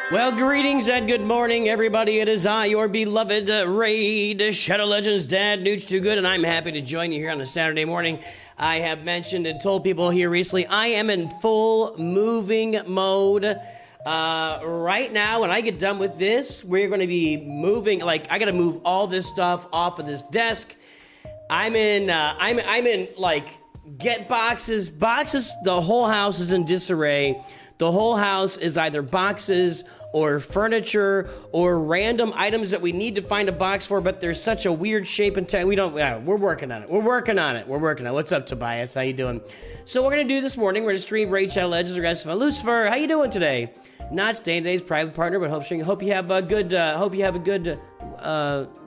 Well, greetings and good morning, everybody. It is I, your beloved Raid Shadow Legends Dad, Nooch Too Good, and I'm happy to join you here on a Saturday morning. I have mentioned and told people here recently, I am in full moving mode. Right now, when I get done with this, we're going to be moving, like, I got to move all this stuff off of this desk. I'm in, like, get boxes. The whole house is in disarray. The whole house is either boxes or furniture or random items that we need to find a box for, but there's such a weird shape and we're working on it. We're working on it. What's up, Tobias? How you doing? So what we're gonna do this morning, we're gonna stream Raid Shadow Legends. We're gonna have Lucifer. How you doing today? Not staying today's private partner, but hope you have a good.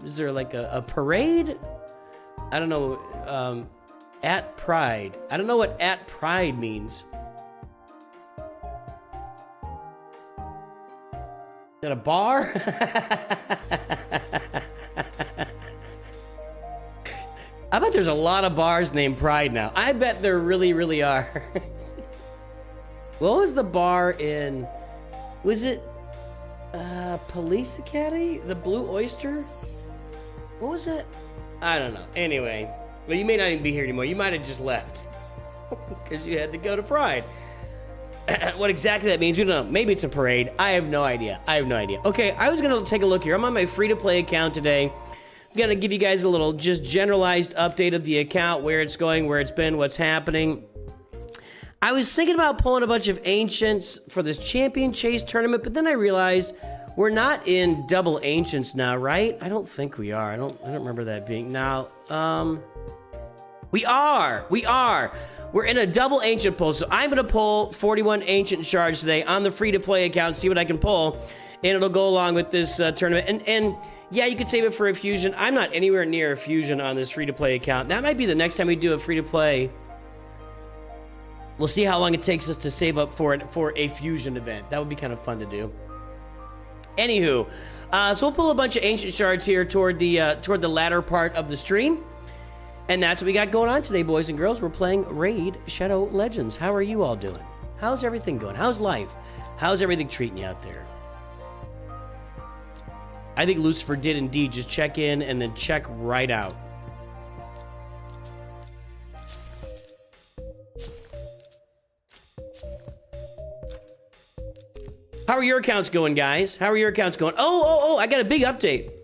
Is there like a parade? I don't know. At Pride. I don't know what at Pride means. Is that a bar? I bet there's a lot of bars named Pride now. I bet there really, really are. What was the bar in... Was it... Police Academy? The Blue Oyster? What was that? I don't know. Anyway. Well, you may not even be here anymore. You might have just left. Because you had to go to Pride. What exactly that means, we don't know. Maybe it's a parade. I have no idea. Okay, I was gonna take a look here. I'm on my free-to-play account today. I'm gonna give you guys a little just generalized update of the account, where it's going, where it's been, what's happening. I was thinking about pulling a bunch of ancients for this champion chase tournament, but then I realized we're not in double ancients now, right? I don't think we are. I don't remember that being now. We are. We're in a double ancient pull, so I'm gonna pull 41 ancient shards today on the free-to-play account, see what I can pull, and it'll go along with this tournament. And yeah, you could save it for a fusion. I'm not anywhere near a fusion on this free-to-play account. That might be the next time we do a free-to-play. We'll see how long it takes us to save up for it for a fusion event. That would be kind of fun to do. Anywho, so we'll pull a bunch of ancient shards here toward the latter part of the stream. And that's what we got going on today, boys and girls. We're playing Raid Shadow Legends. How are you all doing? How's everything going? How's life? How's everything treating you out there? I think Lucifer did indeed just check in and then check right out. How are your accounts going, guys? How are your accounts going? Oh, I got a big update.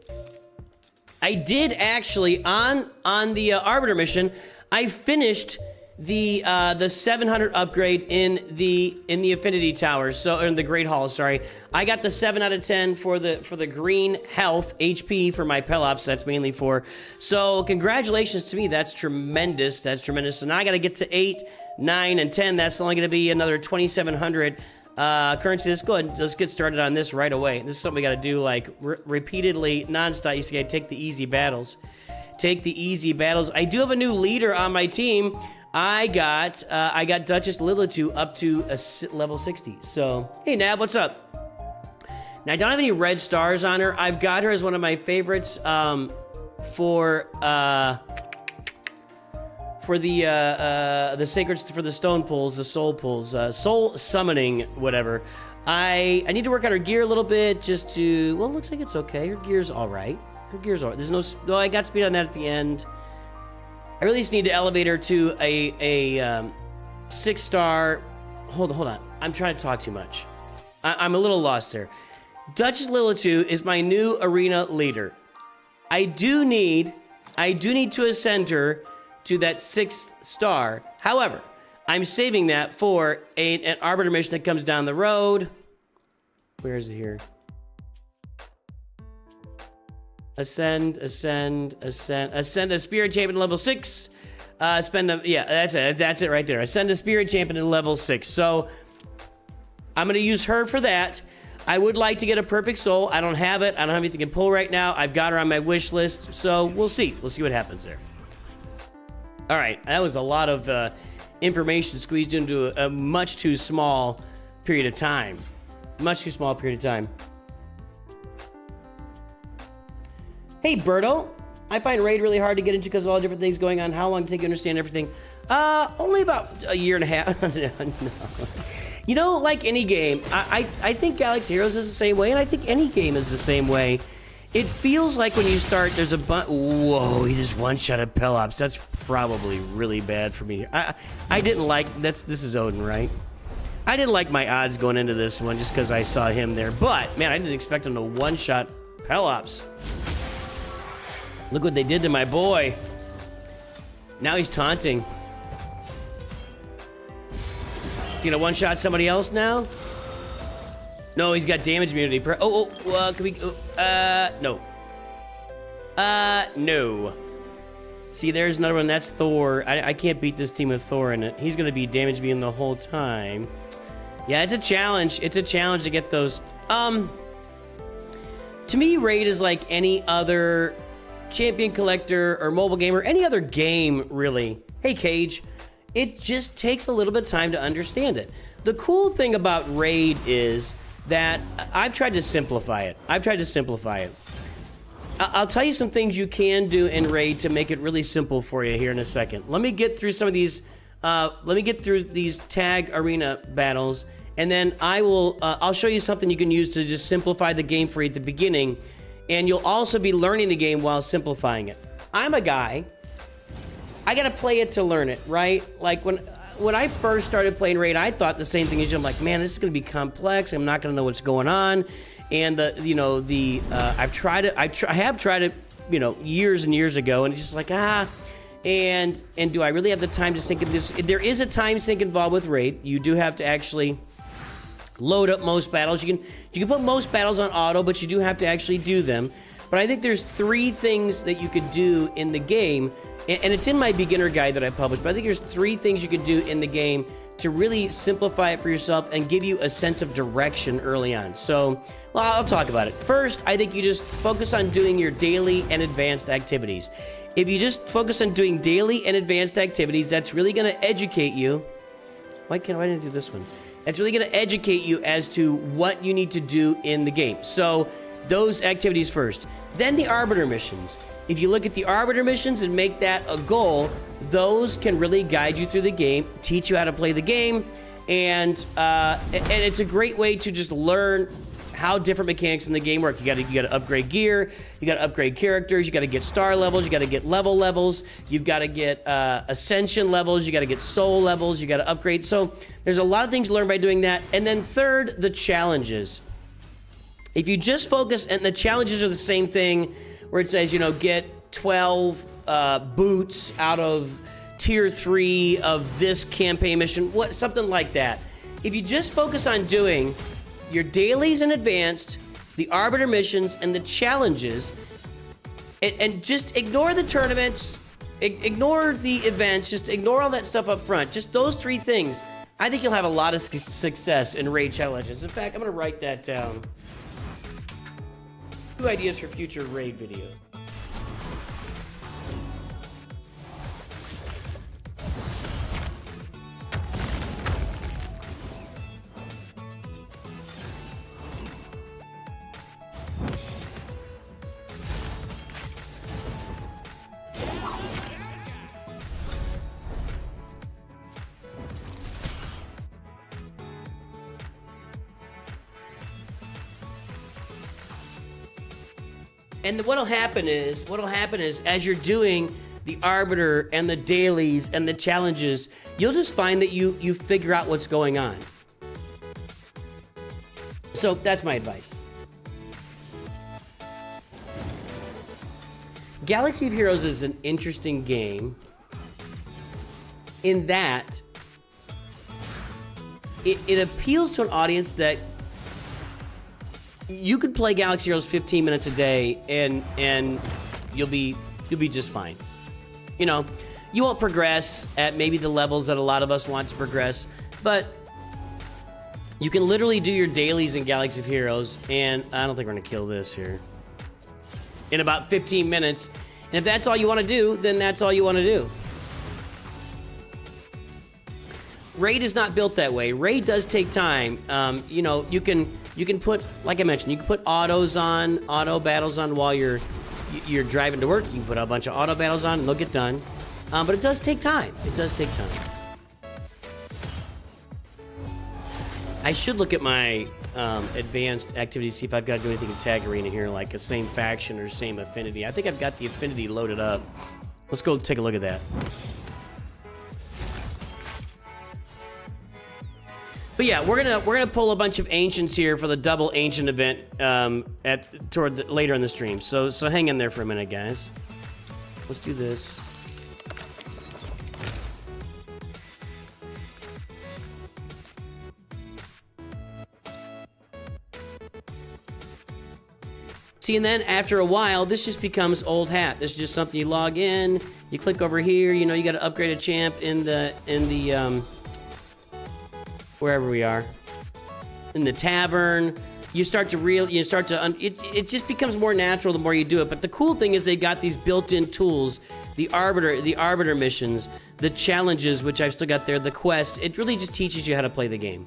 I did actually on the Arbiter mission. I finished the 700 upgrade in the Affinity Tower, so in the Great Hall. Sorry, I got the 7 out of 10 for the green health HP for my Pelops. That's mainly for. So congratulations to me. That's tremendous. That's tremendous. So now I got to get to 8, 9, and 10. That's only going to be another 2,700. Currency. Let's go ahead. Let's get started on this right away. This is something we got to do like repeatedly, nonstop. You see, I take the easy battles. Take the easy battles. I do have a new leader on my team. I got Duchess Lilitu up to level 60. So, hey Nab, what's up? Now I don't have any red stars on her. I've got her as one of my favorites for the sacred, for the stone pulls, the soul pulls, soul summoning, whatever. I need to work on her gear a little bit just to, well, it looks like it's okay. Her gear's all right. There's no, I got speed on that at the end. I really just need to elevate her to a 6-star. Hold on. I'm trying to talk too much. I'm a little lost there. Duchess Lilitu is my new arena leader. I do need to ascend her to that 6th star. However, I'm saving that for an Arbiter mission that comes down the road. Where is it here? Ascend a spirit champion to level 6. Yeah, that's it right there. Ascend a spirit champion to level 6. So I'm gonna use her for that. I would like to get a perfect soul. I don't have it. I don't have anything to pull right now. I've got her on my wish list. So we'll see. We'll see what happens there. All right, that was a lot of information squeezed into a much too small period of time. Much too small period of time. Hey, Berto. I find Raid really hard to get into because of all the different things going on. How long did it take you to understand everything? Only about a year and a half. No. You know, like any game, I think Galaxy Heroes is the same way, and I think any game is the same way. It feels like when you start, there's a whoa, he just one-shotted Pelops. That's probably really bad for me. I didn't like, this is Odin, right? I didn't like my odds going into this one just because I saw him there. But, man, I didn't expect him to one-shot Pelops. Look what they did to my boy. Now he's taunting. He's gonna one-shot somebody else now? No, he's got damage immunity. Can we... no. No. See, there's another one. That's Thor. I can't beat this team with Thor in it. He's gonna be damage immune the whole time. Yeah, it's a challenge. It's a challenge to get those. To me, Raid is like any other champion collector or mobile game or any other game, really. Hey, Cage. It just takes a little bit of time to understand it. The cool thing about Raid is that I've tried to simplify it. I'll tell you some things you can do in Raid to make it really simple for you here in a second. Let me get through some of these. Let me get through these tag arena battles, and then I'll show you something you can use to just simplify the game for you at the beginning, and you'll also be learning the game while simplifying it. I'm a guy. I gotta play it to learn it, right? Like when I first started playing Raid, I thought the same thing as you. I'm like, man, this is gonna be complex. I'm not gonna know what's going on. And I have tried it, years and years ago, and it's just like, and do I really have the time to sink in this? There is a time sink involved with Raid. You do have to actually load up most battles. You can put most battles on auto, but you do have to actually do them. But I think there's 3 things that you could do in the game, and it's in my beginner guide that I published, but I think there's 3 things you could do in the game to really simplify it for yourself and give you a sense of direction early on. So, well, I'll talk about it. First, I think you just focus on doing your daily and advanced activities. If you just focus on doing daily and advanced activities, that's really going to educate you. Why didn't I do this one? That's really going to educate you as to what you need to do in the game. So, those activities first. Then the Arbiter missions. If you look at the Arbiter missions and make that a goal, those can really guide you through the game, teach you how to play the game, and it's a great way to just learn how different mechanics in the game work. You gotta upgrade gear, you gotta upgrade characters, you gotta get star levels, you gotta get levels, you've gotta get ascension levels, you gotta get soul levels, you gotta upgrade. So there's a lot of things to learn by doing that. And then third, the challenges. If you just focus, and the challenges are the same thing, where it says, get 12 boots out of tier 3 of this campaign mission, something like that. If you just focus on doing your dailies in advanced, the Arbiter missions, and the challenges, and just ignore the tournaments, ignore the events, just ignore all that stuff up front, just those 3 things, I think you'll have a lot of success in Raid challenges. In fact, I'm going to write that down. 2 ideas for future Raid video. And what'll happen is as you're doing the Arbiter and the dailies and the challenges, you'll just find that you figure out what's going on. So that's my advice. Galaxy of Heroes is an interesting game in that it appeals to an audience that you could play Galaxy Heroes 15 minutes a day and you'll be just fine. You won't progress at maybe the levels that a lot of us want to progress, but you can literally do your dailies in Galaxy of Heroes, and I don't think we're gonna kill this here, in about 15 minutes. And if that's all you want to do, then that's all you want to do. Raid is not built that way. Raid does take time. You can put, like I mentioned, you can put auto battles on while you're driving to work. You can put a bunch of auto battles on and they'll get done. But it does take time. I should look at my advanced activities, see if I've got to do anything in Tag Arena here, like a same faction or same affinity. I think I've got the affinity loaded up. Let's go take a look at that. But yeah, we're gonna pull a bunch of ancients here for the double ancient event later in the stream. So hang in there for a minute, guys. Let's do this. See, and then after a while, this just becomes old hat. This is just something you log in, you click over here. You know, you got to upgrade a champ in the wherever we are, in the tavern. It just becomes more natural the more you do it. But the cool thing is they got these built-in tools, the arbiter missions, the challenges, which I've still got there, the quests. It really just teaches you how to play the game.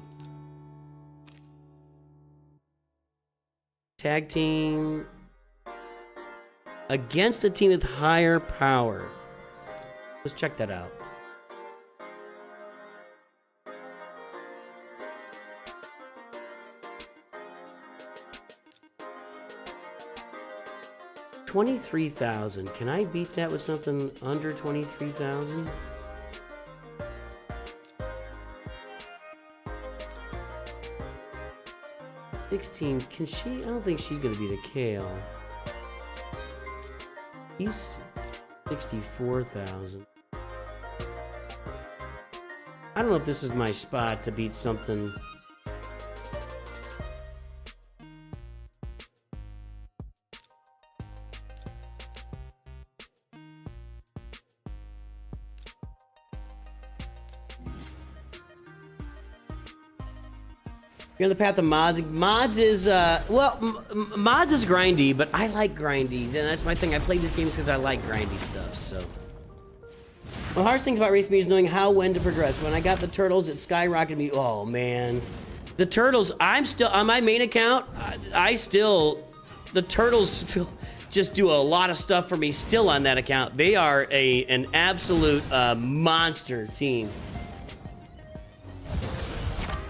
Tag team against a team with higher power. Let's check that out. $23,000. Can I beat that with something under 23,000? $16. Can she? I don't think she's gonna beat a Kale. He's 64,000. I don't know if this is my spot to beat something. You're on the path of mods. Mods is, mods is grindy, but I like grindy. And that's my thing. I play these games because I like grindy stuff, so. Well, hardest things about Raid for me is knowing how, when to progress. When I got the turtles, it skyrocketed me. Oh, man. The turtles, I'm still, on my main account, the turtles just do a lot of stuff for me still on that account. They are an absolute monster team.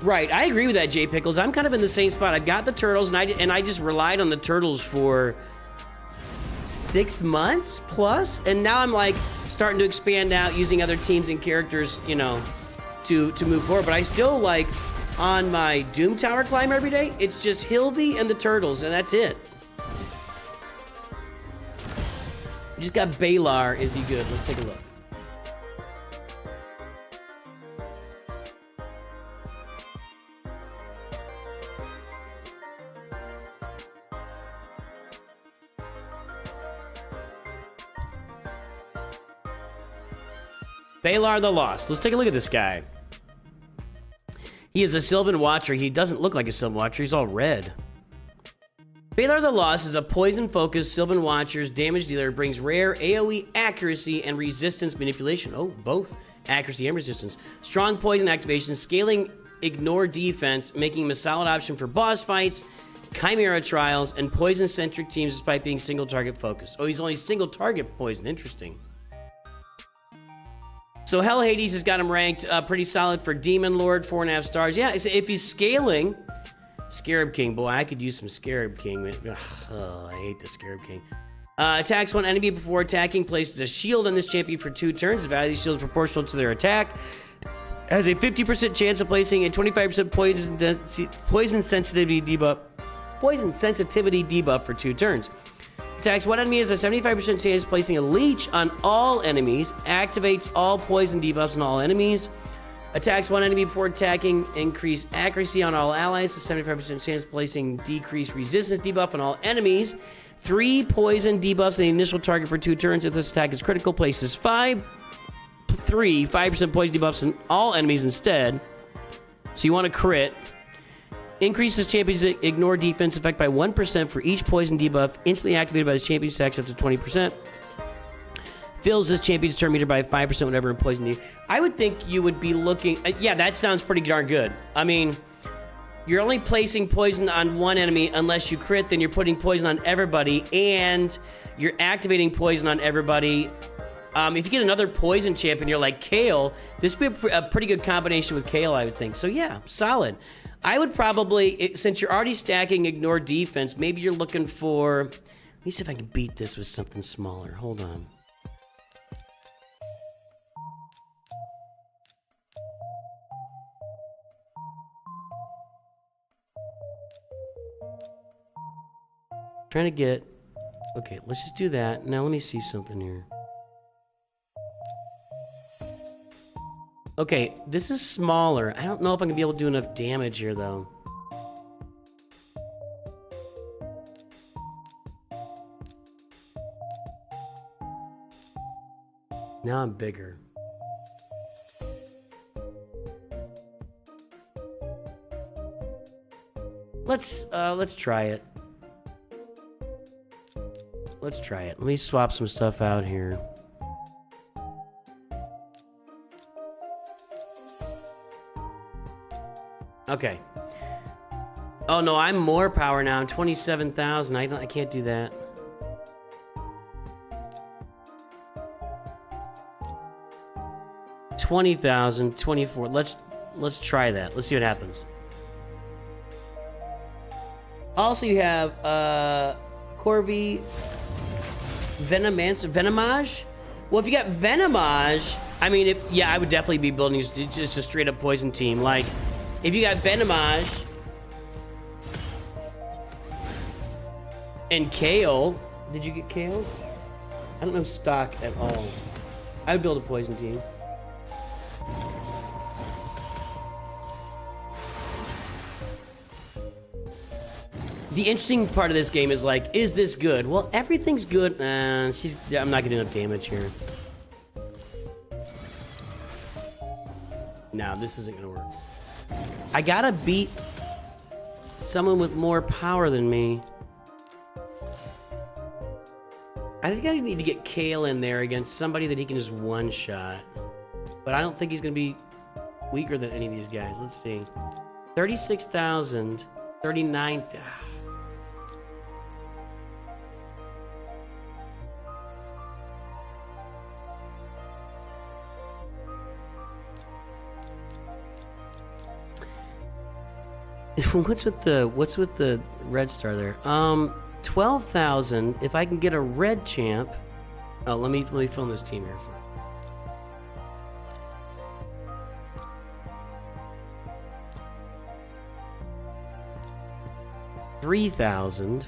Right, I agree with that, Jay Pickles. I'm kind of in the same spot. I've got the turtles, and I just relied on the turtles for 6 months plus, and now I'm like starting to expand out using other teams and characters, you know, to move forward. But I still like on my Doom Tower climb every day. It's just Hilvy and the turtles, and that's it. You just got Balar. Is he good? Let's take a look. Balar the Lost. Let's take a look at this guy. He is a Sylvan Watcher. He doesn't look like a Sylvan Watcher. He's all red. Balar the Lost is a poison-focused Sylvan Watcher's damage dealer. Brings rare AoE accuracy and resistance manipulation. Oh, both accuracy and resistance. Strong poison activation, scaling ignore defense, making him a solid option for boss fights, Chimera trials, and poison-centric teams despite being single-target focused. Oh, he's only single-target poison. Interesting. So Hell Hades has got him ranked pretty solid for Demon Lord, 4.5 stars. Yeah, if he's scaling, Scarab King. Boy, I could use some Scarab King. Oh, I hate the Scarab King. Attacks one enemy before attacking. Places a shield on this champion for 2 turns. The value of these shields is proportional to their attack. Has a 50% chance of placing a 25% poison sensitivity debuff for 2 turns. Attacks one enemy has a 75% chance of placing a leech on all enemies. Activates all poison debuffs on all enemies. Attacks one enemy before attacking. Increase accuracy on all allies. A 75% chance of placing decreased resistance debuff on all enemies. 3 poison debuffs on the initial target for 2 turns. If this attack is critical, places 5% poison debuffs on all enemies instead. So you want to crit. Increases champion's ignore defense effect by 1% for each poison debuff instantly activated by this champion's attacks up to 20%. Fills this champion's turn meter by 5% whenever in poison you. I would think you would be looking... yeah, that sounds pretty darn good. I mean, you're only placing poison on one enemy unless you crit, then you're putting poison on everybody, and you're activating poison on everybody. If you get another poison champion, you're like Kale, this would be a pretty good combination with Kale, I would think. So yeah, solid. I would probably, since you're already stacking ignore defense, maybe you're looking for... Let me see if I can beat this with something smaller. Hold on. Trying to get... Okay, let's just do that. Now let me see something here. Okay, this is smaller. I don't know if I'm gonna be able to do enough damage here, though. Now I'm bigger. Let's try it. Let's try it. Let me swap some stuff out here. Okay. Oh no, I'm more power now. I'm 27,000. I can't do that. $20,000, 24. Let's try that. Let's see what happens. Also, you have Corby, Venomage. Well, if you got Venomage, I mean, I would definitely be building just a straight up poison team. Like, if you got Venomage and Kale, did you get Kale? I don't know stock at all. I would build a poison team. The interesting part of this game is like, is this good? Well, everything's good. I'm not getting enough damage here. No, this isn't gonna work. I gotta beat someone with more power than me. I think I need to get Kale in there against somebody that he can just one-shot. But I don't think he's gonna be weaker than any of these guys. Let's see. 36,000, 39,000. What's with the red star there? 12,000. If I can get a red champ. Oh, let me fill in this team here first. $3,000.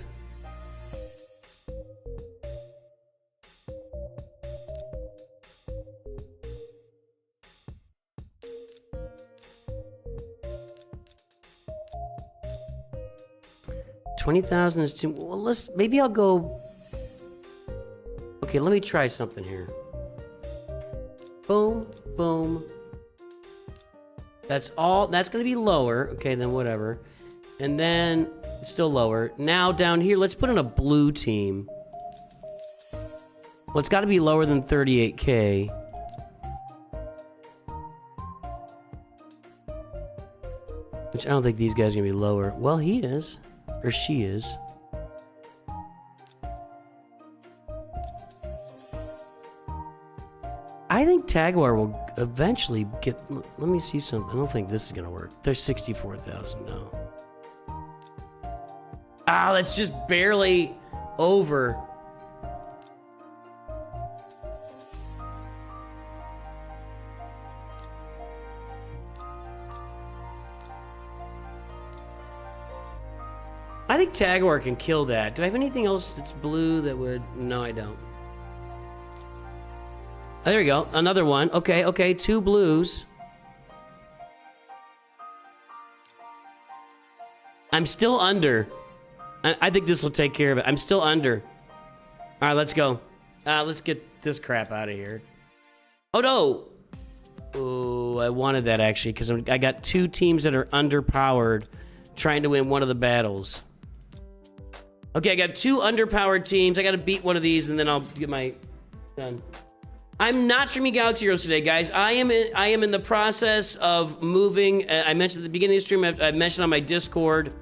$20,000 is too... Well, maybe I'll go... Okay, let me try something here. Boom, boom. That's all... That's going to be lower. Okay, then whatever. And then... It's still lower. Now, down here, let's put in a blue team. Well, it's got to be lower than 38K. Which I don't think these guys are going to be lower. Well, he is. Or she is. I think Taguar will eventually get... Let me see something. I don't think this is going to work. There's 64,000 now. Ah, that's just barely over. I think Taguar can kill that. Do I have anything else that's blue that would... No, I don't. Oh, there we go. Another one. Okay, 2 blues. I'm still under. I think this will take care of it. I'm still under. All right, let's go. Let's get this crap out of here. Oh, no. Oh, I wanted that, actually, because I got 2 teams that are underpowered trying to win one of the battles. Okay, I got 2 underpowered teams. I got to beat one of these, and then I'll get my... done. I'm not streaming Galaxy Heroes today, guys. I am in the process of moving. I mentioned at the beginning of the stream, I mentioned on my Discord...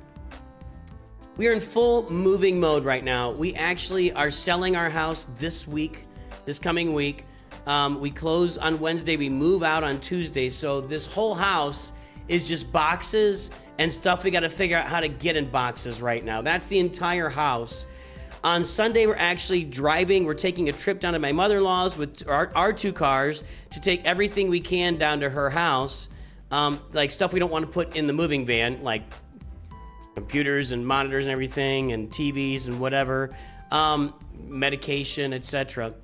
We are in full moving mode right now. We actually are selling our house this week, this coming week. We close on Wednesday. We move out on Tuesday. So this whole house is just boxes and stuff we got to figure out how to get in boxes right now. That's the entire house. On Sunday, we're actually driving. We're taking a trip down to my mother-in-law's with our 2 cars to take everything we can down to her house. Like stuff we don't want to put in the moving van, like computers and monitors and everything, and TVs and whatever, medication, etc.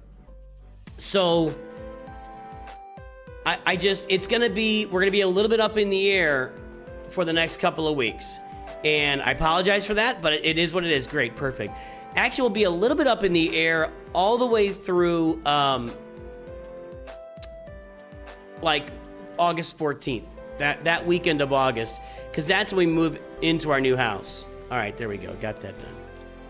So we're gonna be a little bit up in the air for the next couple of weeks. And I apologize for that, but it is what it is. Great, perfect. Actually, we'll be a little bit up in the air all the way through like August 14th, that weekend of August, because that's when we move into our new house. All right, there we go, got that done.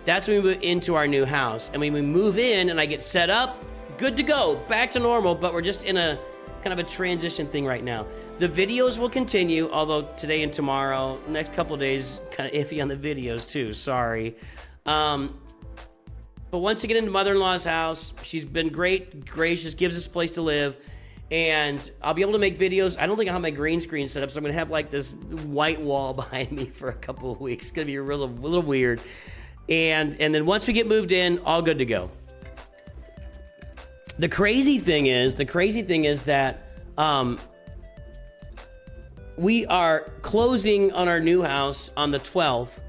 That's when we move into our new house, and when we move in and I get set up, good to go, back to normal, but we're just in a kind of a transition thing right now. The videos will continue, although today and tomorrow, next couple of days, kind of iffy on the videos too, sorry. But once I get into mother-in-law's house, she's been great, gracious, gives us a place to live, and I'll be able to make videos. I don't think I'll have my green screen set up, so I'm gonna have like this white wall behind me for a couple of weeks. It's gonna be a little weird. And then once we get moved in, all good to go. The crazy thing is that we are closing on our new house on the 12th.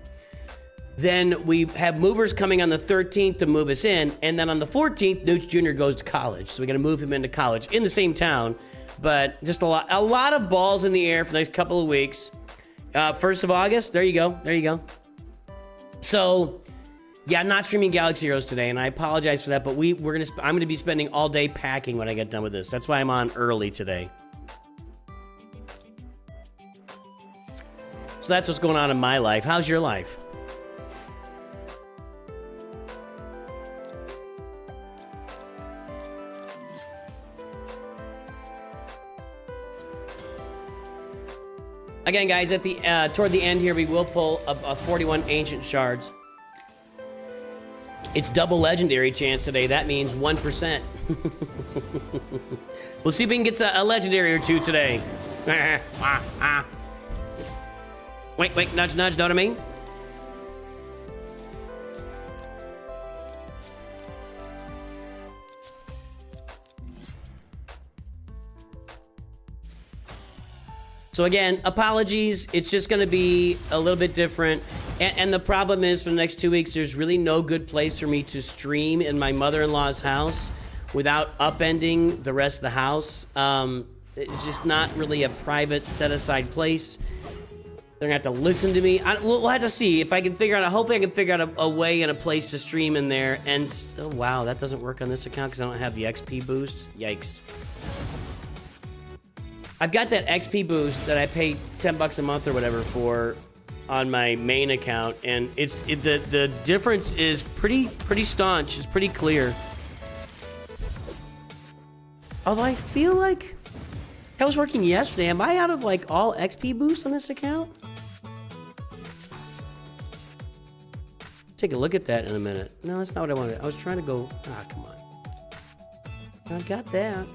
Then we have movers coming on the 13th to move us in. And then on the 14th, Newt Jr. goes to college. So we got to move him into college in the same town. But just a lot of balls in the air for the next couple of weeks. 1st of August, there you go. So, yeah, I'm not streaming Galaxy Heroes today, and I apologize for that. But I'm gonna be spending all day packing when I get done with this. That's why I'm on early today. So that's what's going on in my life. How's your life? Again, guys, at the toward the end here, we will pull a 41 ancient shards. It's double legendary chance today. That means 1%. We'll see if we can get a legendary or two today. Wait, nudge, know what I mean? So again, apologies. It's just going to be a little bit different. And the problem is for the next 2 weeks, there's really no good place for me to stream in my mother-in-law's house without upending the rest of the house. It's just not really a private set-aside place. They're going to have to listen to me. We'll have to see if I can figure out, hopefully I can figure out a way and a place to stream in there. And, oh wow, that doesn't work on this account because I don't have the XP boost. Yikes. I've got that XP boost that I pay 10 bucks a month or whatever for on my main account, and the difference is pretty staunch. It's pretty clear. Although I feel like that was working yesterday. Am I out of like all XP boost on this account? Take a look at that in a minute. No, that's not what I wanted. I was trying to go. Ah, come on. I got that.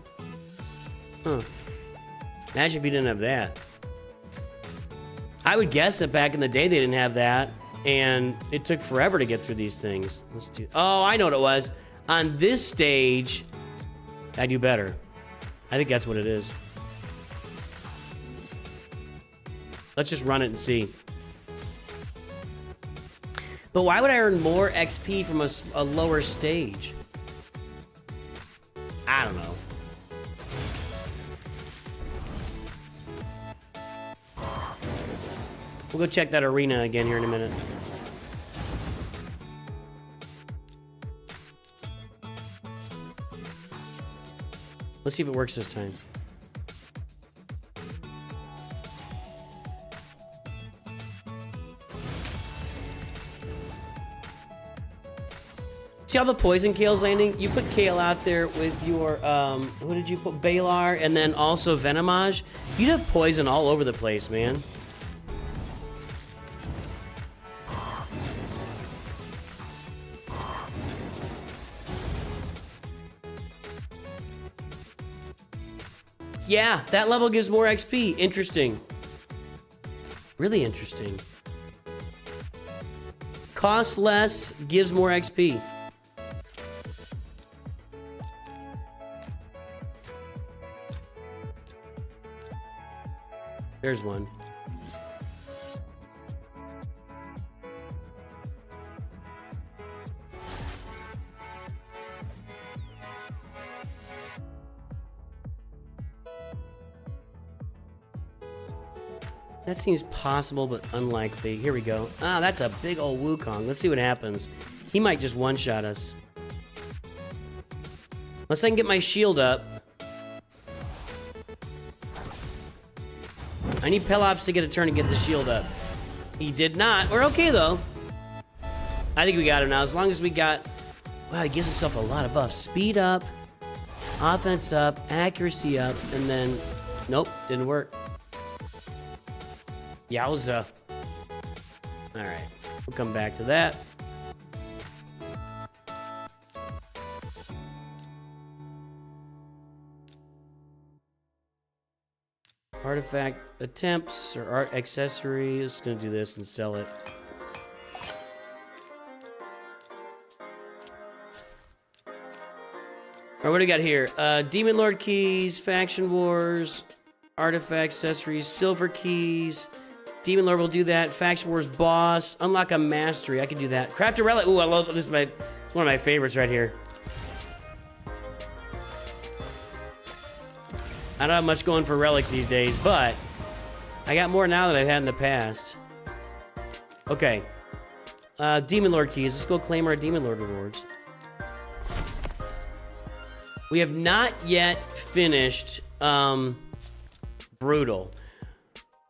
Huh. Imagine if you didn't have that. I would guess that back in the day they didn't have that, and it took forever to get through these things. Let's do. Oh, I know what it was. On this stage, I do better. I think that's what it is. Let's just run it and see. But why would I earn more XP from a lower stage? I don't know. We'll go check that arena again here in a minute. Let's see if it works this time. See how the poison Kale's landing? You put Kale out there with your, who did you put? Balar, and then also Venomage. You'd have poison all over the place, man. Yeah, that level gives more XP. Interesting. Really interesting. Costs less, gives more XP. There's one. That seems possible, but unlikely. Here we go. Ah, that's a big old Wukong. Let's see what happens. He might just one-shot us. Unless I can get my shield up. I need Pelops to get a turn and get the shield up. He did not. We're okay, though. I think we got him now. As long as we got... Wow, he gives himself a lot of buffs. Speed up. Offense up. Accuracy up. And then... Nope, didn't work. Yowza. Alright. We'll come back to that. Artifact attempts or art accessories. Gonna do this and sell it. Alright, what do we got here? Demon Lord keys, faction wars, artifact accessories, silver keys. Demon Lord will do that. Faction wars boss. Unlock a mastery. I can do that. Craft a relic. Ooh, I love this. It's one of my favorites right here. I don't have much going for relics these days, but I got more now than I've had in the past. Okay. Demon Lord keys. Let's go claim our Demon Lord rewards. We have not yet finished Brutal.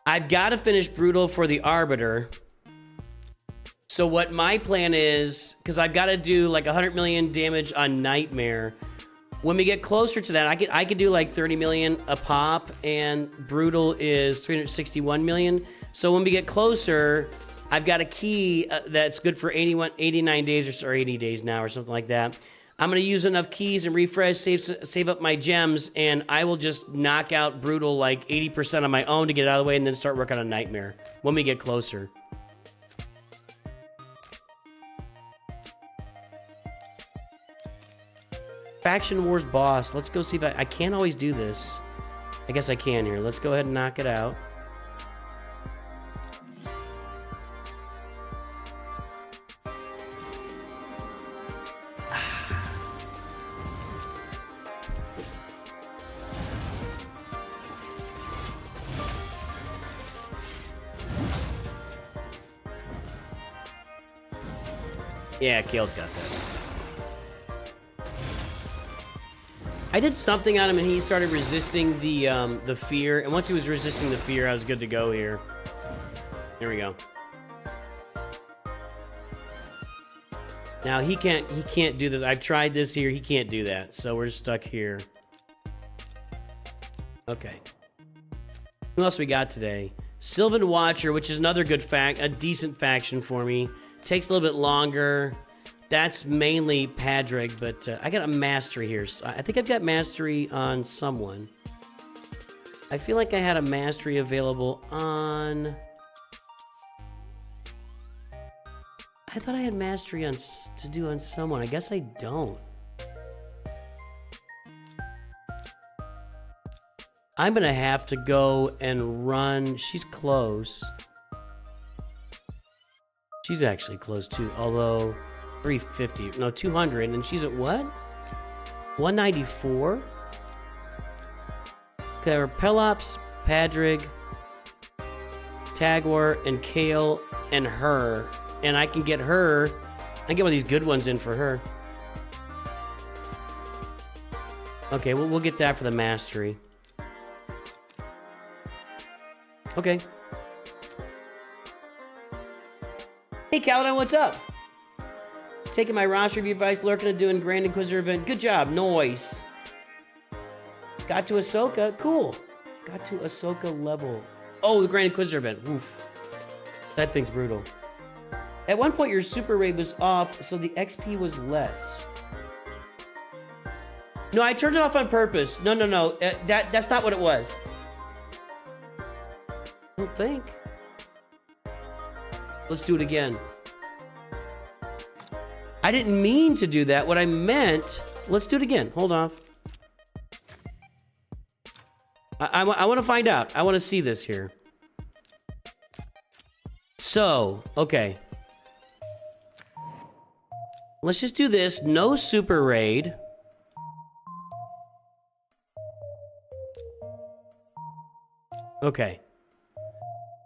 I've got to finish Brutal for the Arbiter. So what my plan is, because I've got to do like 100 million damage on Nightmare. When we get closer to that, I could do like 30 million a pop, and Brutal is 361 million. So when we get closer, I've got a key that's good for 89 days or 80 days now or something like that. I'm going to use enough keys and refresh, save up my gems, and I will just knock out Brutal like 80% on my own to get it out of the way and then start working on Nightmare when we get closer. Faction Wars boss. Let's go see if I can't always do this. I guess I can here. Let's go ahead and knock it out. Yeah, Kale's got that. I did something on him and he started resisting the fear. And once he was resisting the fear, I was good to go here. There we go. Now he can't do this. I've tried this here. He can't do that. So we're stuck here. Okay. Who else we got today? Sylvan Watcher, which is another good a decent faction for me. Takes a little bit longer. That's mainly Padraig, but I got a mastery here. So I think I've got mastery on someone. I feel like I had a mastery available on... I thought I had mastery on to do on someone. I guess I don't. I'm gonna have to go and run. She's close. She's actually close too, although 350, no, 200, and she's at what? 194? Okay, we're Pelops, Padraig, Tagwar, and Kale, and her. And I can get her, I can get one of these good ones in for her. Okay, we'll get that for the mastery. Okay. Hey, Kaladin, what's up? Taking my roster review advice, lurking and doing Grand Inquisitor event. Good job, noise. Got to Ahsoka, cool. Got to Ahsoka level. Oh, the Grand Inquisitor event, oof. That thing's brutal. At one point, your super raid was off, so the XP was less. No, I turned it off on purpose. No. That's not what it was. I don't think. Let's do it again. I didn't mean to do that. What I meant... Let's do it again. Hold on. I want to find out. I want to see this here. So, okay. Let's just do this. No super raid. Okay.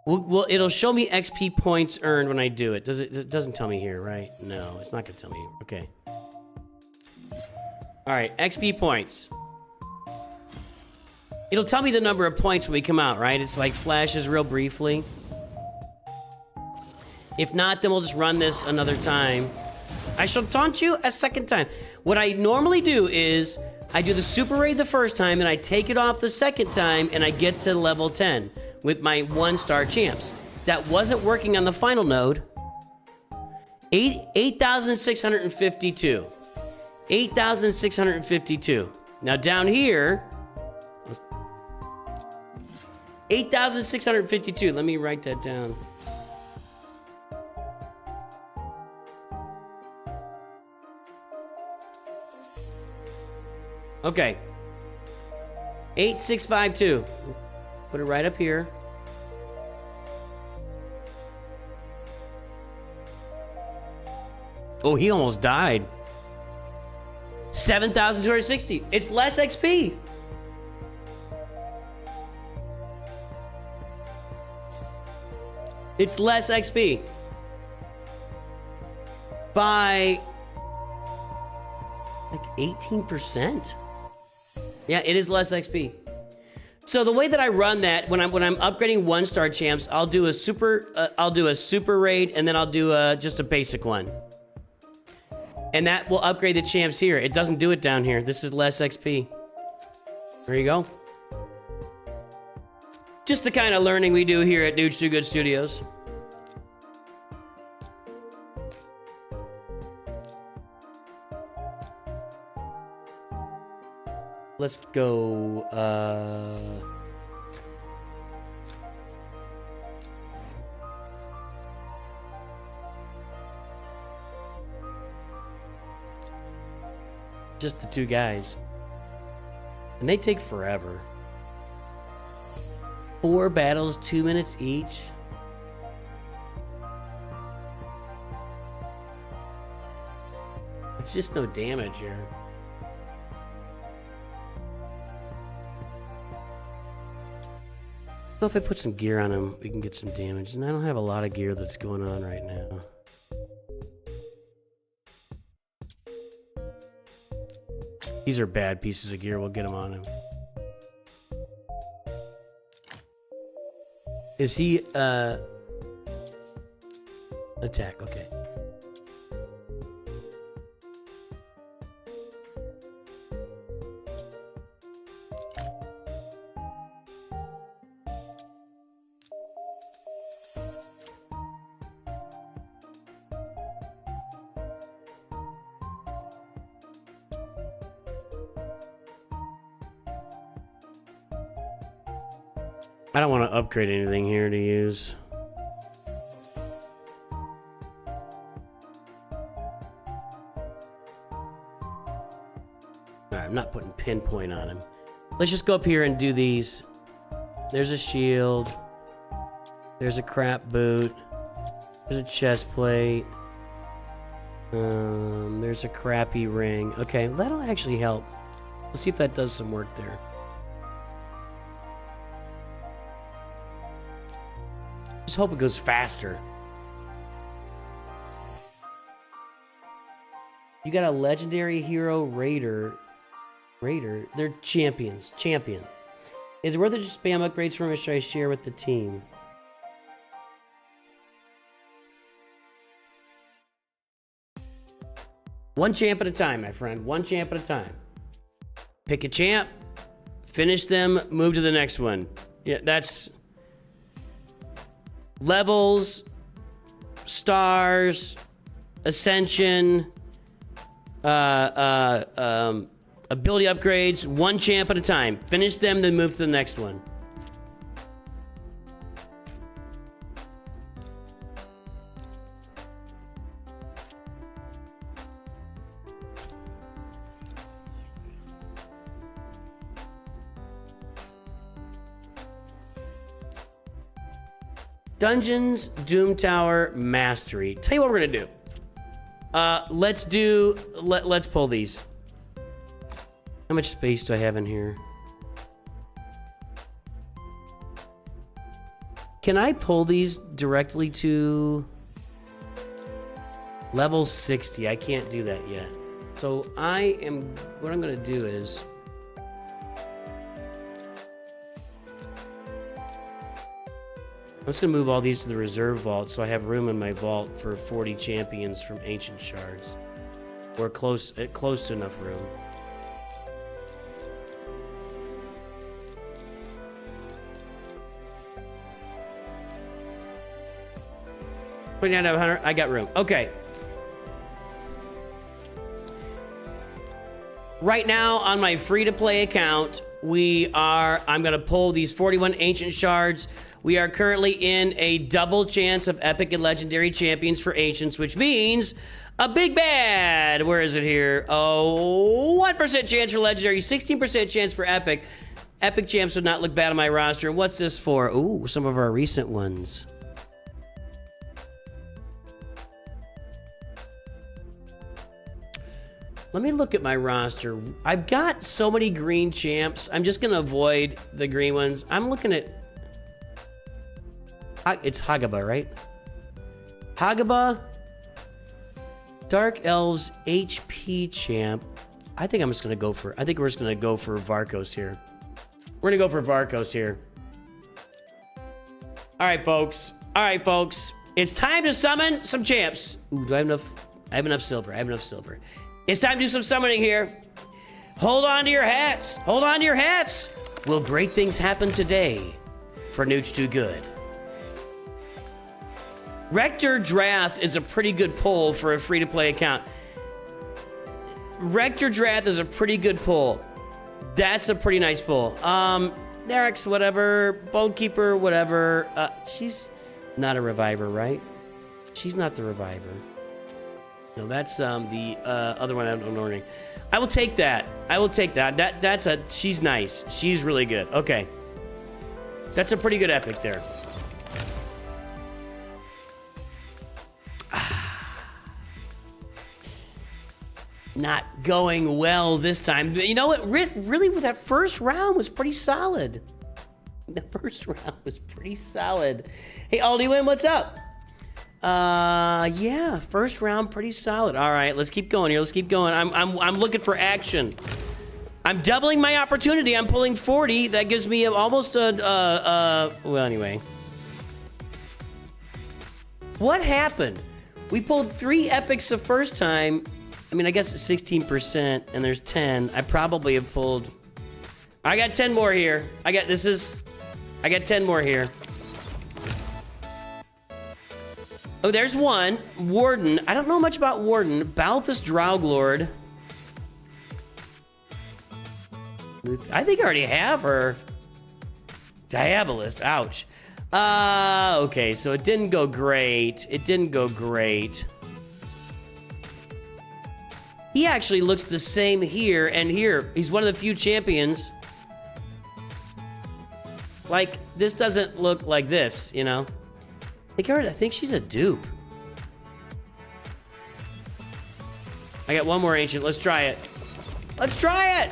Well, it'll show me XP points earned when I do it. It doesn't tell me here, right? No, it's not going to tell me. Okay. All right, XP points. It'll tell me the number of points when we come out, right? It's like flashes real briefly. If not, then we'll just run this another time. I shall taunt you a second time. What I normally do is I do the super raid the first time and I take it off the second time and I get to level 10 with my 1-star champs. That wasn't working on the final node. 8,652. 8,652. Now down here, 8,652. Let me write that down. Okay. 8,652. Put it right up here. Oh, he almost died. 7,260. It's less XP. It's less XP. By like 18%. Yeah, it is less XP. So the way that I run that when I'm upgrading 1-star champs, I'll do a super raid and then I'll do just a basic one. And that will upgrade the champs here. It doesn't do it down here. This is less XP. There you go. Just the kind of learning we do here at Dudes Do Good Studios. Let's go, just the two guys. And they take forever. 4 battles, 2 minutes each. There's just no damage here. Well, if I put some gear on him, we can get some damage. And I don't have a lot of gear that's going on right now. These are bad pieces of gear. We'll get them on him. Is he, attack? Okay. I don't want to upgrade anything here to use. Alright, I'm not putting pinpoint on him. Let's just go up here and do these. There's a shield. There's a crap boot. There's a chest plate. There's a crappy ring. Okay, that'll actually help. Let's see if that does some work there. Just hope it goes faster. You got a legendary hero raider. They're champions. Champion. Is it worth it to spam upgrades from it? Should I share with the team? One champ at a time, my friend. One champ at a time. Pick a champ, finish them, move to the next one. Yeah, that's levels, stars, ascension, ability upgrades, one champ at a time. Finish them, then move to the next one. Dungeons, Doom Tower, Mastery. Tell you what we're gonna do. Let's pull these. How much space do I have in here? Can I pull these directly to level 60? I can't do that yet. So what I'm gonna do is, I'm just gonna move all these to the reserve vault so I have room in my vault for 40 champions from ancient shards. Or close to enough room. $29,900. I got room. Okay. Right now on my free-to-play account, I'm gonna pull these 41 ancient shards. We are currently in a double chance of epic and legendary champions for ancients, which means a big bad. Where is it here? Oh, 1% chance for legendary, 16% chance for epic. Epic champs would not look bad on my roster. What's this for? Ooh, some of our recent ones. Let me look at my roster. I've got so many green champs. I'm just gonna avoid the green ones. I'm looking at... It's Hagaba, right? Hagaba. Dark Elves HP champ. I think we're just gonna go for Varkos here. We're gonna go for Varkos here. Alright, folks. Alright, folks. It's time to summon some champs. Ooh, do I have enough? I have enough silver. I have enough silver. It's time to do some summoning here. Hold on to your hats. Hold on to your hats. Will great things happen today for Nooch Too Good? Rector Drath is a pretty good pull for a free-to-play account. Rector Drath is a pretty good pull. That's a pretty nice pull. Nerex, whatever. Bonekeeper, whatever. She's not a reviver, right? She's not the reviver. No, that's the other one I'm ignoring. I will take that. I will take that. She's nice. She's really good. Okay. That's a pretty good epic there. Not going well this time. You know what? Really, that first round was pretty solid. The first round was pretty solid. Hey, Aldiwin, what's up? Yeah, first round pretty solid. All right, let's keep going here. Let's keep going. I'm looking for action. I'm doubling my opportunity. I'm pulling 40. That gives me almost well, anyway. What happened? We pulled 3 epics the first time. I mean, I guess it's 16%, and there's 10. I probably have pulled... I got 10 more here. I got 10 more here. Oh, there's one. Warden. I don't know much about Warden. Balthus Drauglord. I think I already have her. Diabolist. Ouch. Okay, so it didn't go great. It didn't go great. He actually looks the same here and here. He's one of the few champions. Like, this doesn't look like this, you know? I think she's a dupe. I got one more ancient. Let's try it. Let's try it!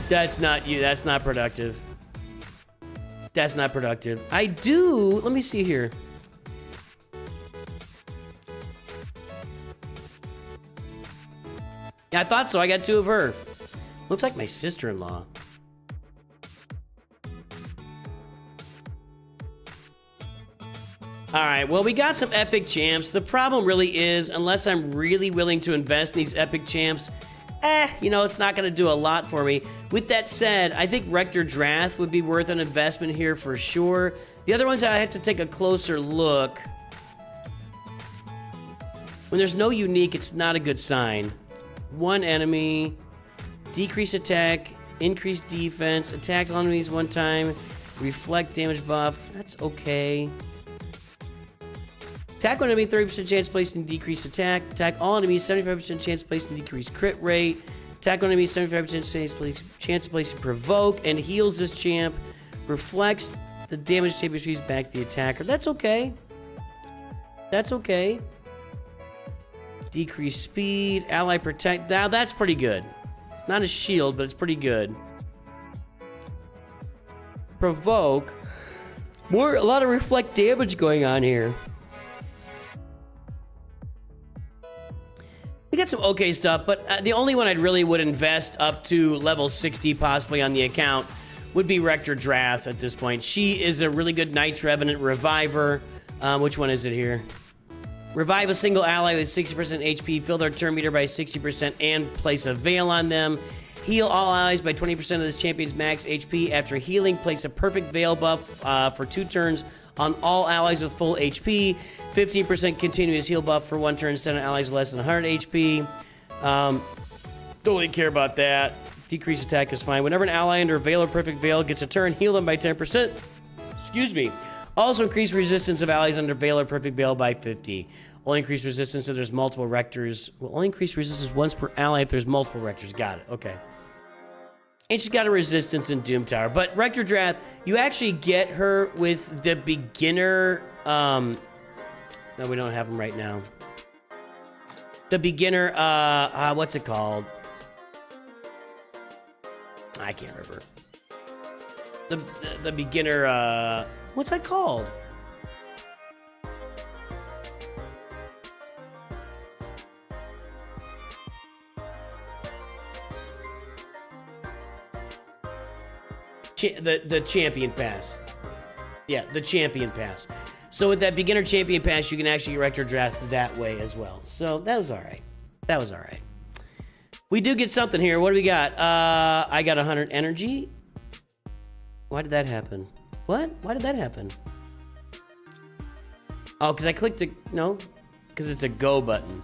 That's not you. That's not productive. That's not productive. I do... Let me see here. Yeah, I thought so. I got 2 of her. Looks like my sister-in-law. All right, well, we got some epic champs. The problem really is, unless I'm really willing to invest in these epic champs, you know, it's not going to do a lot for me. With that said, I think Rector Drath would be worth an investment here for sure. The other ones, I have to take a closer look. When there's no unique, it's not a good sign. 1 enemy, decrease attack, increase defense, attacks all enemies 1 time, reflect damage buff. That's okay. Attack one enemy, 30% chance placing decreased attack. Attack all enemies, 75% chance placing decreased crit rate. Attack one enemy, 75% chance placing provoke, and heals this champ. Reflects The damage tape retreats back to the attacker. That's okay. That's okay. Decrease speed. Ally protect. Now that's pretty good. It's not a shield, but it's pretty good. Provoke. A lot of reflect damage going on here. We got some okay stuff, but the only one I'd really would invest up to level 60 possibly on the account would be Rector Drath at this point. She is a really good Knights Revenant Reviver. Which one is it here? Revive a single ally with 60% HP, fill their turn meter by 60%, and place a veil on them. Heal all allies by 20% of this champion's max HP. After healing, place a perfect veil buff for 2 turns on all allies with full HP. 15% continuous heal buff for 1 turn instead of allies with less than 100 HP. Don't really care about that. Decrease attack is fine. Whenever an ally under Veil or Perfect Veil gets a turn, heal them by 10%. Excuse me. Also increase resistance of allies under Veil or Perfect Veil by 50. Only increase resistance if there's multiple Rectors. Will only increase resistance once per ally if there's multiple Rectors. Got it. Okay. And she's got a resistance in Doom Tower. But Rector Drath, you actually get her with the beginner... no, we don't have them right now. The beginner... what's it called? I can't remember. The beginner... what's that called? The Champion Pass. Yeah, the Champion Pass. So with that beginner Champion Pass, you can actually get Rector Drath that way as well. So that was all right. That was all right. We do get something here. What do we got? I got 100 energy. Why did that happen? What? Why did that happen? Oh, because I clicked the... No, because it's a go button.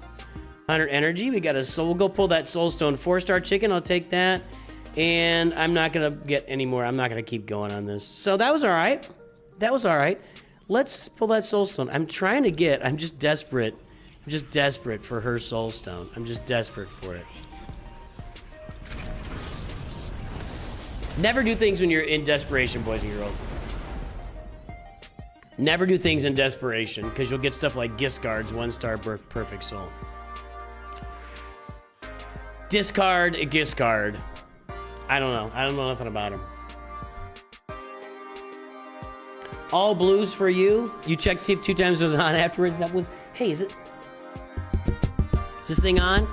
100 energy. We got a soul. We'll go pull that Soulstone 4-star chicken. I'll take that. And I'm not going to get any more. I'm not going to keep going on this. So that was all right. That was all right. Let's pull that Soulstone. I'm trying to get... I'm just desperate. I'm just desperate for her Soulstone. I'm just desperate for it. Never do things when you're in desperation, boys and girls. Never do things in desperation, because you'll get stuff like Giscard's 1-star Perfect Soul. Discard a Giscard. I don't know. I don't know nothing about him. All blues for you. You check to see if 2 times it was on afterwards. That was... Hey, is it... Is this thing on?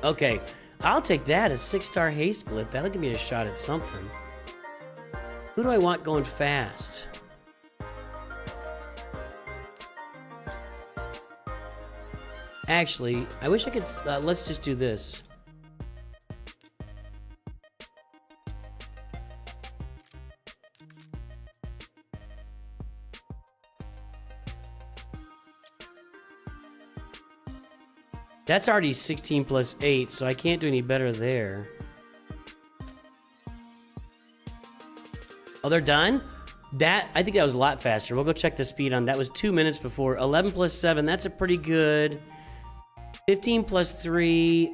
Okay. I'll take that as 6-star Haste Glyph. That'll give me a shot at something. Who do I want going fast? Actually, I wish I could... let's just do this. That's already 16 plus 8, so I can't do any better there. Oh, they're done? I think that was a lot faster. We'll go check the speed on that. Was 2 minutes before. 11 plus 7, that's a pretty good... 15 plus 3.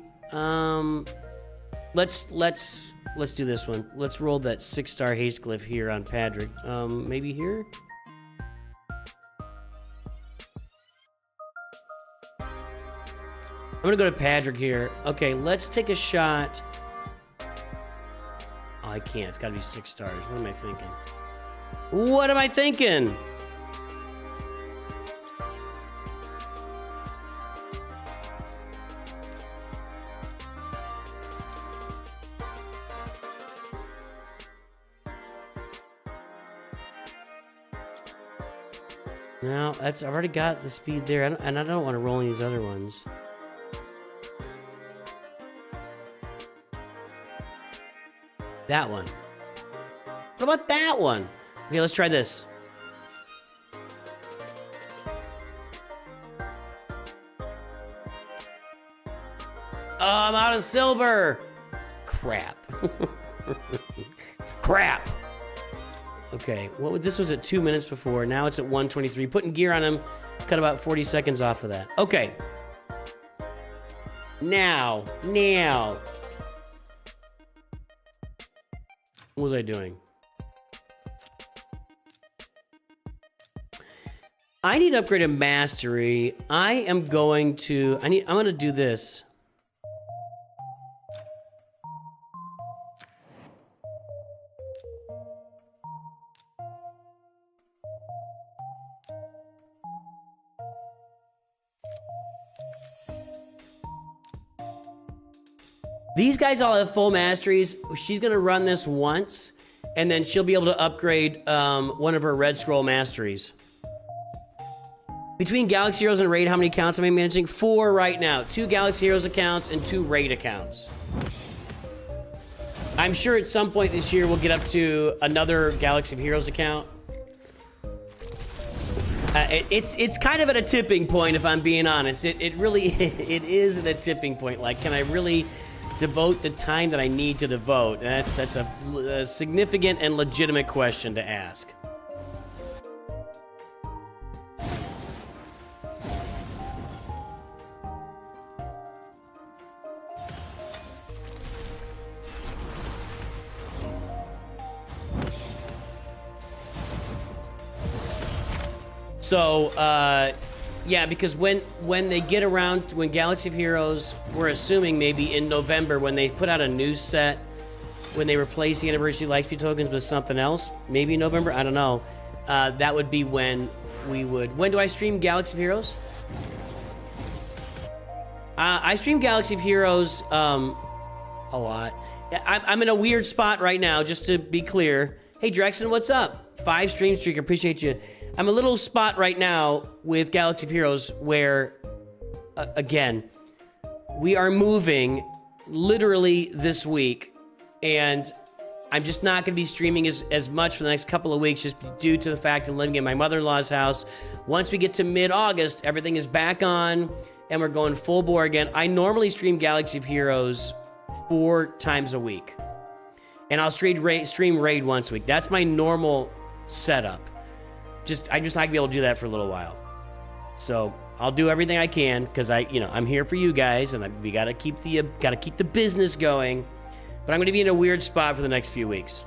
Let's do this one. Let's roll that 6-star Haste Glyph here on Patrick. Maybe here? I'm gonna go to Patrick here. Okay, let's take a shot. Oh, I can't. It's gotta be 6 stars. What am I thinking? What am I thinking? No, I've already got the speed there, and I don't want to roll any of these other ones. That one. What about that one? Okay, let's try this. Oh, I'm out of silver. Crap. Crap. Okay, this was at 2 minutes before. Now it's at 1:23. Putting gear on him, cut about 40 seconds off of that. Okay. Now. What was I doing? I need to upgrade a mastery. I'm going to do this. These guys all have full masteries. She's gonna run this once, and then she'll be able to upgrade one of her red scroll masteries. Between Galaxy Heroes and Raid, how many accounts am I managing? 4 right now. 2 Galaxy Heroes accounts and 2 Raid accounts. I'm sure at some point this year we'll get up to another Galaxy Heroes account. It's kind of at a tipping point, if I'm being honest. It really it is at a tipping point. Like, can I really devote the time that I need to devote? That's a significant and legitimate question to ask. So, yeah, because when they get around, when Galaxy of Heroes, we're assuming maybe in November, when they put out a new set, when they replace the Anniversary Lightspeed tokens with something else, maybe in November, I don't know, that would be when we would... When do I stream Galaxy of Heroes? I stream Galaxy of Heroes a lot. I'm in a weird spot right now, just to be clear. Hey, Drexen, what's up? 5 stream streak, appreciate you. I'm a little spot right now with Galaxy of Heroes where, again, we are moving literally this week, and I'm just not going to be streaming as much for the next couple of weeks just due to the fact I'm living in my mother-in-law's house. Once we get to mid-August, everything is back on, and we're going full bore again. I normally stream Galaxy of Heroes 4 times a week, and I'll stream Raid once a week. That's my normal setup. I just like to be able to do that for a little while. So I'll do everything I can because I'm here for you guys, and we gotta keep the business going. But I'm gonna be in a weird spot for the next few weeks.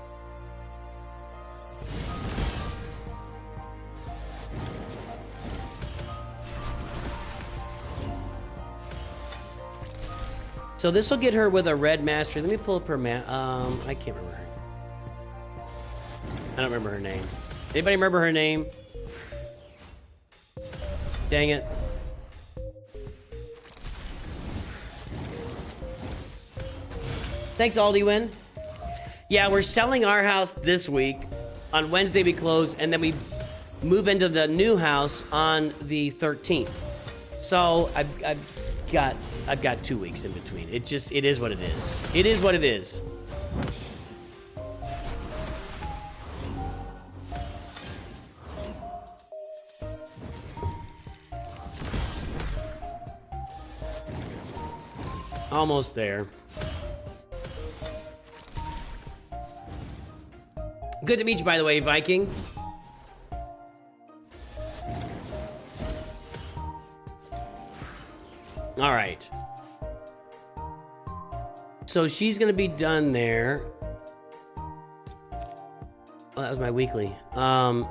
So this will get her with a red mastery. Let me pull up her I can't remember her. I don't remember her name. Anybody remember her name? Dang it. Thanks, Aldi-Win. Yeah, we're selling our house this week. On Wednesday we close, and then we move into the new house on the 13th. So I've got 2 weeks in between. It is what it is. It is what it is. Almost there. Good to meet you, by the way, Viking. All right. So she's gonna be done there. Oh, that was my weekly. And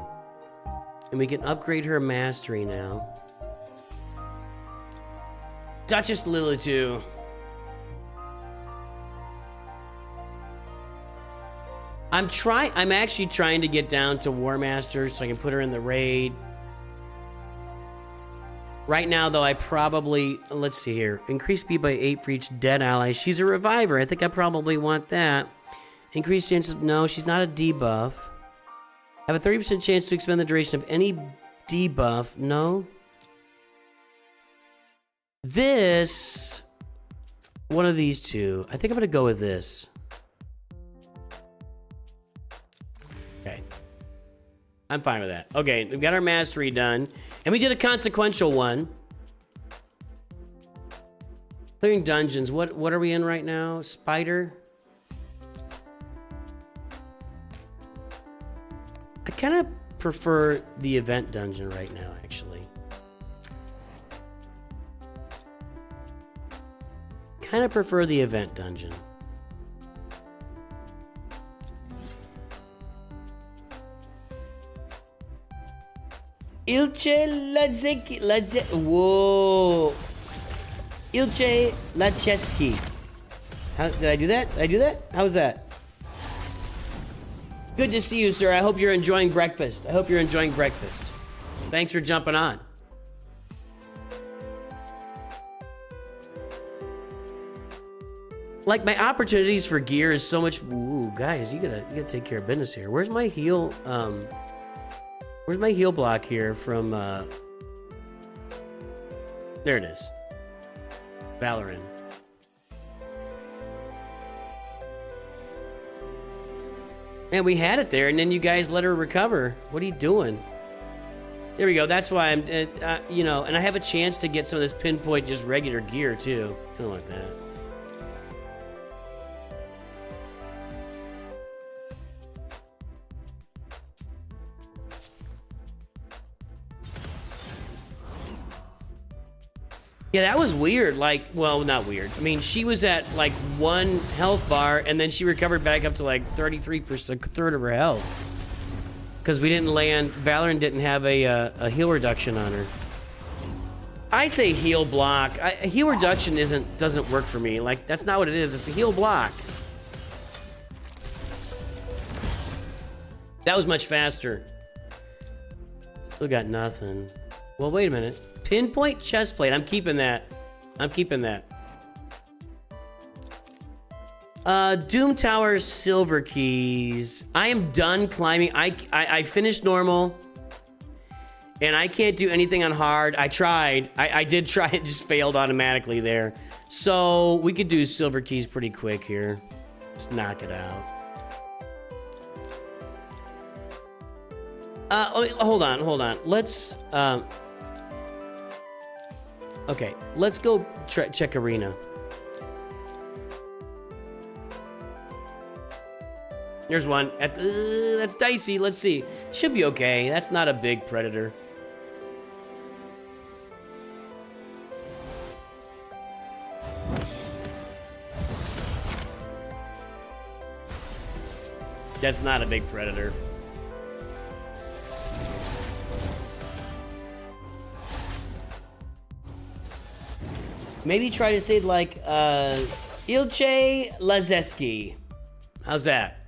we can upgrade her mastery now. Duchess Lilitu. I'm actually trying to get down to War Master so I can put her in the raid. Right now, though, I probably... Let's see here. Increase speed by 8 for each dead ally. She's a reviver. I think I probably want that. Increase chances... No, she's not a debuff. Have a 30% chance to expend the duration of any debuff. No. This... One of these two. I think I'm going to go with this. Okay. I'm fine with that. Okay, we've got our mastery done. And we did a consequential one. Clearing dungeons. What are we in right now? Spider? I kind of prefer the event dungeon right now, actually. kind of prefer the event dungeon. Ilche Ladzeki. Whoa. Ilche Lachetsky. How did I do that? Did I do that? How was that? Good to see you, sir. I hope you're enjoying breakfast. Thanks for jumping on. Like, my opportunities for gear is so much. Ooh, guys, you gotta take care of business here. Where's my heal? Where's my heal block here from? There it is. Valorant. Man, we had it there, and then you guys let her recover. What are you doing? There we go. That's why I'm, you know, and I have a chance to get some of this pinpoint, just regular gear, too. I don't like that. Yeah, that was weird. Like, well, not weird. I mean, she was at like 1 health bar, and then she recovered back up to like 33%, a third of her health. Because we didn't land, Valorant didn't have a heal reduction on her. I say heal block. Heal reduction doesn't work for me. Like, that's not what it is. It's a heal block. That was much faster. Still got nothing. Well, wait a minute. Pinpoint chest plate. I'm keeping that. Doom Tower silver keys. I am done climbing. I finished normal, and I can't do anything on hard. I tried. I did try. It just failed automatically there. So we could do silver keys pretty quick here. Let's knock it out. Hold on. Let's okay, let's go check arena. There's one. That's dicey. Let's see. Should be okay. That's not a big predator. That's not a big predator. Maybe try to say like Ilche Lazeski. How's that?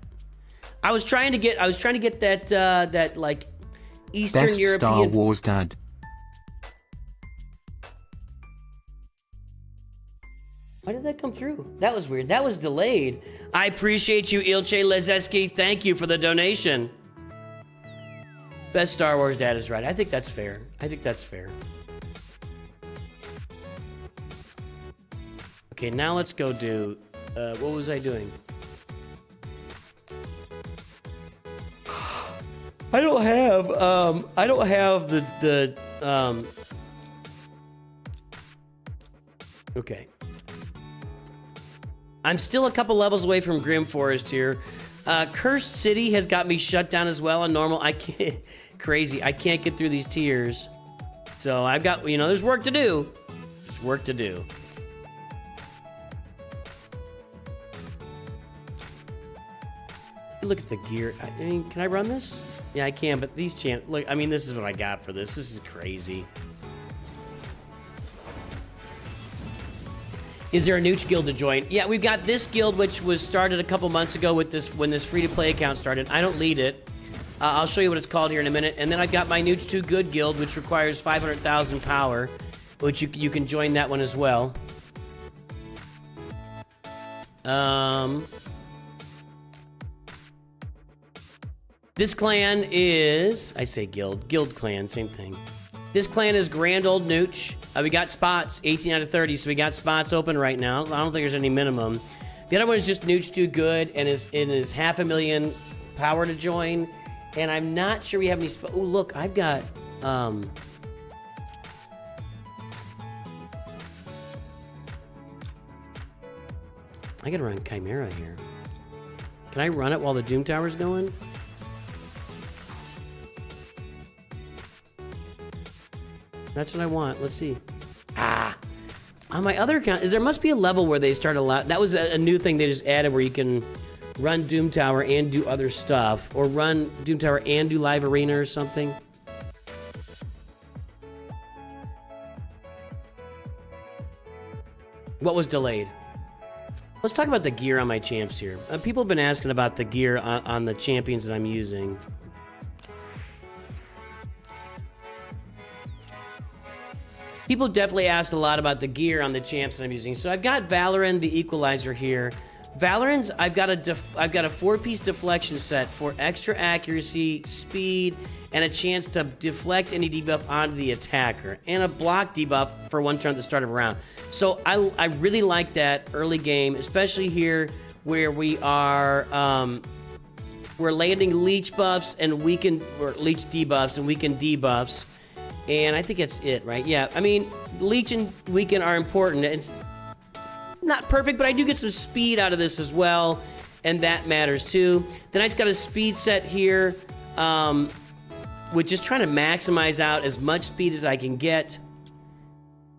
I was trying to get that that like Eastern Best European Star Wars dad. Why did that come through? That was weird. That was delayed. I appreciate you, Ilche Lazeski. Thank you for the donation. Best Star Wars dad is right. I think that's fair. Okay, now let's go do, what was I doing? I don't have the okay. I'm still a couple levels away from Grim Forest here. Cursed City has got me shut down as well on normal. I can't, crazy. I can't get through these tiers. So I've got, you know, there's work to do. Look at the gear. I mean, can I run this? Yeah, I can, but these look, I mean, this is what I got for this. This is crazy. Is there a Nooch guild to join? Yeah, we've got this guild, which was started a couple months ago with this, when this free-to-play account started. I don't lead it. I'll show you what it's called here in a minute. And then I've got my Nooch 2 Good guild, which requires 500,000 power, which you can join that one as well. This clan is, I say guild clan, same thing. This clan is Grand Old Nooch. We got spots, 18 out of 30, so we got spots open right now. I don't think there's any minimum. The other one is just Nooch Too Good, and is 500,000 power to join. And I'm not sure we have any spots. Oh, look, I've got, I gotta run Chimera here. Can I run it while the Doom Tower's going? That's what I want. Let's see. On my other account, there must be a level where they start a lot. That was a new thing they just added where you can run Doom Tower and do other stuff, or run Doom Tower and do Live Arena or something. What was delayed? Let's talk about the gear on my champs here. People have been asking about the gear on the champions that I'm using. People definitely asked a lot about the gear on the champs that I'm using. So I've got Valorant, the Equalizer here. Valorant's, I've got a 4-piece deflection set for extra accuracy, speed, and a chance to deflect any debuff onto the attacker, and a block debuff for 1 turn at the start of a round. So I really like that early game, especially here where we are we're landing leech buffs and or leech debuffs and weaken debuffs. And I think that's it, right? Yeah, I mean, leech and weaken are important. It's not perfect, but I do get some speed out of this as well, and that matters too. Then I just got a speed set here, with just trying to maximize out as much speed as I can get.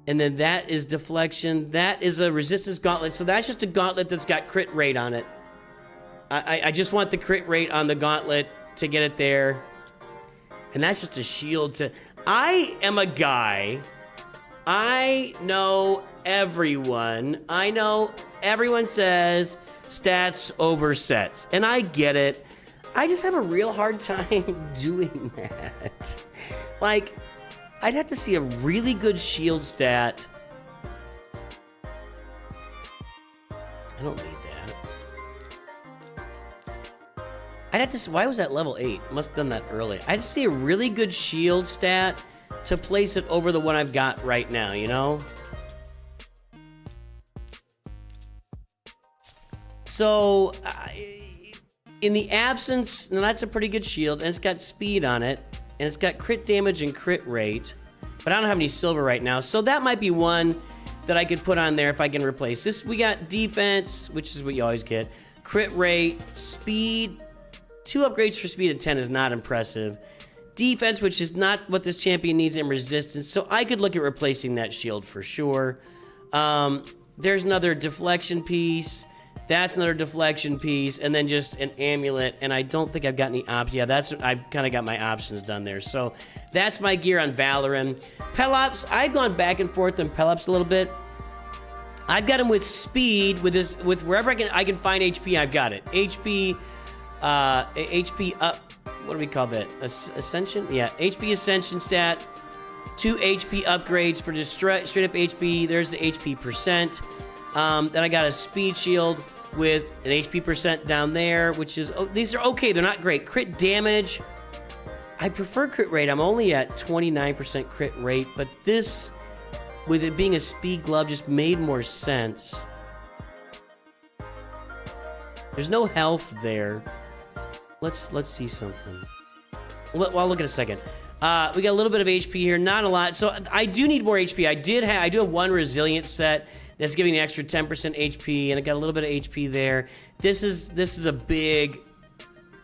And then that is deflection. That is a resistance gauntlet, so that's just a gauntlet that's got crit rate on it. I just want the crit rate on the gauntlet to get it there. And that's just a shield to... I am a guy. I know everyone. I know everyone says stats over sets. And I get it. I just have a real hard time doing that. Like, I'd have to see a really good shield stat. I don't need that. I'd have to see, why was that level 8? Must have done that early. I'd see a really good shield stat to place it over the one I've got right now, you know? So, in the absence, now that's a pretty good shield, and it's got speed on it, and it's got crit damage and crit rate, but I don't have any silver right now, so that might be one that I could put on there if I can replace this. We got defense, which is what you always get, crit rate, speed. 2 upgrades for speed at 10 is not impressive. Defense, which is not what this champion needs, and resistance, so I could look at replacing that shield for sure. There's another deflection piece. That's another deflection piece, and then just an amulet, and I don't think I've got any options. Yeah, I've kind of got my options done there. So that's my gear on Valorant. Pelops, I've gone back and forth on Pelops a little bit. I've got him with speed, with wherever I can find HP, I've got it. HP up, what do we call that? Ascension? Yeah, HP Ascension stat. 2 HP upgrades for just straight up HP. There's the HP percent. Then I got a speed shield with an HP percent down there, which is, these are okay, they're not great. Crit damage, I prefer crit rate. I'm only at 29% crit rate, but this, with it being a speed glove, just made more sense. There's no health there. Let's see something. Well, I'll look in a second. We got a little bit of HP here, not a lot. So I do need more HP. I do have 1 resilient set that's giving an extra 10% HP, and I got a little bit of HP there. This is a big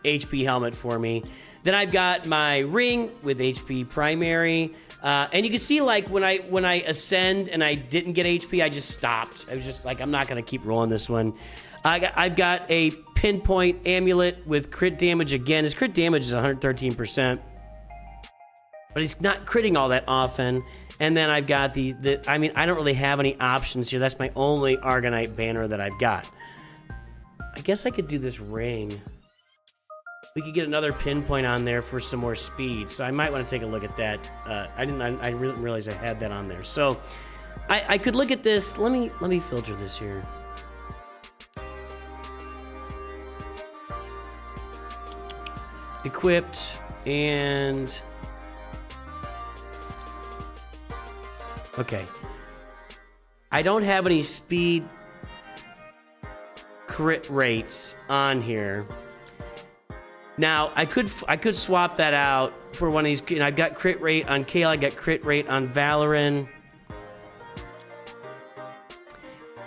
HP helmet for me. Then I've got my ring with HP primary, and you can see, like, when I ascend and I didn't get HP, I just stopped. I was just like, I'm not gonna keep rolling this one. I've got a pinpoint amulet with crit damage again. His crit damage is 113%, but he's not critting all that often. And then I've got I mean, I don't really have any options here. That's my only Argonite banner that I've got. I guess I could do this ring. We could get another pinpoint on there for some more speed. So I might want to take a look at that. I didn't realize I had that on there. So I could look at this. Let me filter this here. Equipped and okay. I don't have any speed crit rates on here. Now I could swap that out for one of these. You know, I've got crit rate on Kale. I got crit rate on Valorant.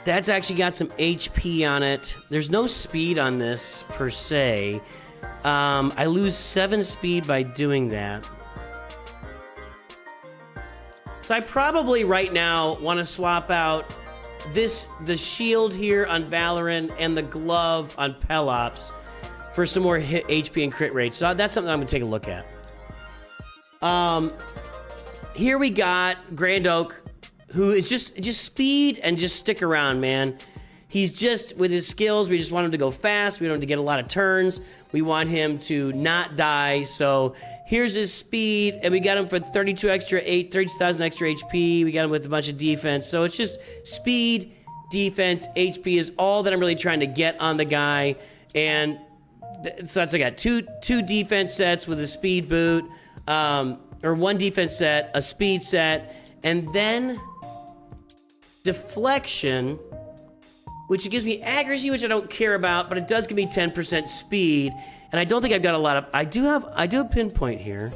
That's actually got some HP on it. There's no speed on this per se. I lose 7 speed by doing that. So I probably right now want to swap out the shield here on Valorant and the glove on Pelops for some more hit HP and crit rates. So that's something I'm gonna take a look at. Here we got Grand Oak, who is just speed and just stick around, man. He's just, with his skills, we just want him to go fast. We want him to get a lot of turns. We want him to not die. So here's his speed, and we got him for 32,000 extra HP. We got him with a bunch of defense. So it's just speed, defense, HP is all that I'm really trying to get on the guy. And so that's, I got two defense sets with a speed boot, or one defense set, a speed set, and then deflection, which gives me accuracy, which I don't care about, but it does give me 10% speed. And I don't think I've got a lot of... I do have pinpoint here.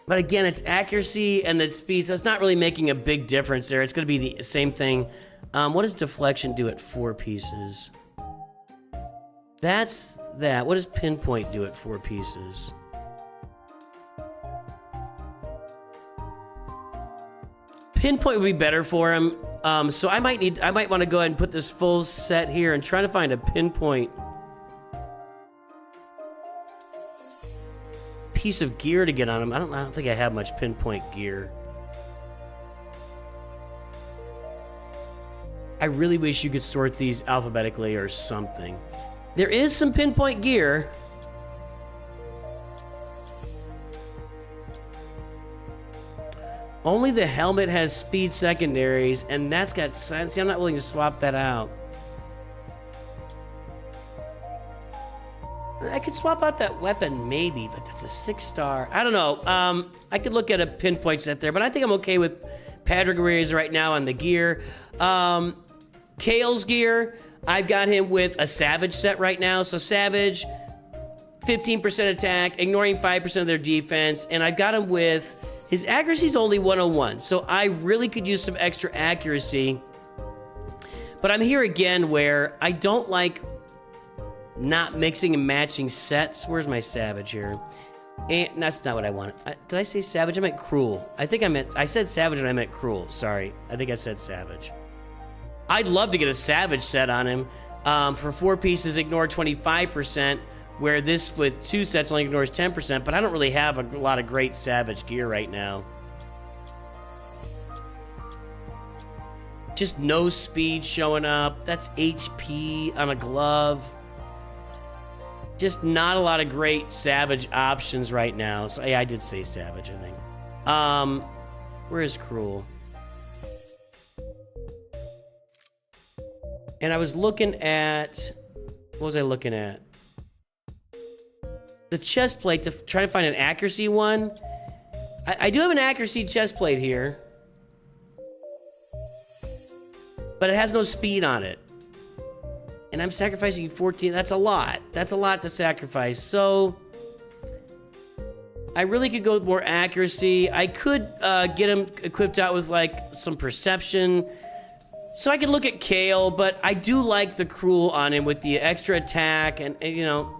But again, it's accuracy and then speed, so it's not really making a big difference there. It's going to be the same thing. What does deflection do at 4 pieces? That's that. What does pinpoint do at 4 pieces? Pinpoint would be better for him, so I might want to go ahead and put this full set here and try to find a pinpoint piece of gear to get on him. I don't think I have much pinpoint gear. I really wish you could sort these alphabetically or something. There is some pinpoint gear. Only the helmet has speed secondaries, and that's got... See, I'm not willing to swap that out. I could swap out that weapon, maybe, but that's a 6-star. I don't know. I could look at a pinpoint set there, but I think I'm okay with Patrick Reyes right now on the gear. Kale's gear, I've got him with a Savage set right now. So Savage, 15% attack, ignoring 5% of their defense, and I've got him with... His accuracy is only 101, so I really could use some extra accuracy. But I'm here again where I don't like not mixing and matching sets. Where's my Savage here? And that's not what I wanted. Did I say Savage? I meant Cruel. I said Savage and I meant Cruel. Sorry, I think I said Savage. I'd love to get a Savage set on him. For 4 pieces, ignore 25%. Where this with 2 sets only ignores 10%, but I don't really have a lot of great Savage gear right now. Just no speed showing up. That's HP on a glove. Just not a lot of great Savage options right now. So yeah, I did say Savage, I think. Where is Cruel? And I was looking at... What was I looking at? The chest plate to try to find an accuracy one. I do have an accuracy chest plate here, but it has no speed on it. And I'm sacrificing 14. That's a lot. That's a lot to sacrifice. So I really could go with more accuracy. I could get him equipped out with like some perception. So I could look at Kale, but I do like the Cruel on him with the extra attack and you know,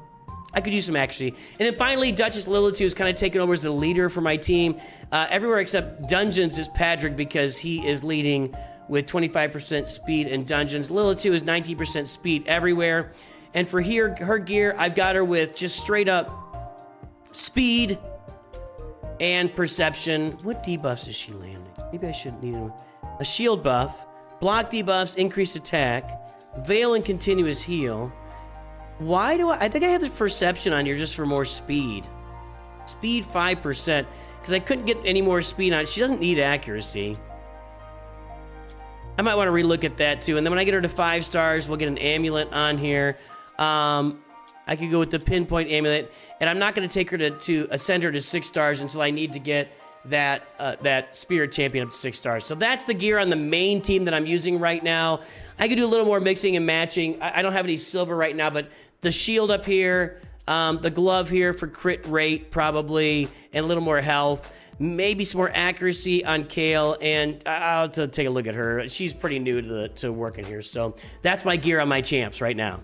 I could use some accuracy. And then finally, Duchess Lilith is kind of taken over as the leader for my team. Everywhere except Dungeons is Patrick because he is leading with 25% speed in Dungeons. Lilith is 19% speed everywhere. And for here, her gear, I've got her with just straight up speed and perception. What debuffs is she landing? Maybe I should need a shield buff, block debuffs, increased attack, veil and continuous heal. Why do I think I have this perception on here just for more speed. Speed 5%, because I couldn't get any more speed on it. She doesn't need accuracy. I might want to relook at that too. And then when I get her to 5 stars, we'll get an amulet on here. I could go with the pinpoint amulet, and I'm not going to take her to ascend her to 6 stars until I need to get that spirit champion up to 6 stars. So that's the gear on the main team that I'm using right now. I could do a little more mixing and matching. I don't have any silver right now, but the shield up here, the glove here for crit rate probably, and a little more health. Maybe some more accuracy on Kale, and I'll have to take a look at her. She's pretty new to working here, so that's my gear on my champs right now.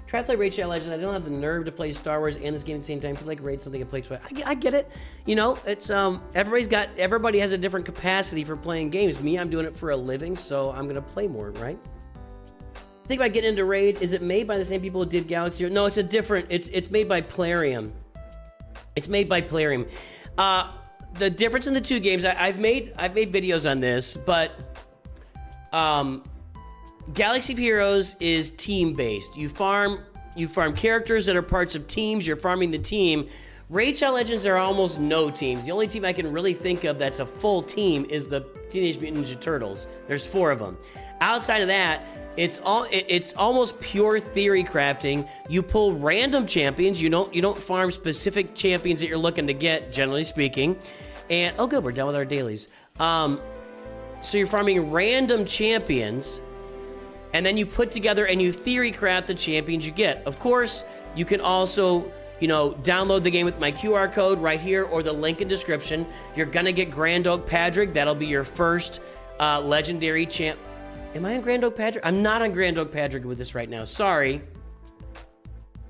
Try to play Raid Shadow Legends. I don't have the nerve to play Star Wars and this game at the same time. I feel like Raid something I can play. I get it. You know, it's everybody has a different capacity for playing games. Me, I'm doing it for a living, so I'm gonna play more, right? Think about getting into Raid. Is it made by the same people who did Galaxy? No, it's a different. It's made by Plarium. It's made by Plarium. The difference in the two games, I've made videos on this, but Galaxy of Heroes is team-based. You farm characters that are parts of teams. You're farming the team. Raid Shadow Legends are almost no teams. The only team I can really think of that's a full team is the Teenage Mutant Ninja Turtles. There's 4 of them. Outside of that, it's almost pure theory crafting. You pull random champions. You don't farm specific champions that you're looking to get, generally speaking. And oh, good, we're done with our dailies. So you're farming random champions, and then you put together and you theory craft the champions you get. Of course, you can also, you know, download the game with my QR code right here or the link in description. You're gonna get Grand Oak Padrick. That'll be your first legendary champ. Am I on Grand Oak Padrick? I'm not on Grand Oak Padrick with this right now. Sorry.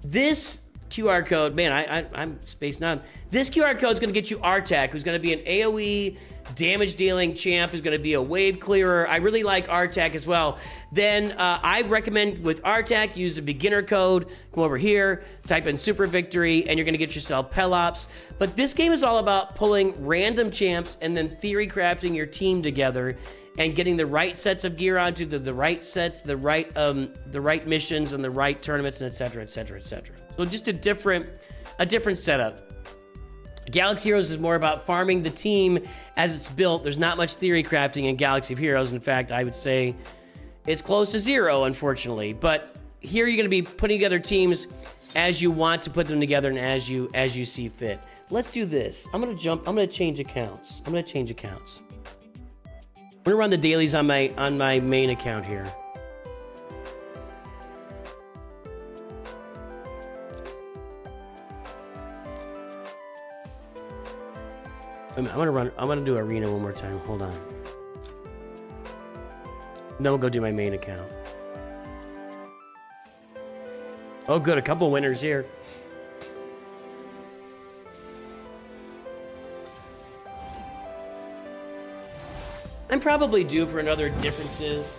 This QR code, man, I'm spacing out. This QR code is going to get you Artak, who's going to be an AoE damage dealing champ, who's going to be a wave clearer. I really like Artak as well. Then I recommend with Artak, use a beginner code. Come over here, type in Super Victory, and you're going to get yourself Pelops. But this game is all about pulling random champs and then theory crafting your team together and getting the right sets of gear onto the right sets, the right missions, and the right tournaments, and etc., etc., etc. So just a different setup. Galaxy Heroes is more about farming the team as it's built. There's not much theory crafting in Galaxy of Heroes. In fact, I would say it's close to 0, unfortunately. But here you're going to be putting together teams as you want to put them together and as you see fit. Let's do this. I'm going to change accounts. I'm going to run the dailies on my main account here. I'm gonna do arena one more time. Hold on. Then we'll go do my main account. Oh, good. A couple winners here. I'm probably due for another differences.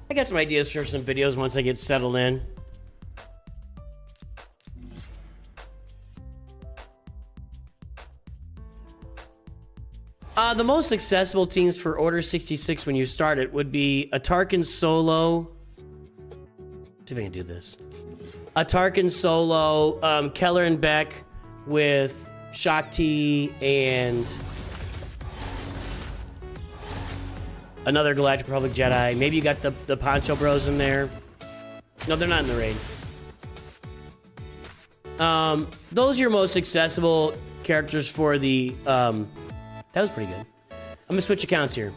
I got some ideas for some videos once I get settled in. The most accessible teams for Order 66 when you start it would be a Tarkin solo. See if I can do this. A Tarkin solo, Keller and Beck with Shakti and another Galactic Republic Jedi. Maybe you got the Poncho Bros in there. No, they're not in the raid. Those are your most accessible characters for the... that was pretty good. I'm gonna switch accounts here.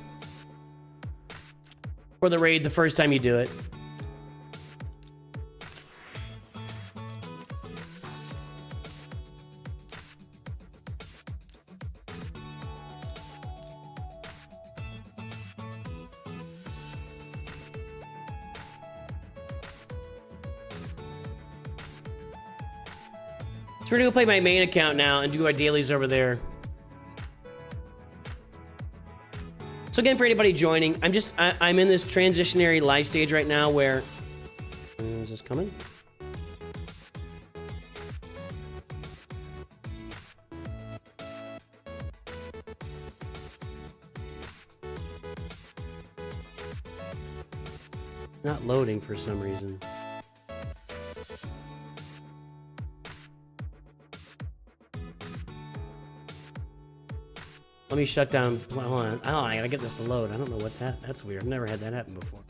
For the raid the first time you do it. So we're gonna go play my main account now and do our dailies over there. So again, for anybody joining, I'm in this transitionary life stage right now where... Is this coming? Not loading for some reason. Let me shut down. Hold on. Oh, I gotta get this to load. I don't know what that's weird. I've never had that happen before.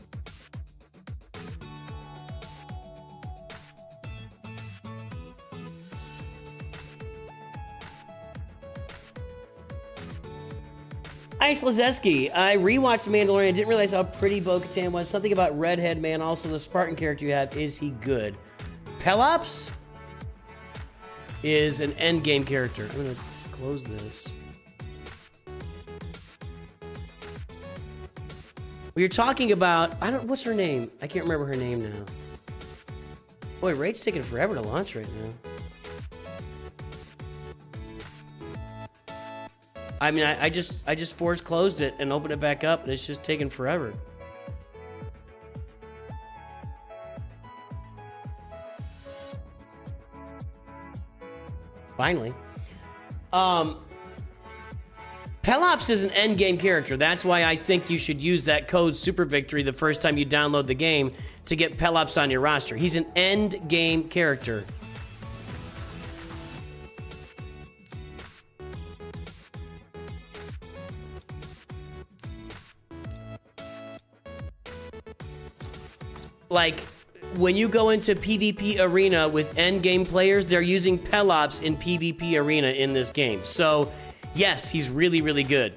Ice Lazeski. I rewatched Mandalorian. I didn't realize how pretty Bo-Katan was. Something about Redhead Man. Also, the Spartan character you have. Is he good? Pelops is an endgame character. I'm gonna close this. We were talking about, what's her name? I can't remember her name now. Boy, Raid's taking forever to launch right now. I mean, I just force closed it and opened it back up, and it's just taking forever. Finally. Pelops is an endgame character. That's why I think you should use that code Super Victory the first time you download the game to get Pelops on your roster. He's an endgame character. Like, when you go into PvP Arena with endgame players, they're using Pelops in PvP Arena in this game. So, yes, he's really, really good.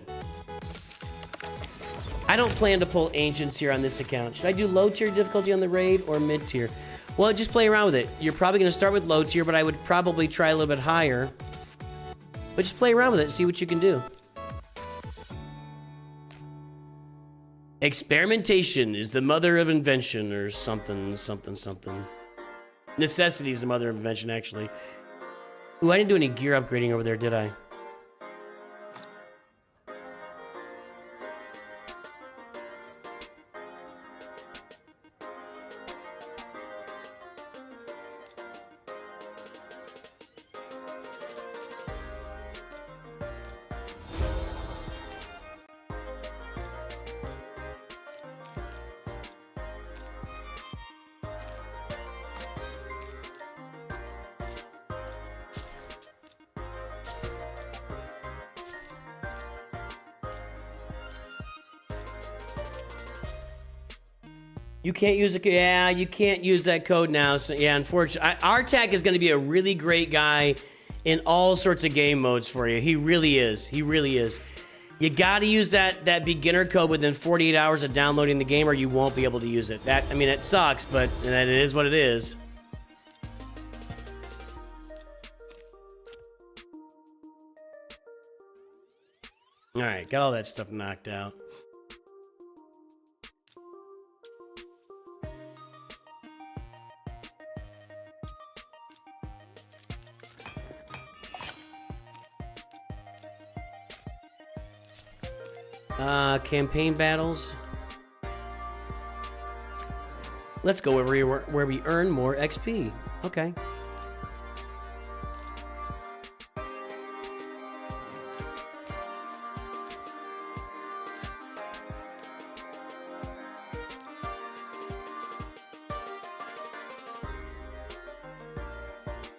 I don't plan to pull Ancients here on this account. Should I do low tier difficulty on the raid or mid tier? Well, just play around with it. You're probably going to start with low tier, but I would probably try a little bit higher. But just play around with it and see what you can do. Experimentation is the mother of invention, or something, something, something. Necessity is the mother of invention, actually. Ooh, I didn't do any gear upgrading over there, did I? You can't use it. Yeah, you can't use that code now. So yeah, unfortunately, Artak is going to be a really great guy in all sorts of game modes for you. He really is. He really is. You got to use that beginner code within 48 hours of downloading the game, or you won't be able to use it. I mean, it sucks, but it is what it is. All right, got all that stuff knocked out. Campaign battles. Let's go where we earn more XP. Okay.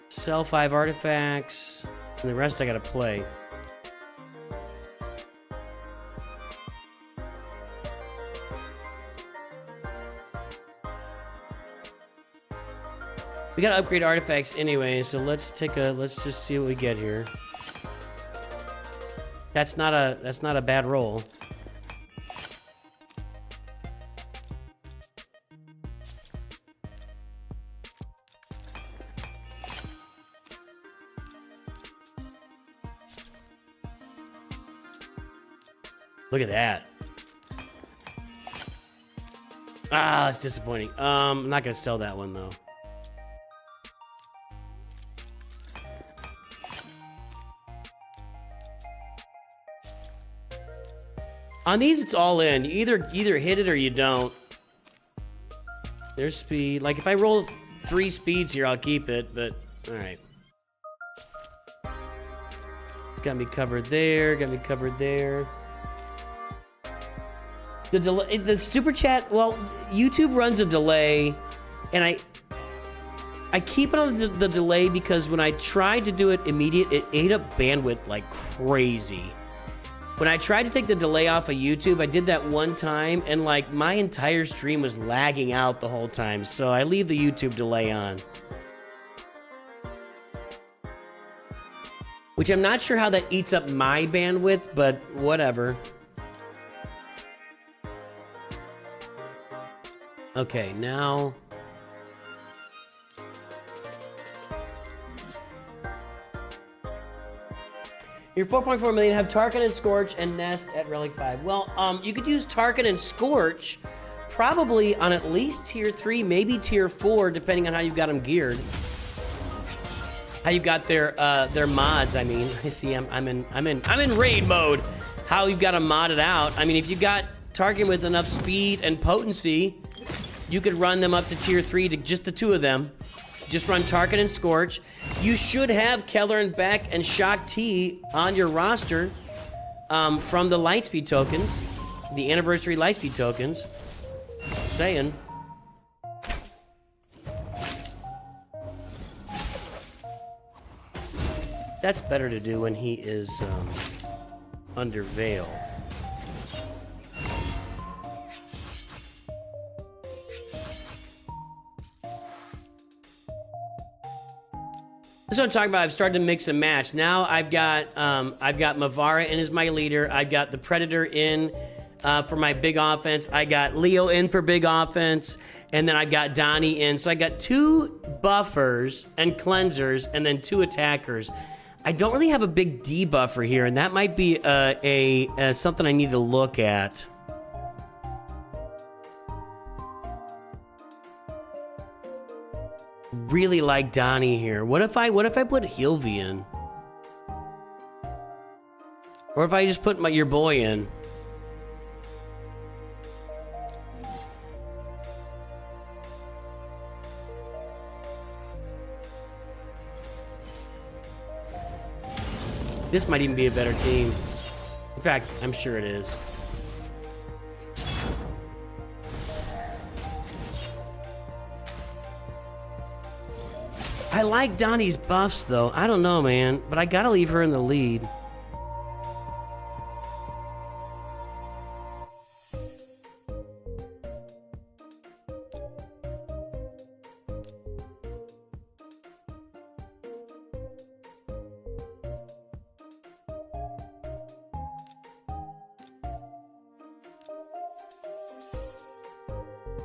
Sell 5 artifacts, and the rest I gotta play. We gotta upgrade artifacts anyway, so let's just see what we get here. That's not a bad roll. Look at that. Ah, that's disappointing. I'm not gonna sell that one though. On these, it's all in. You either hit it or you don't. There's speed. Like, if I roll 3 speeds here, I'll keep it, but... Alright. It's got me covered there, got me covered there. The super chat... Well, YouTube runs a delay, and I keep it on the delay because when I tried to do it immediate, it ate up bandwidth like crazy. When I tried to take the delay off of YouTube, I did that one time, and like my entire stream was lagging out the whole time, so I leave the YouTube delay on. Which I'm not sure how that eats up my bandwidth, but whatever. Okay, now... You're 4.4 million. Have Tarkin and Scorch and Nest at Relic 5. Well, you could use Tarkin and Scorch probably on at least tier 3, maybe tier 4, depending on how you've got them geared. How you got their mods. I mean, I see. I'm in raid mode. How you've got them modded out. I mean, if you got Tarkin with enough speed and potency, you could run them up to tier 3 to just the two of them. Just run Tarkin and Scorch. You should have Keller and Beck and Shock T on your roster from the Lightspeed tokens, the anniversary Lightspeed tokens. Just saying. That's better to do when he is under veil. That's what I'm talking about. I've started to mix and match. Now I've got Mavara in as my leader. I've got the Predator in for my big offense. I got Leo in for big offense, and then I got Donnie in. So I got 2 buffers and cleansers, and then 2 attackers. I don't really have a big debuffer here, and that might be something I need to look at. Really like Donnie here. What if I put Hilvy in? Or if I just put your boy in? This might even be a better team. In fact, I'm sure it is. I like Donnie's buffs, though. I don't know, man. But I gotta leave her in the lead.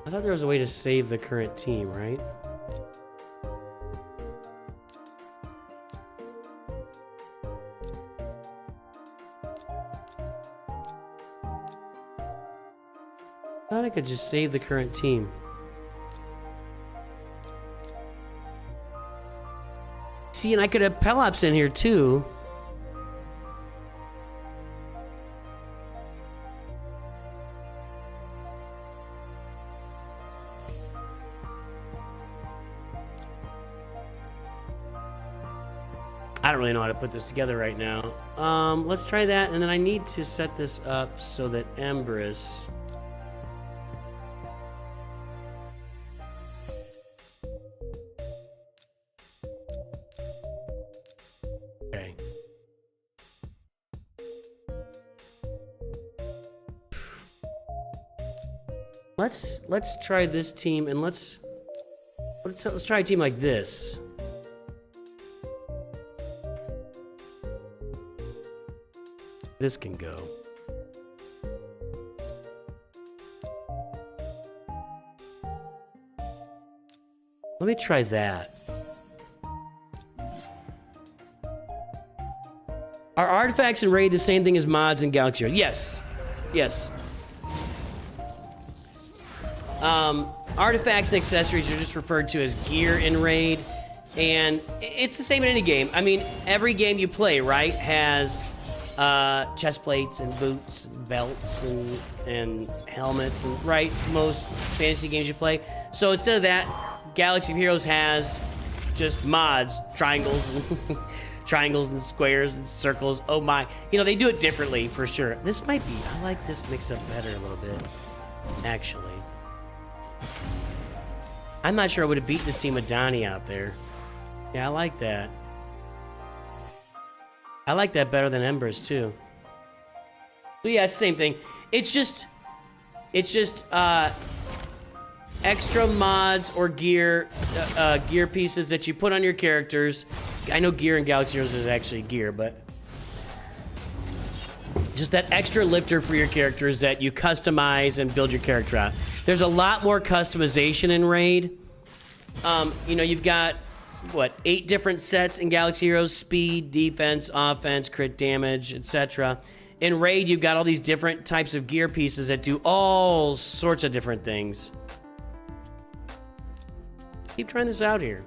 I thought there was a way to save the current team, right? I thought I could just save the current team. See, and I could have Pelops in here too. I don't really know how to put this together right now. Let's try that, and then I need to set this up so that Empress... Okay. Let's try this team, and let's try a team like this. This can go. Let me try that. Are artifacts in Raid the same thing as mods in Galaxy Heroes? Yes. Yes. Artifacts and accessories are just referred to as gear in Raid, and it's the same in any game. I mean, every game you play, right, has chest plates and boots and belts and helmets, and right, most fantasy games you play. So instead of that, Galaxy of Heroes has just mods, triangles and triangles and squares and circles. Oh my, you know, they do it differently for sure. This might be, I like this mix up better a little bit, actually. I'm not sure I would have beat this team with Donnie out there. Yeah, I like that. I like that better than Embers too. But yeah, it's the same thing. It's just extra mods or gear pieces that you put on your characters. I know gear in Galaxy Heroes is actually gear, but just that extra lifter for your characters that you customize and build your character out. There's a lot more customization in Raid. You know, you've got what, 8 different sets in Galaxy Heroes: speed, defense, offense, crit damage, etc. In Raid, you've got all these different types of gear pieces that do all sorts of different things. Keep trying this out here.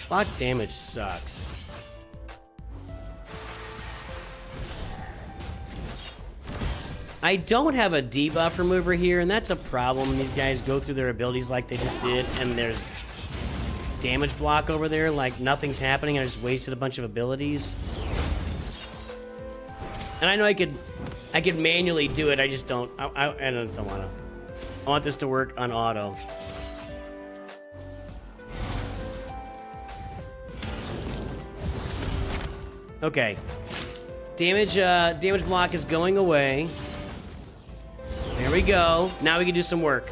Block damage sucks. I don't have a debuff remover here, and that's a problem. These guys go through their abilities like they just did, and there's damage block over there, like nothing's happening. I just wasted a bunch of abilities. And I know I could manually do it. I just don't. I just don't want to. I want this to work on auto. Okay. Damage block is going away. There we go. Now we can do some work.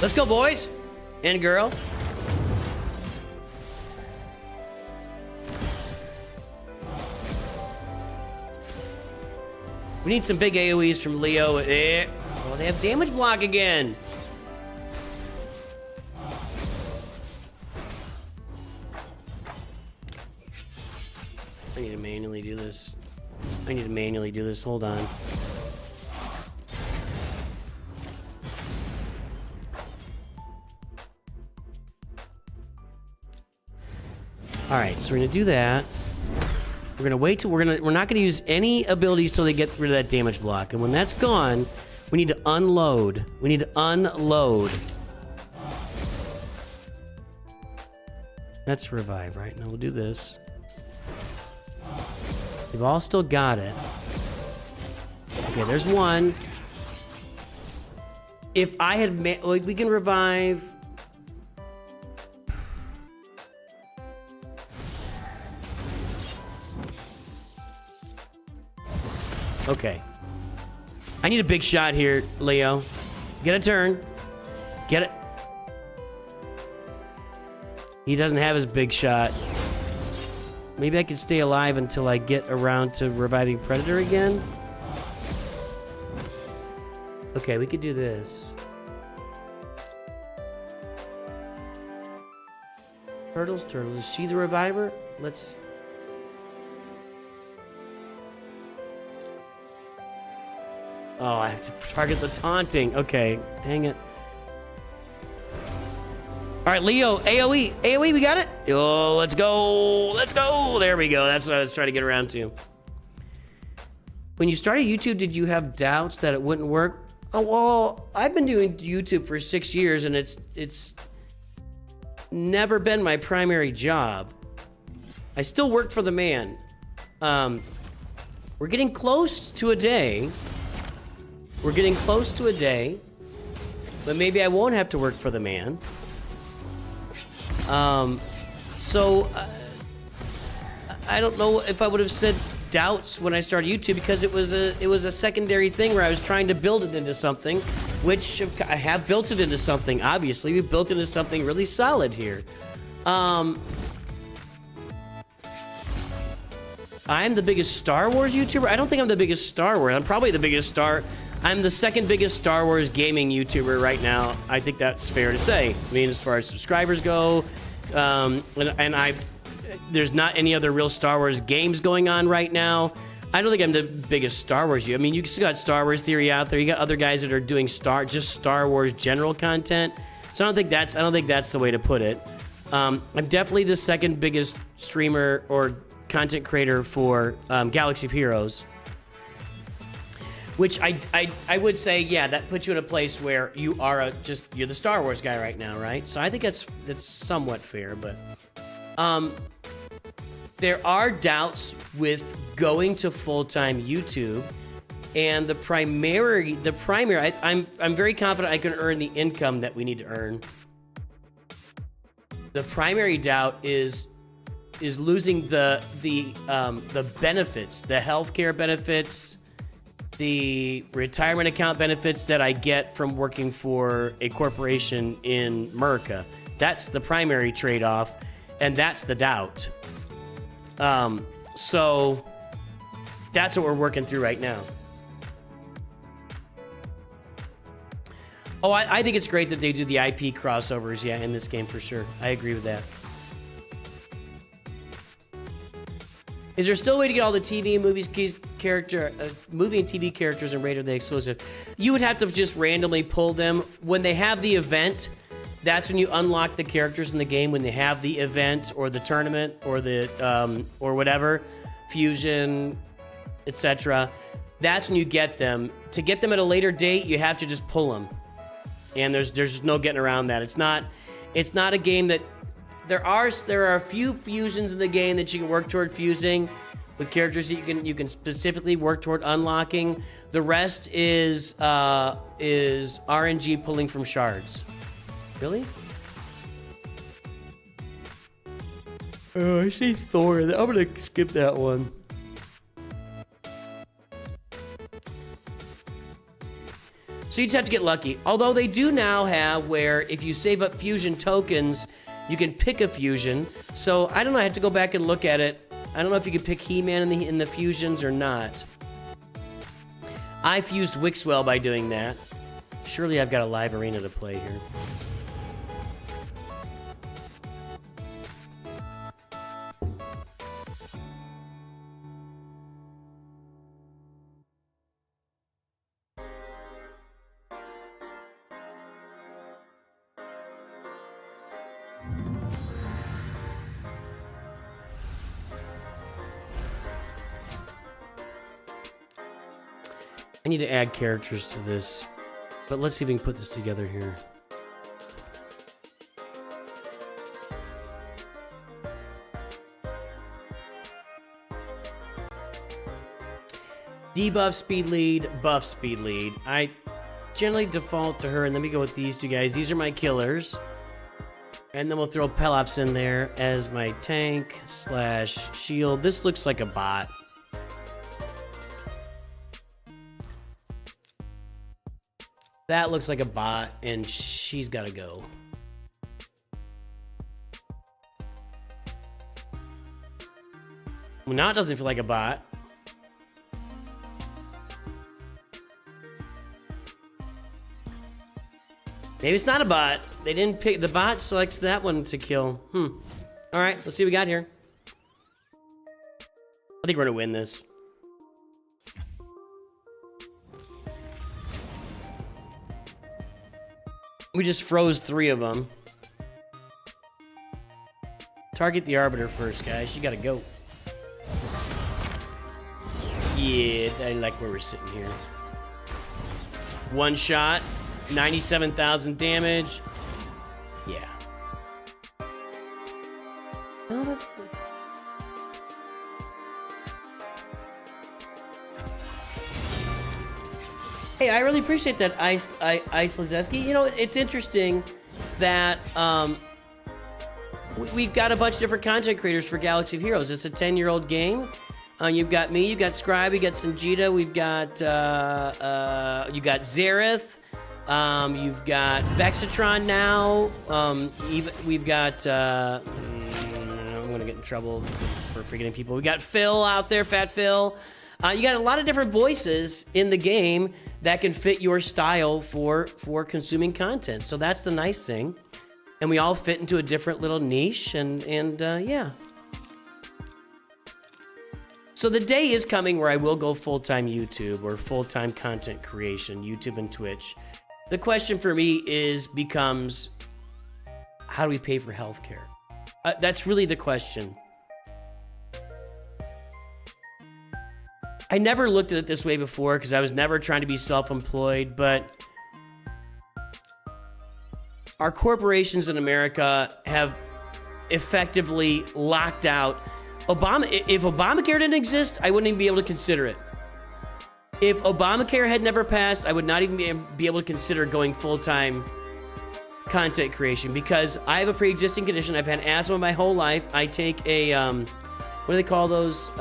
Let's go, boys and girl. We need some big AoEs from Leo. Oh, they have damage block again. I need to manually do this. Hold on. All right, so we're gonna do that. We're gonna wait till we're not gonna use any abilities till they get rid of that damage block. And when that's gone, we need to unload. That's revive, right? Now we'll do this. They've all still got it. Okay, there's one. If I had we can revive. Okay. I need a big shot here, Leo. Get a turn. Get it. He doesn't have his big shot. Maybe I can stay alive until I get around to reviving Predator again. Okay, we could do this. Turtles. Is she the reviver? Let's... Oh, I have to target the taunting. Okay, dang it. All right, Leo, AoE, we got it. Oh, let's go. There we go. That's what I was trying to get around to. When you started YouTube, did you have doubts that it wouldn't work? Oh, well, I've been doing YouTube for 6 years, and it's never been my primary job. I still work for the man. We're getting close to a day. But maybe I won't have to work for the man. I don't know if I would have said doubts when I started YouTube, because it was a secondary thing where I was trying to build it into something, which I have built it into something. Obviously, we built it into something really solid here. I'm the biggest Star Wars YouTuber. I don't think I'm the biggest Star Wars. I'm probably the biggest I'm the second biggest Star Wars gaming YouTuber right now. I think that's fair to say. I mean, as far as subscribers go, there's not any other real Star Wars games going on right now. I don't think I'm the biggest Star Wars. I mean, you still got Star Wars Theory out there. You got other guys that are doing just Star Wars general content. So I don't think that's the way to put it. I'm definitely the second biggest streamer or content creator for Galaxy of Heroes. Which I would say, yeah, that puts you in a place where you are you're the Star Wars guy right now, right? So I think that's somewhat fair, but there are doubts with going to full-time YouTube, and the primary I'm very confident I can earn the income that we need to earn. The primary doubt is losing the benefits, the healthcare benefits, the retirement account benefits that I get from working for a corporation in America. That's the primary trade-off, and that's the doubt. So that's what we're working through right now. Oh, I think it's great that they do the IP crossovers, yeah, in this game for sure. I agree with that. Is there still a way to get all the TV and movie and TV characters and Raider the exclusive? You would have to just randomly pull them. When they have the event, that's when you unlock the characters in the game. When they have the event or the tournament or the or whatever, fusion, etc. That's when you get them. To get them at a later date, you have to just pull them. And there's just no getting around that. It's not a game that there are a few fusions in the game that you can work toward fusing with characters that you can specifically work toward unlocking. The rest is RNG pulling from shards. Really? Oh, I see Thor. I'm gonna skip that one. So you just have to get lucky. Although they do now have where if you save up fusion tokens, you can pick a fusion. So I don't know, I have to go back and look at it. I don't know if you can pick He-Man in the fusions or not. I fused Wixwell by doing that. Surely I've got a live arena to play here. I need to add characters to this, but let's see if we can put this together here. Debuff speed lead, buff speed lead. I generally default to her, and let me go with these two guys. These are my killers. And then we'll throw Pelops in there as my tank / shield. This looks like a bot. That looks like a bot, and she's got to go. Well, now it doesn't feel like a bot. Maybe it's not a bot. They didn't pick... The bot selects that one to kill. All right, let's see what we got here. I think we're going to win this. We just froze 3 of them. Target the Arbiter first, guys. You gotta go. Yeah, I like where we're sitting here. 1 shot, 97,000 damage. Yeah. Oh, that's good. Hey, I really appreciate that, Ice Lazeski. You know, it's interesting that we've got a bunch of different content creators for Galaxy of Heroes. It's a 10-year-old game. You've got me, you've got Scribe, you got Sanjita, we've got you got Zareth, you've got Vexatron now. We've got I'm gonna get in trouble for forgetting people. We got Phil out there, Fat Phil. You got a lot of different voices in the game that can fit your style for consuming content. So that's the nice thing. And we all fit into a different little niche, and yeah. So the day is coming where I will go full-time YouTube or full-time content creation, YouTube and Twitch. The question for me becomes, how do we pay for healthcare? That's really the question. I never looked at it this way before because I was never trying to be self-employed, but our corporations in America have effectively locked out Obama. If Obamacare didn't exist, I wouldn't even be able to consider it. If Obamacare had never passed, I would not even be able to consider going full-time content creation because I have a pre-existing condition. I've had asthma my whole life. I take a, what do they call those?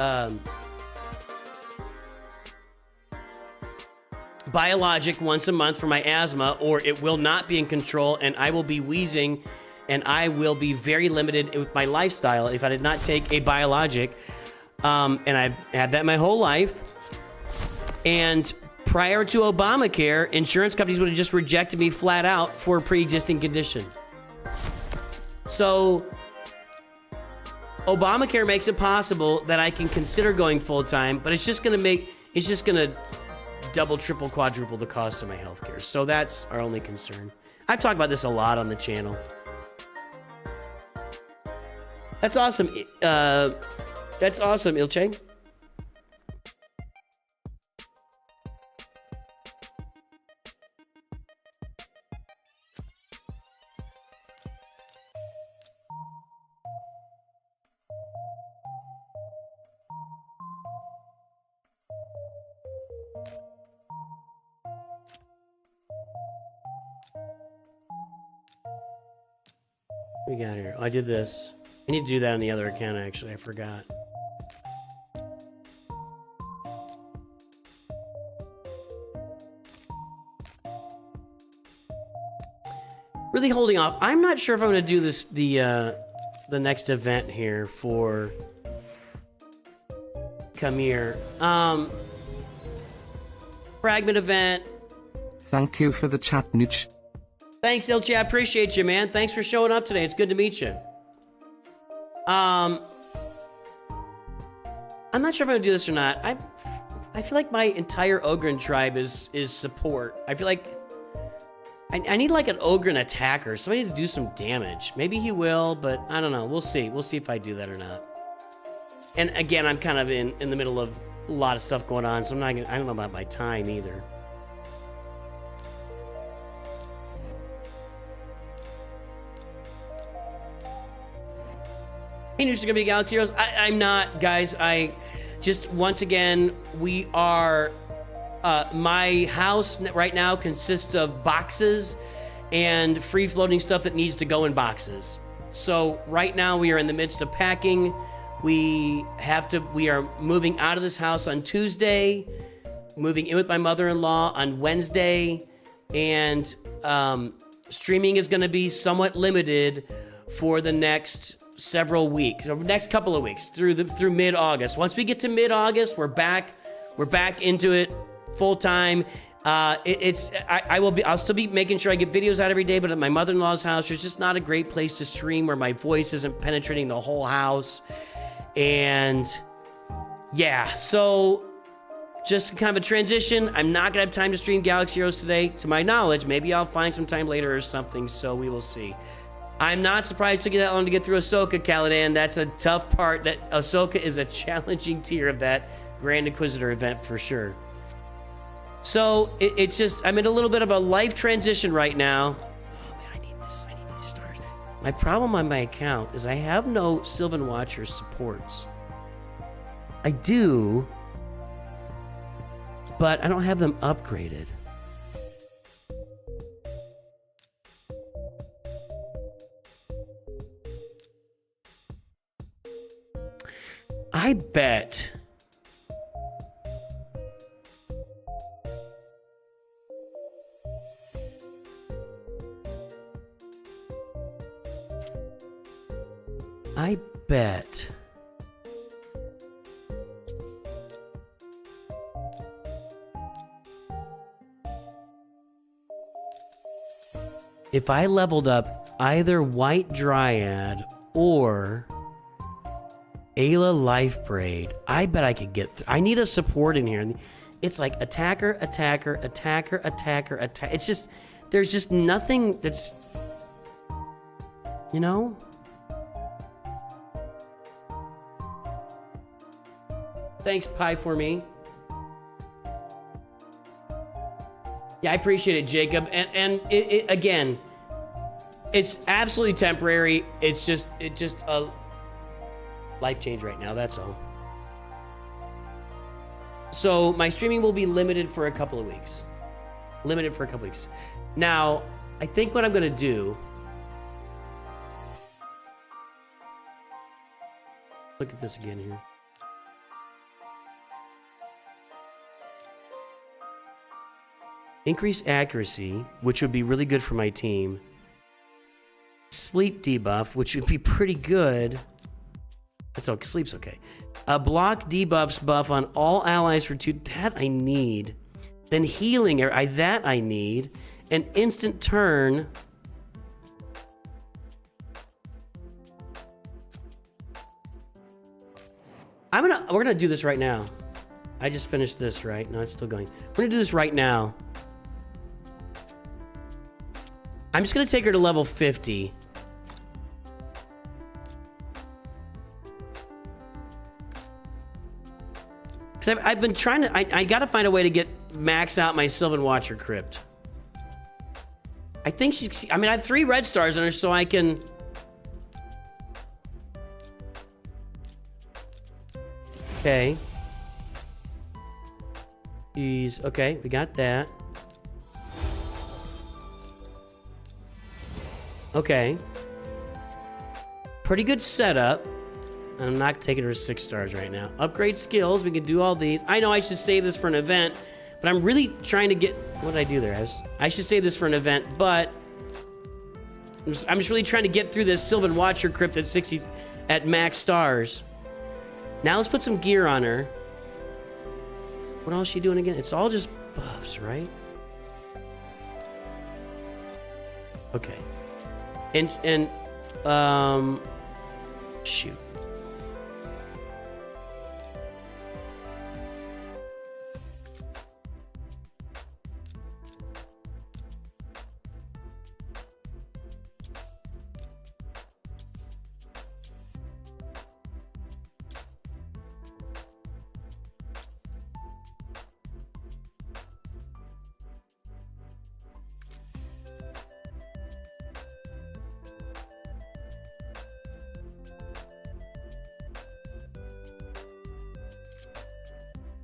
Biologic once a month for my asthma, or it will not be in control and I will be wheezing and I will be very limited with my lifestyle if I did not take a biologic. And I've had that my whole life. And prior to Obamacare, insurance companies would have just rejected me flat out for a pre-existing condition. So Obamacare makes it possible that I can consider going full-time, but it's just gonna double, triple, quadruple the cost of my healthcare. So that's our only concern. I've talked about this a lot on the channel. That's awesome. That's awesome, Ilche. What we got here? Oh, I did this. I need to do that on the other account, actually. I forgot. Really holding off. I'm not sure if I'm going to do this the next event here for Kamir. Fragment event. Thank you for the chat, Nooch. Thanks, Ilchi. I appreciate you, man. Thanks for showing up today. It's good to meet you. I'm not sure if I'm gonna do this or not. I feel like my entire Ogren tribe is support. I feel like I need like an Ogren attacker, somebody to do some damage. Maybe he will, but I don't know. We'll see. We'll see if I do that or not. And again, I'm kind of in the middle of a lot of stuff going on, so I don't know about my time either. Hey, Noosh, gonna be Galaxy Heroes. I'm not, guys. I just, once again, we are, my house right now consists of boxes and free-floating stuff that needs to go in boxes. So right now we are in the midst of packing. We are moving out of this house on Tuesday, moving in with my mother-in-law on Wednesday, and streaming is gonna be somewhat limited for the next several weeks, or next couple of weeks through mid-August. Once we get to mid-August, we're back into it full time. I'll still be making sure I get videos out every day, but at my mother-in-law's house, there's just not a great place to stream where my voice isn't penetrating the whole house. And yeah, so just kind of a transition. I'm not gonna have time to stream Galaxy Heroes today, to my knowledge. Maybe I'll find some time later or something, so we will see. I'm not surprised it took you that long to get through Ahsoka, Caladan. That's a tough part. That Ahsoka is a challenging tier of that Grand Inquisitor event for sure. So it's just, I'm in a little bit of a life transition right now. Oh man, I need these stars. My problem on my account is I have no Sylvan Watcher supports. I do, but I don't have them upgraded. I bet if I leveled up either White Dryad or Ayla Life Braid, I bet I could get I need a support in here. It's like attacker, attacker, attacker, attacker, attack. It's just, there's just nothing that's, you know? Thanks, Pie, for me. Yeah, I appreciate it, Jacob. And it again, it's absolutely temporary. It's just a life change right now, that's all. So my streaming will be limited for a couple of weeks. Now, I think what I'm gonna do, look at this again here. Increase accuracy, which would be really good for my team. sleep debuff, which would be pretty good. That's okay. Sleep's okay. A block debuffs buff on all allies for 2. That I need. Then healing. That I need. An instant turn. We're gonna do this right now. I just finished this, right? No, it's still going. We're gonna do this right now. I'm just gonna take her to level 50. Because I've been trying to... I gotta find a way to get max out my Sylvan Watcher Crypt. I think she's... I mean, I have 3 red stars on her, so I can... Okay. Jeez. Okay, we got that. Okay. Pretty good setup. I'm not taking her 6 stars right now. Upgrade skills. We can do all these. I know I should save this for an event, but I'm really trying to get... What did I do there? I should save this for an event, but... I'm just really trying to get through this Sylvan Watcher Crypt at 60... at max stars. Now let's put some gear on her. What else is she doing again? It's all just buffs, right? Okay. Shoot.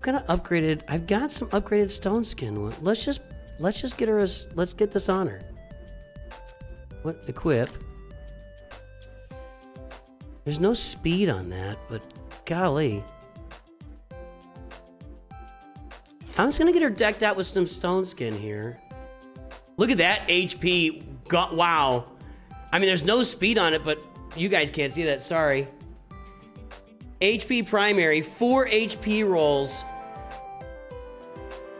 Kind of upgraded. I've got some upgraded stone skin. Let's just get her as... Let's get this on her. What? Equip. There's no speed on that, but golly. I'm just gonna get her decked out with some stone skin here. Look at that HP. God, wow. I mean, there's no speed on it, but you guys can't see that. Sorry. HP primary, 4 HP rolls.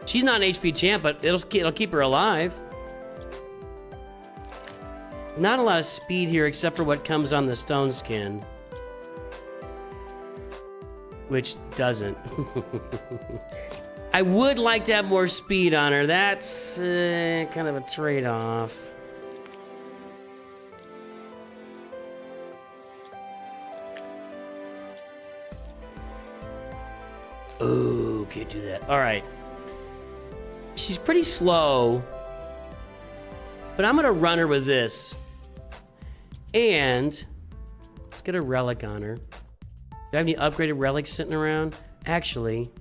She's not an HP champ, but it'll keep her alive. Not a lot of speed here except for what comes on the stone skin. Which doesn't. I would like to have more speed on her. That's kind of a trade-off. Oh, can't do that. All right. She's pretty slow. But I'm going to run her with this. And let's get a relic on her. Do I have any upgraded relics sitting around? Actually...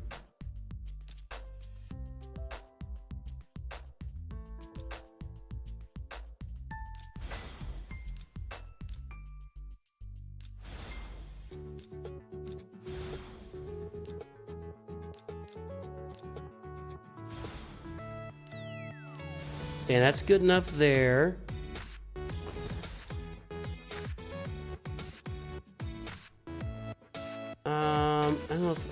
Okay, that's good enough there. I don't know if,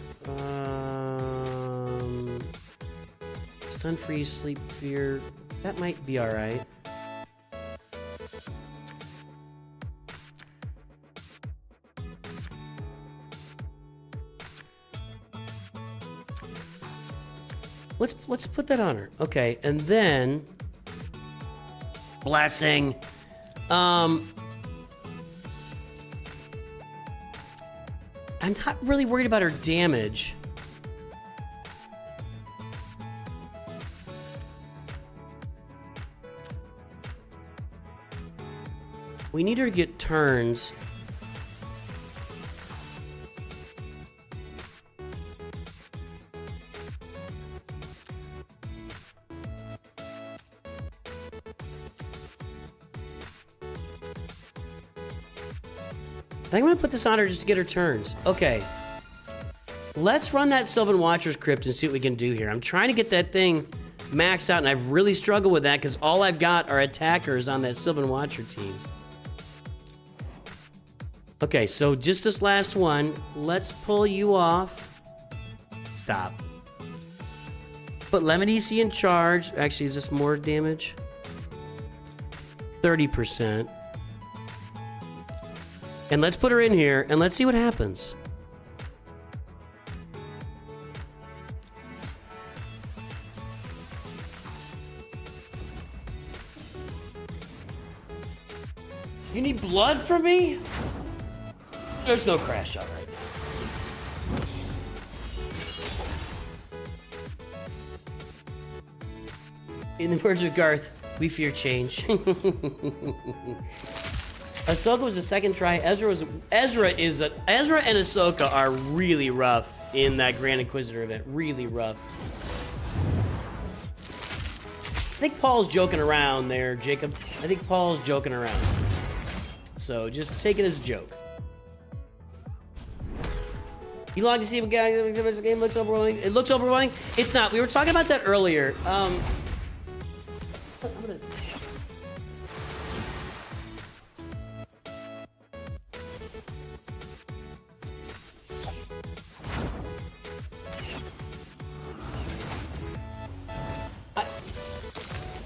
stun, freeze, sleep, fear. That might be all right. Let's put that on her. Okay, and then blessing. I'm not really worried about her damage. We need her to get turns. I think I'm gonna put this on her just to get her turns. Okay. Let's run that Sylvan Watcher's Crypt and see what we can do here. I'm trying to get that thing maxed out, and I've really struggled with that because all I've got are attackers on that Sylvan Watcher team. Okay, so just this last one. Let's pull you off. Stop. Put Lemon-EC in charge. Actually, is this more damage? 30%. And let's put her in here, and let's see what happens. You need blood from me? There's no crash shot right now. In the words of Garth, we fear change. Ahsoka was the second try. Ezra and Ahsoka are really rough in that Grand Inquisitor event. Really rough. I think Paul's joking around there, Jacob. I think Paul's joking around. So just take it as a joke. You log to see if a game looks overwhelming. It looks overwhelming. It's not. We were talking about that earlier. I'm gonna...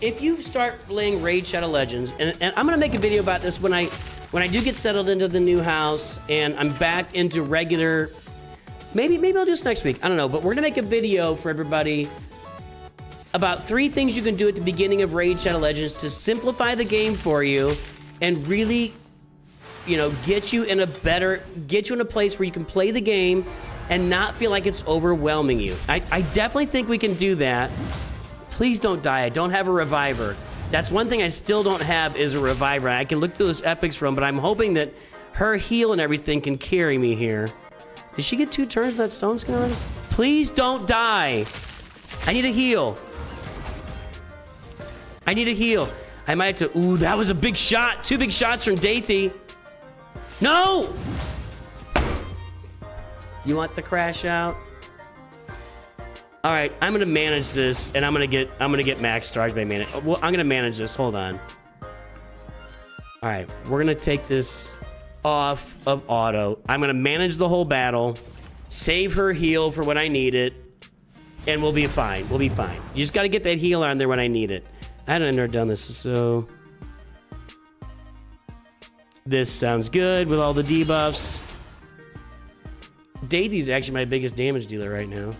If you start playing Raid Shadow Legends, and I'm gonna make a video about this when I do get settled into the new house and I'm back into regular. Maybe I'll do this next week. I don't know, but we're gonna make a video for everybody about 3 things you can do at the beginning of Raid Shadow Legends to simplify the game for you and really, you know, get you in a place where you can play the game and not feel like it's overwhelming you. I definitely think we can do that. Please don't die. I don't have a reviver. That's one thing I still don't have is a reviver. I can look through those epics from, but I'm hoping that her heal and everything can carry me here. Did she get 2 turns with that stone skin already? Please don't die. I need a heal. I need a heal. I might have to... Ooh, that was a big shot. 2 big shots from Dathy. No! You want the crash out? All right, I'm gonna manage this, and I'm gonna get max charge by manage. Well, I'm gonna manage this. Hold on. All right, we're gonna take this off of auto. I'm gonna manage the whole battle, save her heal for when I need it, and we'll be fine. We'll be fine. You just gotta get that heal on there when I need it. I haven't never done this, so this sounds good with all the debuffs. Dathy's actually my biggest damage dealer right now.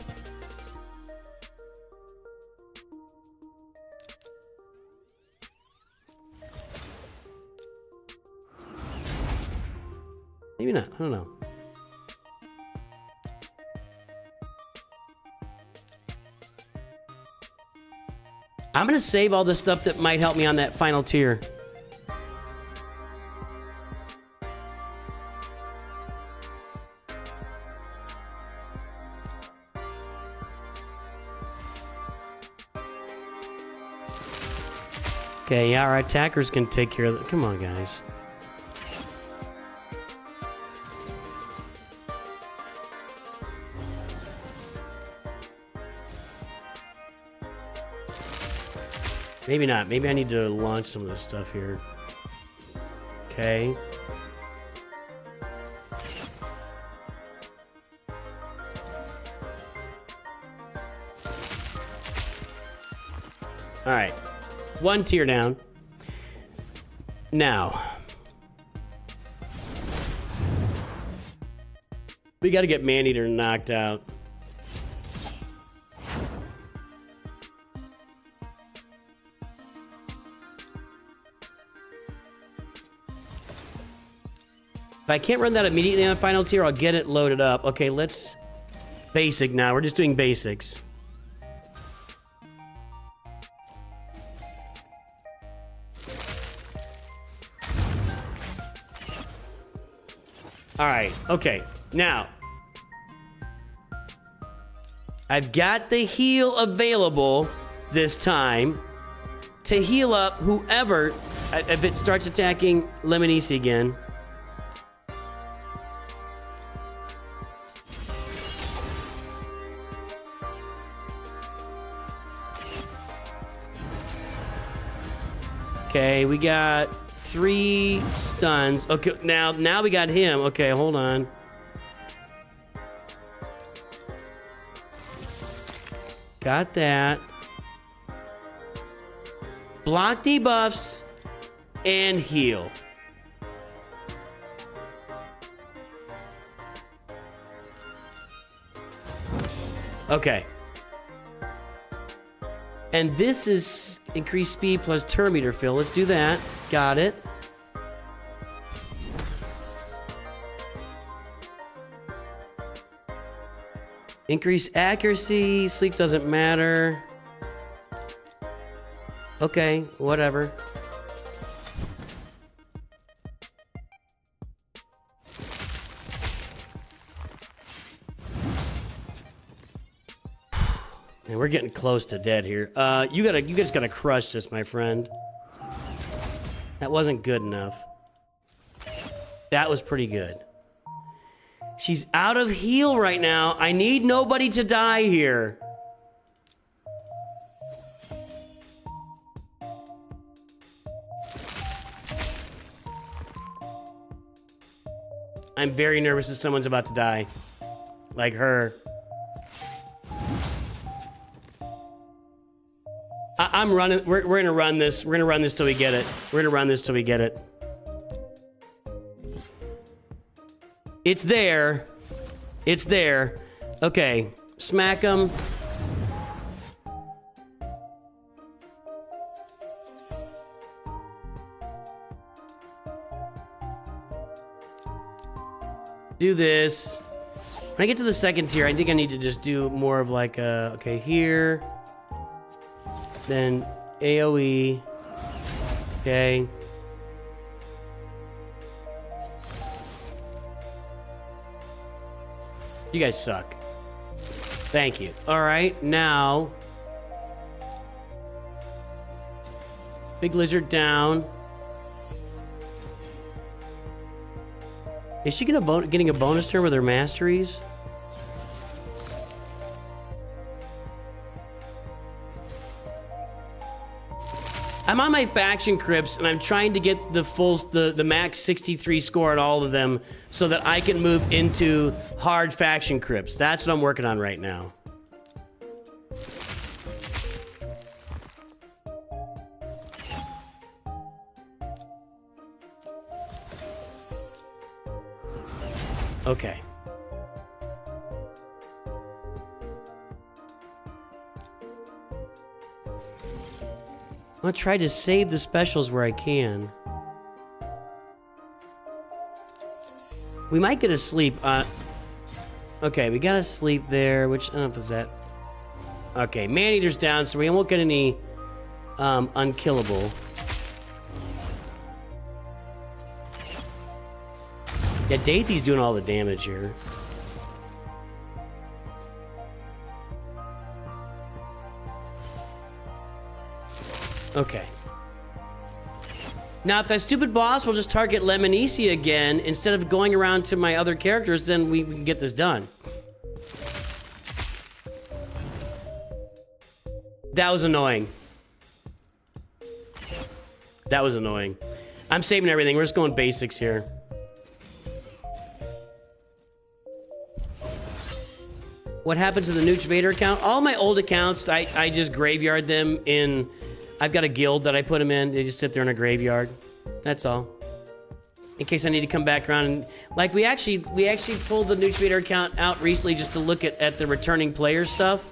Maybe not. I don't know. I'm going to save all the stuff that might help me on that final tier. Okay, yeah, our attackers can take care of it. Come on, guys. Maybe not. Maybe I need to launch some of this stuff here. Okay. All right. 1 tier down. Now. We got to get Maneater knocked out. If I can't run that immediately on final tier, I'll get it loaded up. Okay, let's... Basic now. We're just doing basics. Alright, okay. Now. I've got the heal available this time to heal up whoever... If it starts attacking Lemon-EC again... Okay, we got 3 stuns. Okay, now we got him. Okay, hold on. Got that. Block debuffs and heal. Okay. And this is increased speed plus turn meter fill. Let's do that. Got it. Increase accuracy. Sleep doesn't matter. Okay, whatever. Man, we're getting close to dead here. You just gotta crush this, my friend. That wasn't good enough. That was pretty good. She's out of heal right now. I need nobody to die here. I'm very nervous that someone's about to die. Like her. I'm running. We're gonna run this. We're gonna run this till we get it. We're gonna run this till we get it. It's there. It's there. Okay. Smack him. Do this. When I get to the second tier, I think I need to just do more of like a... Okay, here. Then AoE. Okay. You guys suck. Thank you. All right, now. Big lizard down. Is she getting a bonus turn with her masteries? I'm on my faction crypts and I'm trying to get the max 63 score on all of them so that I can move into hard faction crypts. That's what I'm working on right now. Okay. I'm gonna try to save the specials where I can. We might get a sleep. Okay, we got a sleep there, which I don't know if it's that. Okay, man-eater's down, so we won't get any unkillable. Yeah, Dathy's doing all the damage here. Okay. Now, if that stupid boss will just target Lemonici again, instead of going around to my other characters, then we can get this done. That was annoying. That was annoying. I'm saving everything. We're just going basics here. What happened to the Nooch Vader account? All my old accounts, I just graveyard them in... I've got a guild that I put them in. They just sit there in a graveyard. That's all. In case I need to come back around and... Like, we actually pulled the Nooch Vader account out recently just to look at the returning player stuff.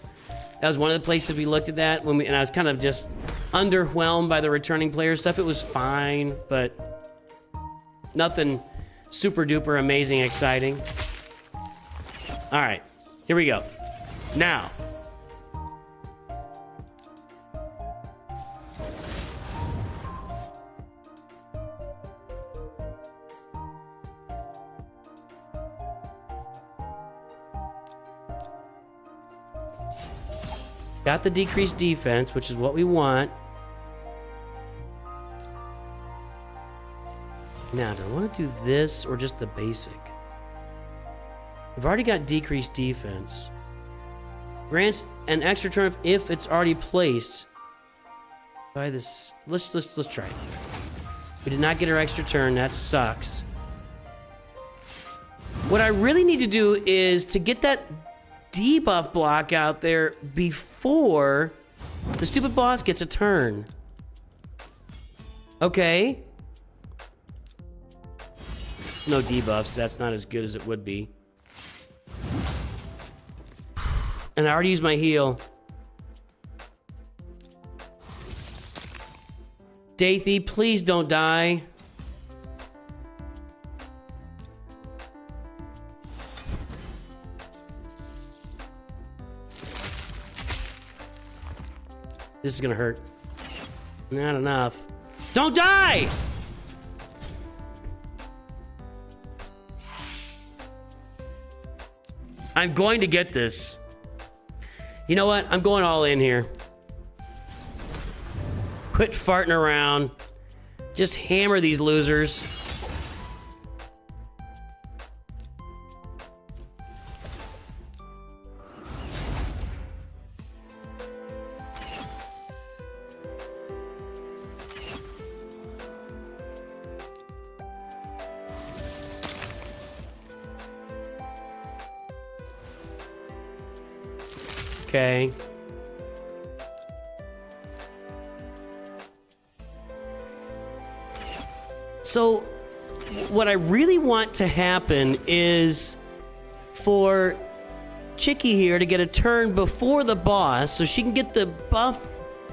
That was one of the places we looked at that. And I was kind of just underwhelmed by the returning player stuff. It was fine, but... Nothing super duper amazing exciting. Alright. Here we go. Now. Got the decreased defense, which is what we want. Now, do I want to do this or just the basic? We've already got decreased defense. Grants an extra turn if it's already placed by this. Let's try it. We did not get our extra turn. That sucks. What I really need to do is to get that debuff block out there before the stupid boss gets a turn. Okay. No debuffs. That's not as good as it would be. And I already used my heal. Dathy, please don't die. This is gonna hurt. Not enough. Don't die! I'm going to get this. You know what? I'm going all in here. Quit farting around. Just hammer these losers. Okay. So, what I really want to happen is for Chicky here to get a turn before the boss so she can get the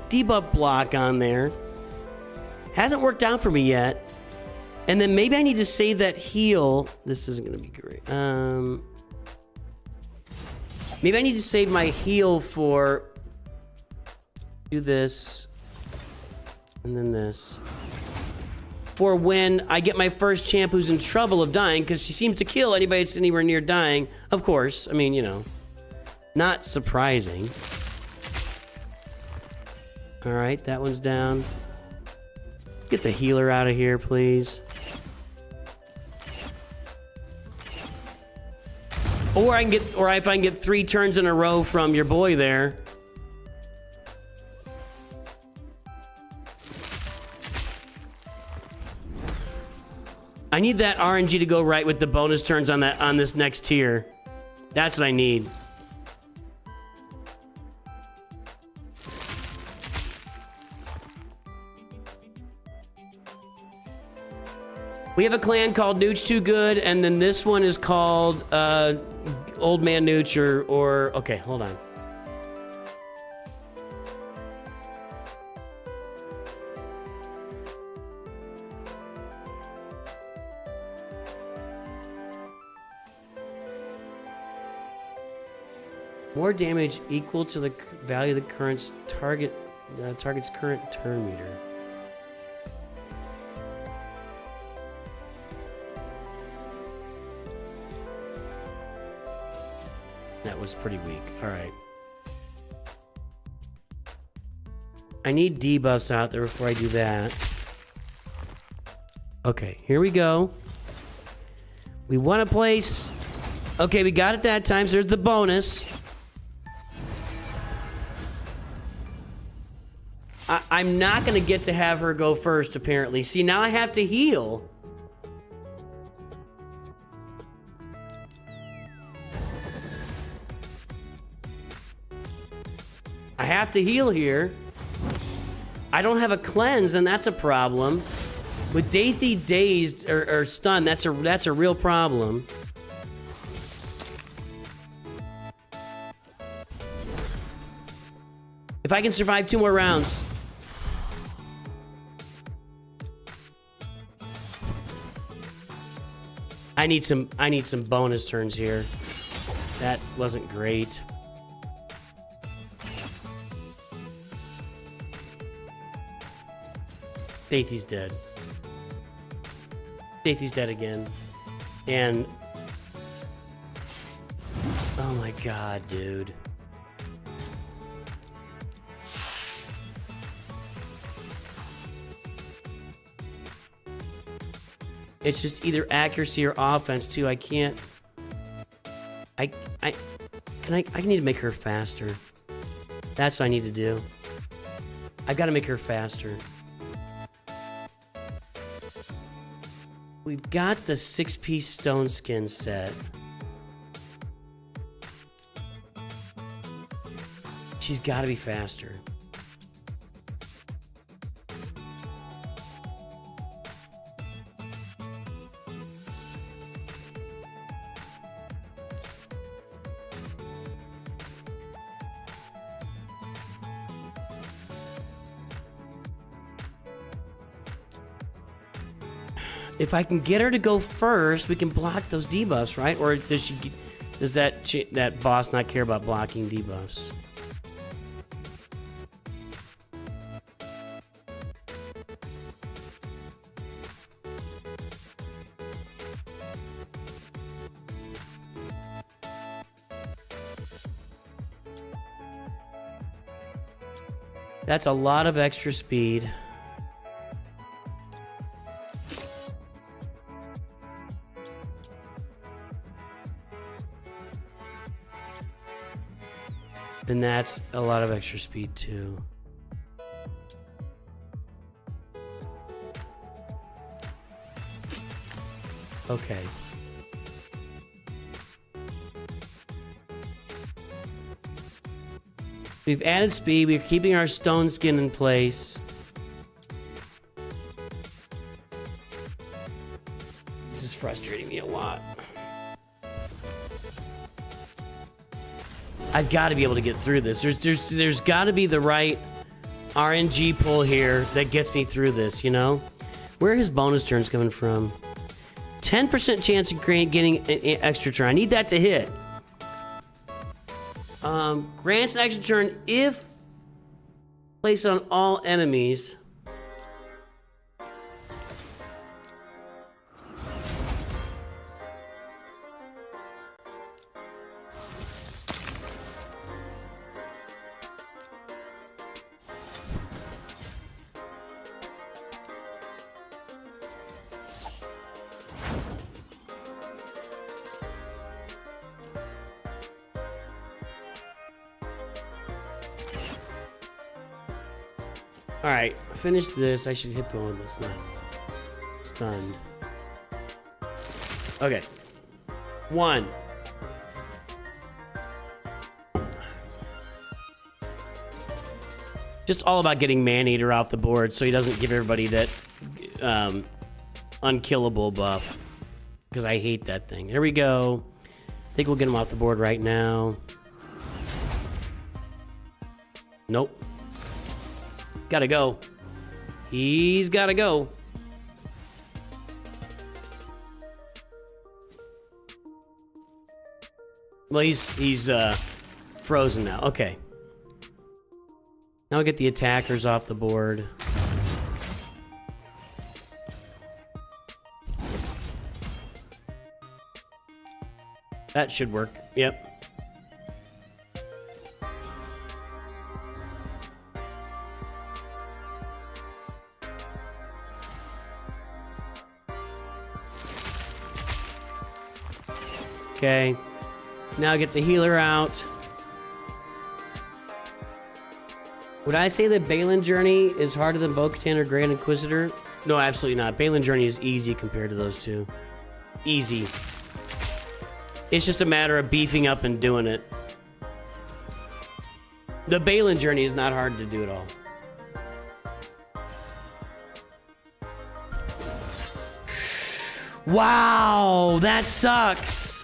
debuff block on there. Hasn't worked out for me yet. And then maybe I need to save that heal. This isn't going to be great. Maybe I need to save my heal for... Do this. And then this. For when I get my first champ who's in trouble of dying, because she seems to kill anybody that's anywhere near dying. Of course. I mean, you know. Not surprising. Alright, that one's down. Get the healer out of here, please. Or if I can get 3 turns in a row from your boy there. I need that RNG to go right with the bonus turns on this next tier. That's what I need. We have a clan called Nooch Too Good, and then this one is called Old Man Nooch or okay, hold on. More damage equal to the value of the current target's current turn meter. That was pretty weak. All right. I need debuffs out there before I do that. Okay, here we go. We want a place. Okay, we got it that time, so there's the bonus. I'm not going to get to have her go first, apparently. See, now I have to heal. I have to heal here. I don't have a cleanse, and that's a problem. With Dathy dazed or stunned, that's a real problem. If I can survive 2 more rounds. I need some bonus turns here. That wasn't great. Dathy's dead. Dathy's dead again. And oh my god, dude. It's just either accuracy or offense too. I can't. I need to make her faster. That's what I need to do. I've got to make her faster. We've got the 6-piece stone skin set. She's got to be faster. If I can get her to go first, we can block those debuffs, right? Or does she? Does that boss not care about blocking debuffs? That's a lot of extra speed. And that's a lot of extra speed too. Okay. We've added speed. We're keeping our stone skin in place. This is frustrating me a lot. I've got to be able to get through this. There's got to be the right RNG pull here that gets me through this, you know? Where are his bonus turns coming from? 10% chance of getting an extra turn. I need that to hit. Grants an extra turn if placed on all enemies. Alright, finish this. I should hit the one that's not stunned. Okay. 1. Just all about getting Man-Eater off the board so he doesn't give everybody that unkillable buff. Because I hate that thing. There we go. I think we'll get him off the board right now. Nope. Gotta go. He's gotta go. Well, he's frozen now. Okay. Now I'll get the attackers off the board. That should work. Yep. Okay, now get the healer out. Would I say that Balin Journey is harder than Bo-Katan or Grand Inquisitor? No, absolutely not. Balin Journey is easy compared to those two. Easy. It's just a matter of beefing up and doing it. The Balin Journey is not hard to do at all. Wow, that sucks.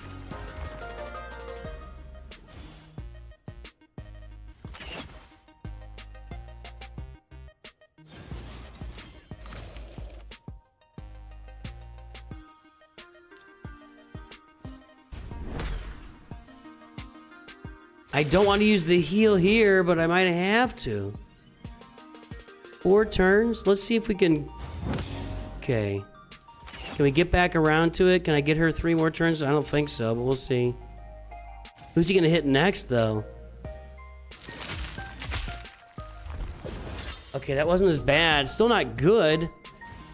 I don't want to use the heal here, but I might have to. 4 turns? Let's see if we can... Okay. Can we get back around to it? Can I get her 3 more turns? I don't think so, but we'll see. Who's he going to hit next, though? Okay, that wasn't as bad. Still not good.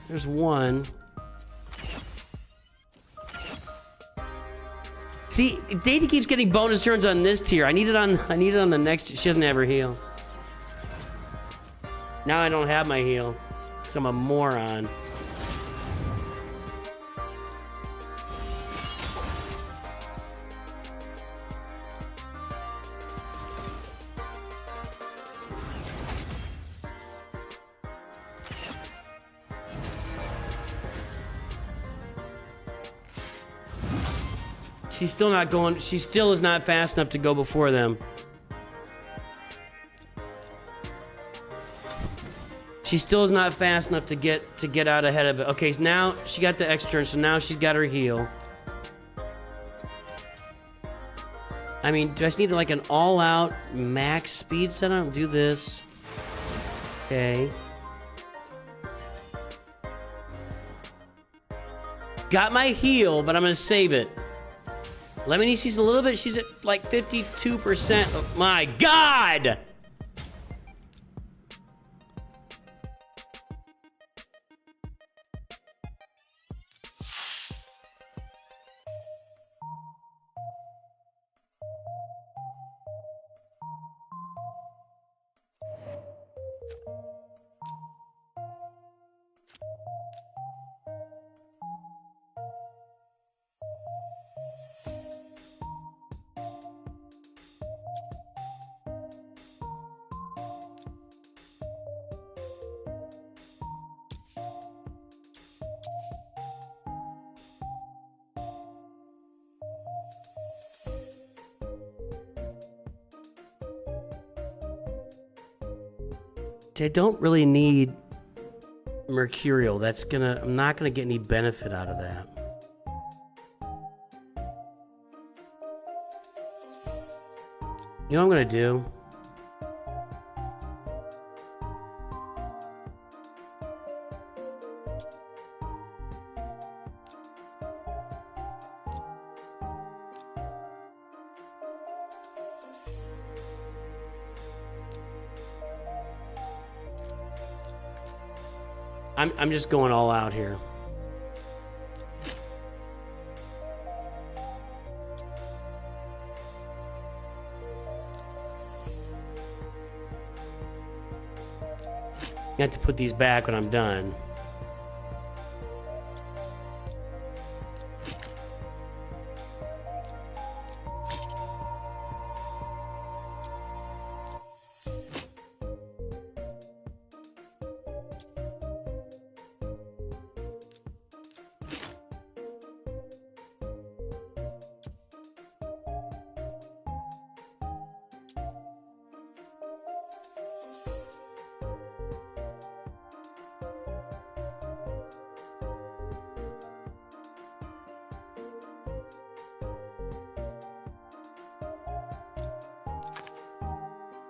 There's 1. See, Davey keeps getting bonus turns on this tier. I need it on the next. She doesn't have her heal. Now I don't have my heal. Because I'm a moron. She's still not going. She still is not fast enough to go before them. She still is not fast enough to get out ahead of it. Okay, so now she got the extra turn, so now she's got her heal. I mean, do I just need like an all-out max speed set? I'll do this. Okay. Got my heal, but I'm gonna save it. Lemony, she's a little bit. She's at like 52%. Oh my God! I don't really need Mercurial. I'm not gonna get any benefit out of that. You know what I'm gonna do? I'm just going all out here. I have to put these back when I'm done.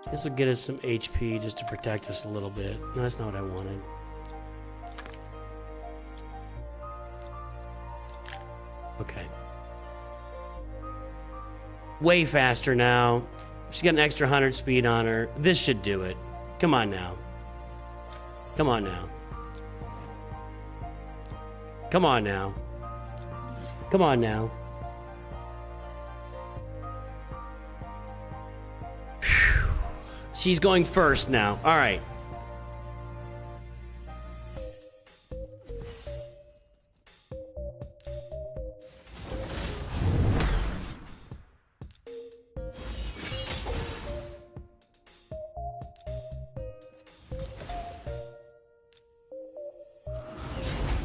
This will get us some HP just to protect us a little bit. No, that's not what I wanted. Okay. Way faster now. She's got an extra 100 speed on her. This should do it. Come on now. Come on now. Come on now. Come on now. She's going first now. All right.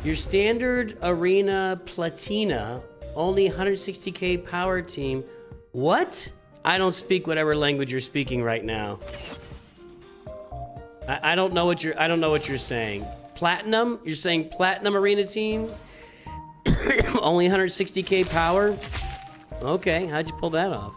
Your standard arena platina, only 160k power team. What? I don't speak whatever language you're speaking right now. I don't know what you're saying. Platinum? You're saying platinum arena team? Only 160k power? Okay, how'd you pull that off?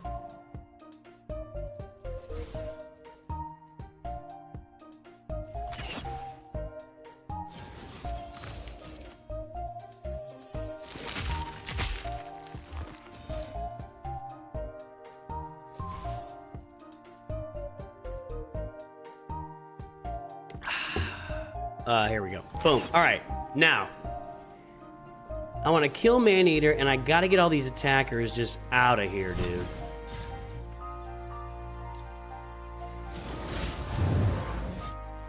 Here we go. Boom. All right. Now, I want to kill Maneater, and I got to get all these attackers just out of here, dude.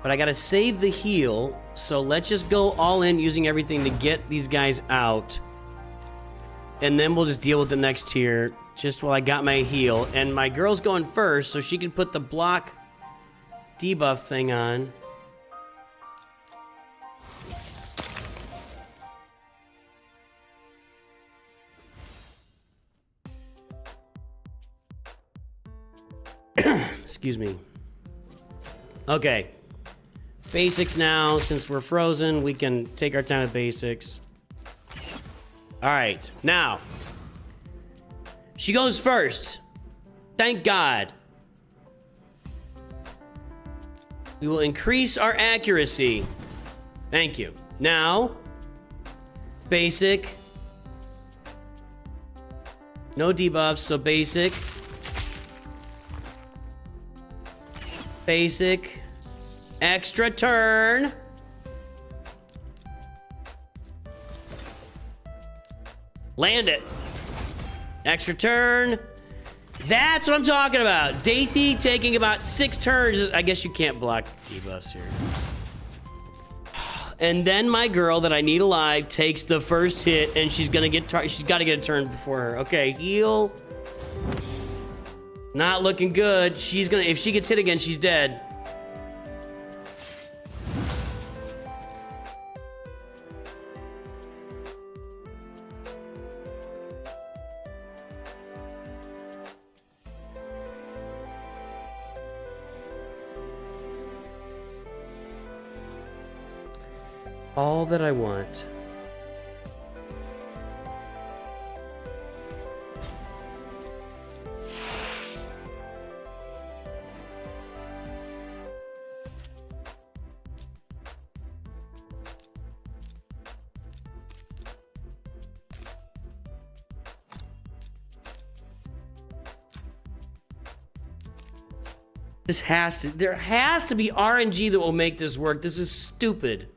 But I got to save the heal, so let's just go all in using everything to get these guys out. And then we'll just deal with the next tier just while I got my heal. And my girl's going first, so she can put the block debuff thing on. Excuse me. Okay. Basics now. Since we're frozen, we can take our time with basics. All right. Now. She goes first. Thank God. We will increase our accuracy. Thank you. Now. Basic. No debuffs, so basic. Basic. Extra turn. Land it. Extra turn. That's what I'm talking about. Dathy taking about 6 turns. I guess you can't block debuffs here. And then my girl that I need alive takes the first hit, and she's gonna get she's got to get a turn before her. Okay, heal. Not looking good. She's gonna, if she gets hit again, she's dead. All that I want. There has to be RNG that will make this work. This is stupid.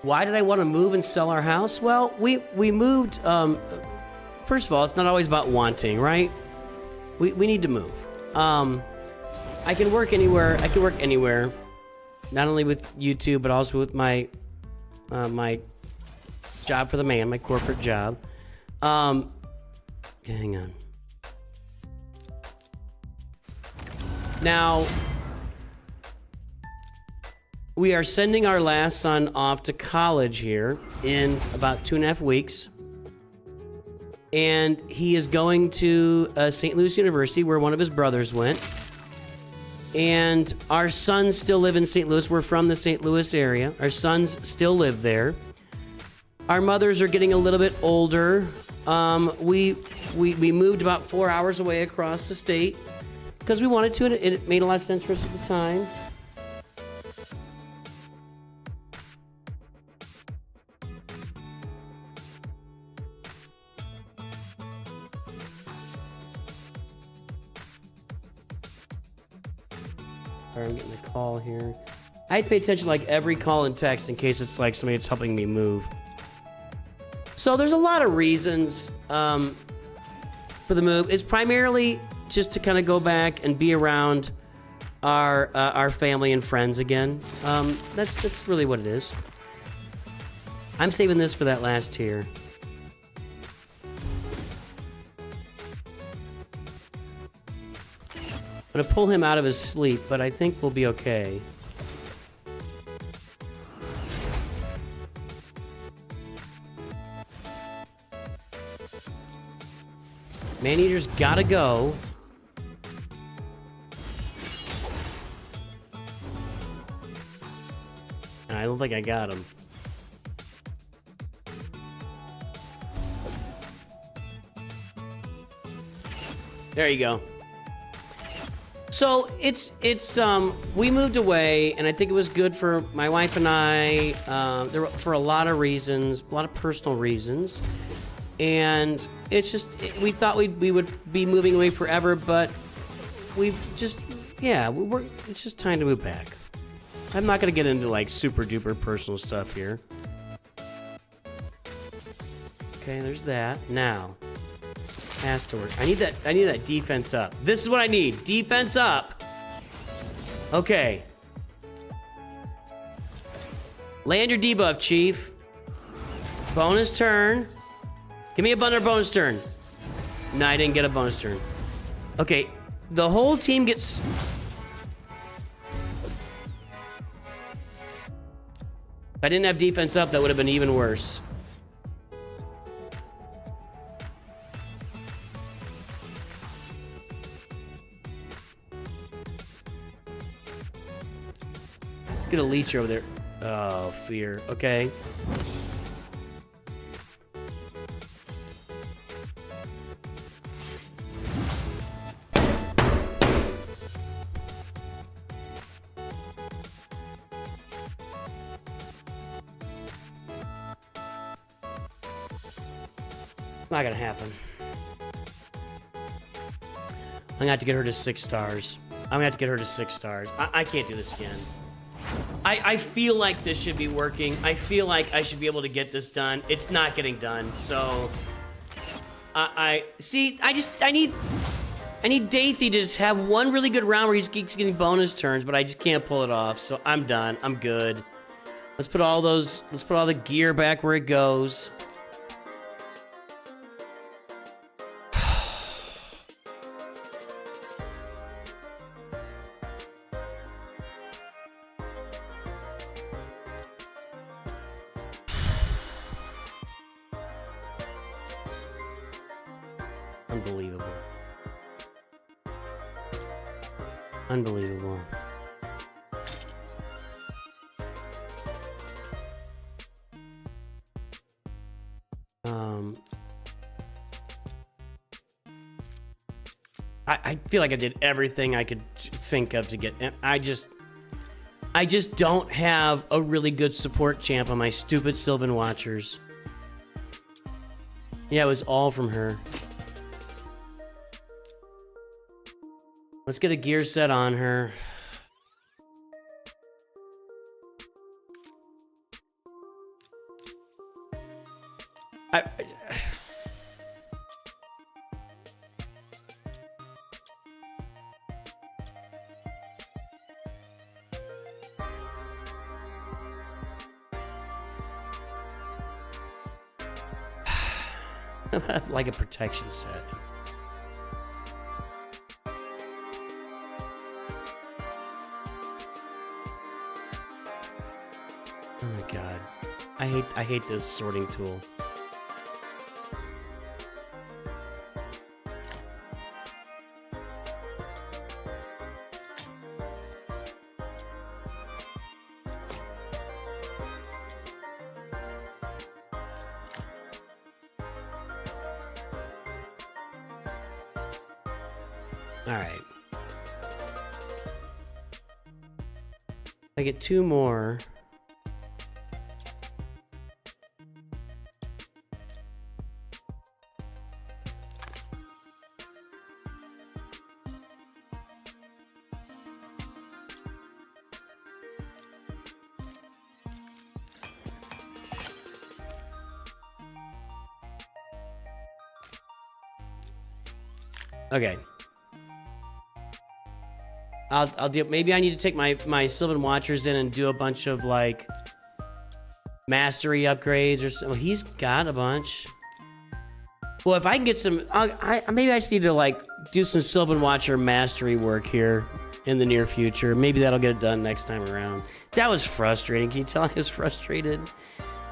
Why did I want to move and sell our house? Well, we moved. First of all, it's not always about wanting, right? We need to move. I can work anywhere. I can work anywhere, not only with YouTube but also with my my job for the man, my corporate job. Hang on. Now, we are sending our last son off to college here in about 2.5 weeks. And he is going to St. Louis University, where one of his brothers went. And our sons still live in St. Louis. We're from the St. Louis area. Our sons still live there. Our mothers are getting a little bit older. We moved about 4 hours away across the state because we wanted to. It made a lot of sense for us at the time. Sorry, I'm getting a call here. I pay attention to like every call and text in case it's like somebody that's helping me move. So there's a lot of reasons for the move. It's primarily just to kind of go back and be around our family and friends again. That's really what it is. I'm saving this for that last tier. I'm gonna pull him out of his sleep, but I think we'll be okay. Man-eater's gotta go. And I don't think I got him. There you go. So it's we moved away, and I think it was good for my wife and I. For a lot of reasons, a lot of personal reasons, and it's just we thought we would be moving away forever, but we've just it's just time to move back. I'm not gonna get into like super duper personal stuff here. Okay, there's that. Now, has to work. I need that defense up. This is what I need. Defense up. Okay. Land your debuff, Chief. Bonus turn. Give me a bonus turn. No, I didn't get a bonus turn. Okay, the whole team gets... If I didn't have defense up, that would have been even worse. Get a leech over there. Oh, fear. Okay. Not gonna happen. I'm gonna have to get her to 6 stars. I'm gonna have to get her to 6 stars. I can't do this again. I feel like this should be working. I feel like I should be able to get this done. It's not getting done, so... I need Dathy to just have one really good round where he keeps getting bonus turns, but I just can't pull it off, so I'm done. I'm good. Let's put all the gear back where it goes. Unbelievable. Unbelievable. I feel like I did everything I could think of to get... I just don't have a really good support champ on my stupid Sylvan Watchers. Yeah, it was all from her. Let's get a gear set on her. Like a protection set. Oh my god. I hate this sorting tool. All right. I get 2 more. Okay. I'll do. Maybe I need to take my Sylvan Watchers in and do a bunch of like mastery upgrades or something. He's got a bunch. Well, if I can get some, maybe I just need to like do some Sylvan Watcher mastery work here in the near future. Maybe that'll get it done next time around. That was frustrating. Can you tell I was frustrated?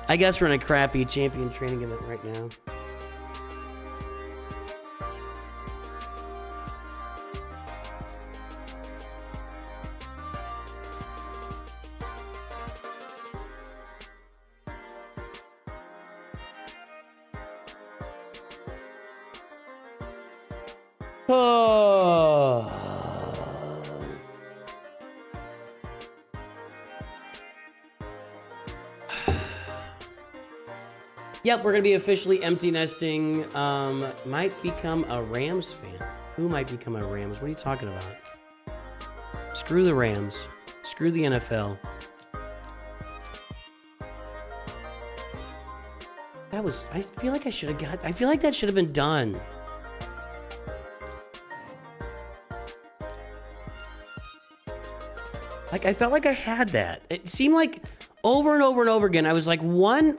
I guess we're in a crappy champion training event right now. Oh. Yep, we're gonna be officially empty nesting. Might become a Rams fan. Who might become a Rams? What are you talking about? Screw the Rams. Screw the NFL. That was, I feel like I should have got, I feel like that should have been done. Like, I felt like I had that. It seemed like over and over and over again, I was like an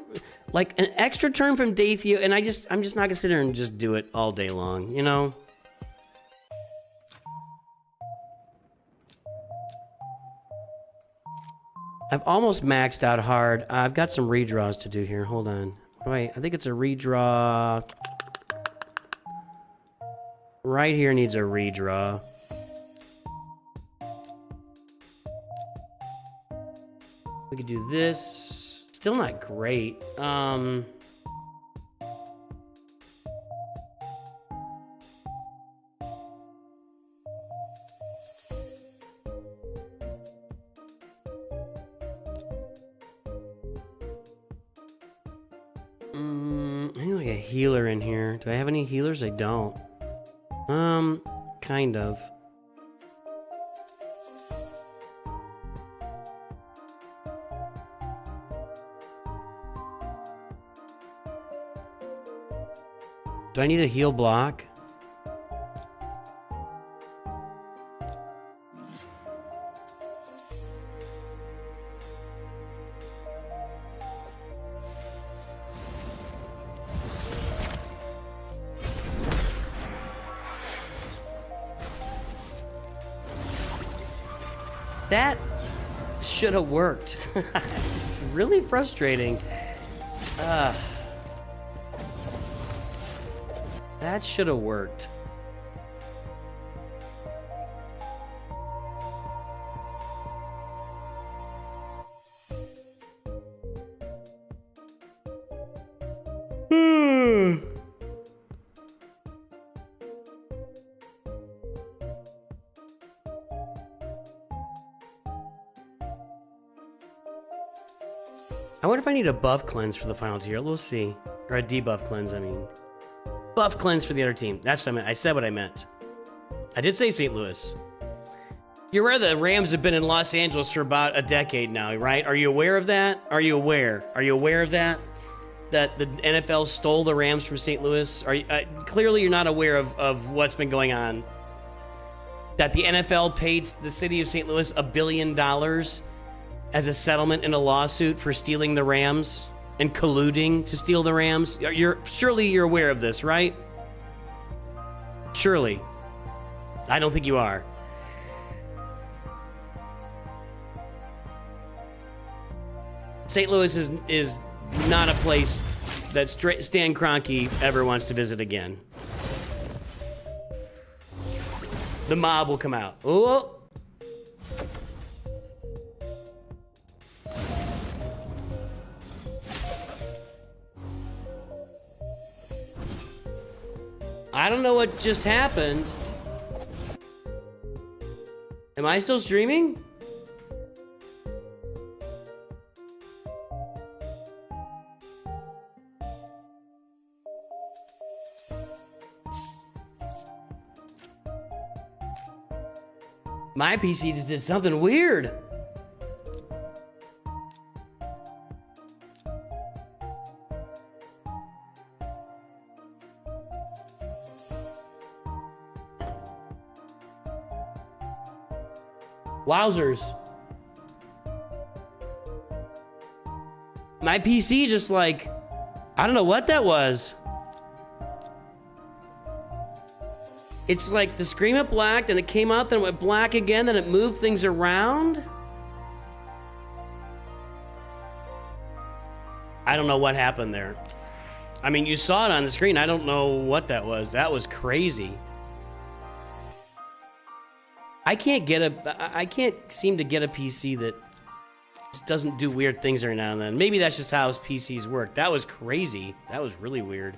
extra turn from Dathio, and I'm just not gonna sit there and just do it all day long, you know? I've almost maxed out hard. I've got some redraws to do here. Hold on. Wait, I think it's a redraw. Right here needs a redraw. We could do this. Still not great. I need like a healer in here. Do I have any healers? I don't. Kind of. Do I need a heal block? That should have worked. It's just really frustrating. That should have worked. I wonder if I need a buff cleanse for the final tier. We'll see. Or a debuff cleanse, I mean. Buff cleanse for the other team. That's what I meant. I said what I meant. I did say St. Louis. You're aware the Rams have been in Los Angeles for about a decade now, right? Are you aware of that? Are you aware? Are you aware of that? That the NFL stole the Rams from St. Louis? Are you, clearly you're not aware of what's been going on. That the NFL paid the city of St. Louis $1 billion as a settlement in a lawsuit for stealing the Rams and colluding to steal the Rams. Surely you're aware of this, right? Surely. I don't think you are. St. Louis is not a place that Stan Kroenke ever wants to visit again. The mob will come out. Oh. I don't know what just happened. Am I still streaming? My PC just did something weird. Wowzers. My PC just like, I don't know what that was. It's like the screen went black, then it came out, then it went black again, then it moved things around. I don't know what happened there. I mean, you saw it on the screen. I don't know what that was. That was crazy. I can't seem to get a PC that just doesn't do weird things every now and then. Maybe that's just how PCs work. That was crazy. That was really weird.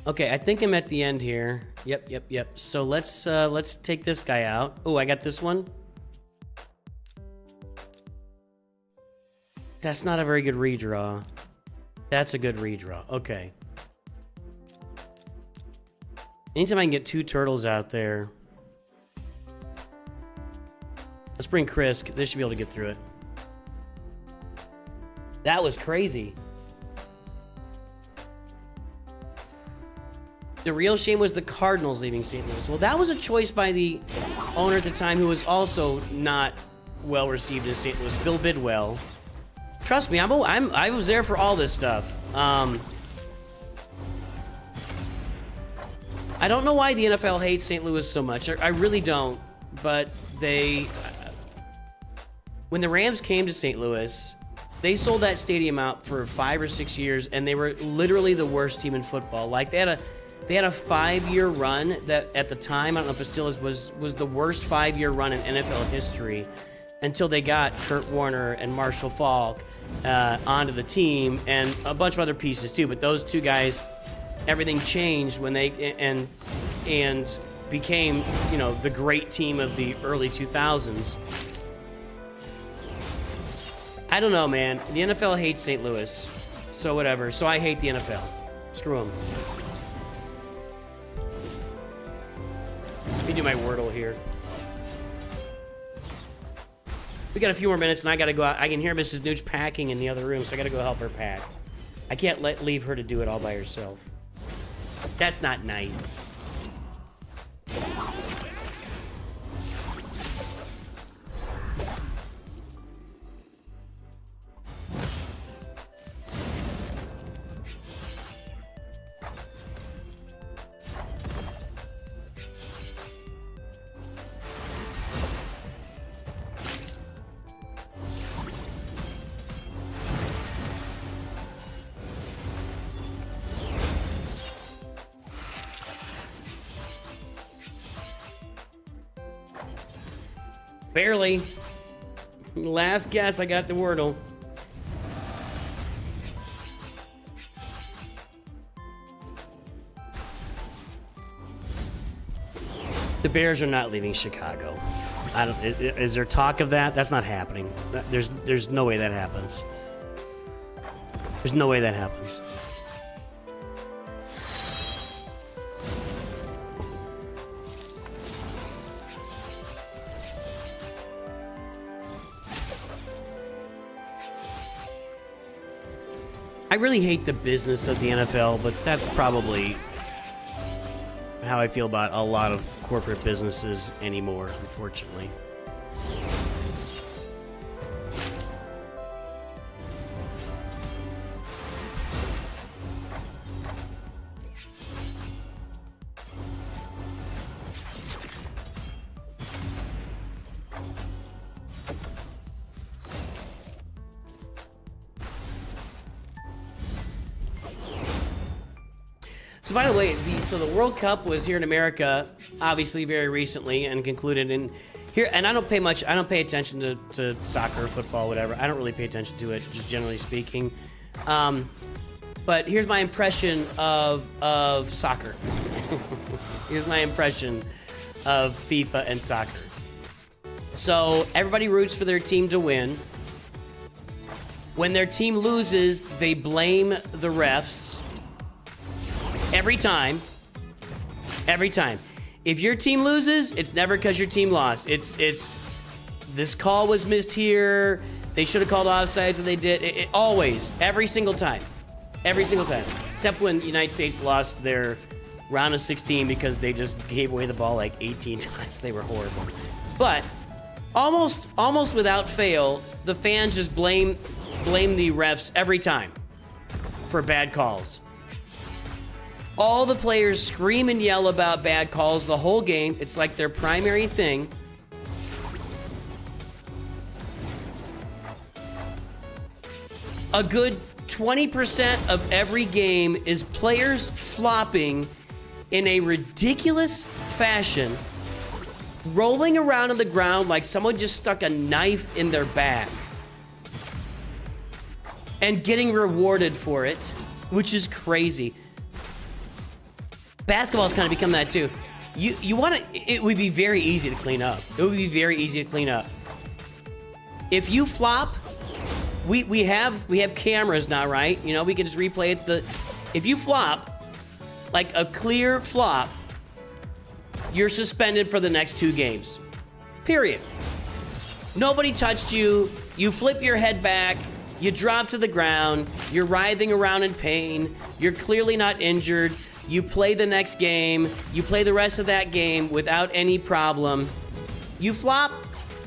Okay, I think I'm at the end here. Yep. So let's take this guy out. Oh, I got this one. That's not a very good redraw. That's a good redraw. Okay. Anytime I can get 2 turtles out there. Let's bring Krisk. They should be able to get through it. That was crazy. The real shame was the Cardinals leaving St. Louis. Well, that was a choice by the owner at the time, who was also not well received in St. Louis, Bill Bidwell. Trust me, I was there for all this stuff. I don't know why the NFL hates St. Louis so much. I really don't. But when the Rams came to St. Louis, they sold that stadium out for 5 or 6 years, and they were literally the worst team in football. Like, they had a 5-year run that at the time, I don't know if it still is, was the worst 5-year run in NFL history, until they got Kurt Warner and Marshall Faulk onto the team, and a bunch of other pieces too. But those 2 guys, everything changed when they and became, you know, the great team of the early 2000s. I don't know, man. The NFL hates St. Louis, so whatever. So I hate the NFL. Screw them. Let me do my Wordle here. We got a few more minutes, and I gotta go out. I can hear Mrs. Nooch packing in the other room, so I gotta go help her pack. I can't leave her to do it all by herself. That's not nice. Barely. Last guess, I got the Wordle. The Bears are not leaving Chicago. Is there talk of that? That's not happening. There's no way that happens. There's no way that happens. I really hate the business of the NFL, but that's probably how I feel about a lot of corporate businesses anymore, unfortunately. So by the way, the World Cup was here in America, obviously very recently, and concluded in here. And I don't pay attention to soccer, football, whatever. I don't really pay attention to it, just generally speaking. But here's my impression of soccer. Here's my impression of FIFA and soccer. So everybody roots for their team to win. When their team loses, they blame the refs. Every time. If your team loses, it's never because your team lost. It's this call was missed here. They should have called offsides, and they did. It always, every single time. Except when the United States lost their round of 16 because they just gave away the ball like 18 times. They were horrible. But almost without fail, the fans just blame the refs every time for bad calls. All the players scream and yell about bad calls the whole game. It's like their primary thing. A good 20% of every game is players flopping in a ridiculous fashion, rolling around on the ground like someone just stuck a knife in their back, and getting rewarded for it, which is crazy. Basketball's kind of become that too. You want to, it would be very easy to clean up. It would be very easy to clean up. If you flop, we have cameras now, right? You know, we can just replay it. If you flop, like a clear flop, you're suspended for the next 2 games. Period. Nobody touched you. You flip your head back. You drop to the ground. You're writhing around in pain. You're clearly not injured. You play the next game. You play the rest of that game without any problem. You flop,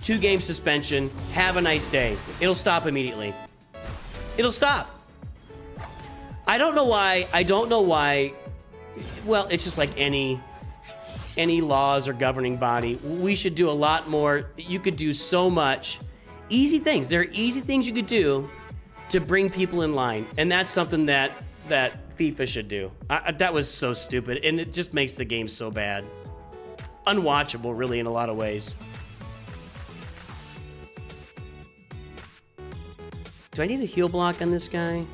2-game suspension. Have a nice day. It'll stop immediately. It'll stop. I don't know why. Well, it's just like any laws or governing body. We should do a lot more. You could do so much. Easy things. There are easy things you could do to bring people in line. And that's something that FIFA should do. That was so stupid. And it just makes the game so bad. Unwatchable, really, in a lot of ways. Do I need a heal block on this guy?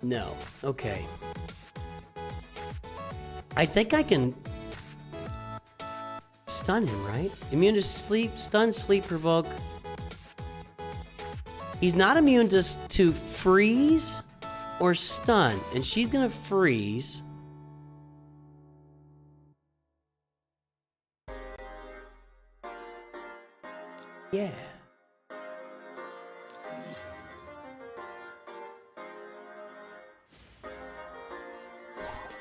No. Okay. I think I can stun him, right? Immune to sleep, stun, sleep, provoke. He's not immune to freeze or stun, and she's gonna freeze. Yeah.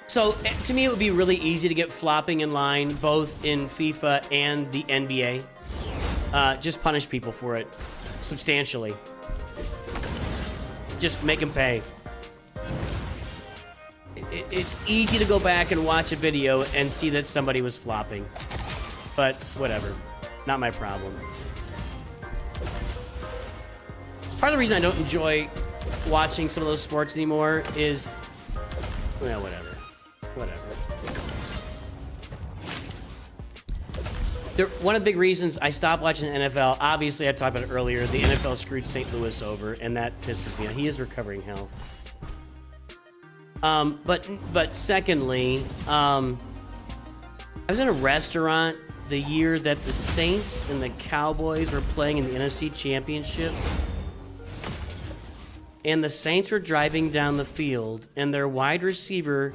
So, to me, it would be really easy to get flopping in line, both in FIFA and the NBA. Just punish people for it substantially. Just make them pay. It's easy to go back and watch a video and see that somebody was flopping. But, whatever. Not my problem. Part of the reason I don't enjoy watching some of those sports anymore is... well, whatever. One of the big reasons I stopped watching the NFL, obviously I talked about it earlier, the NFL screwed St. Louis over, and that pisses me off. He is recovering health. But secondly, I was in a restaurant the year that the Saints and the Cowboys were playing in the NFC Championship. And the Saints were driving down the field, and their wide receiver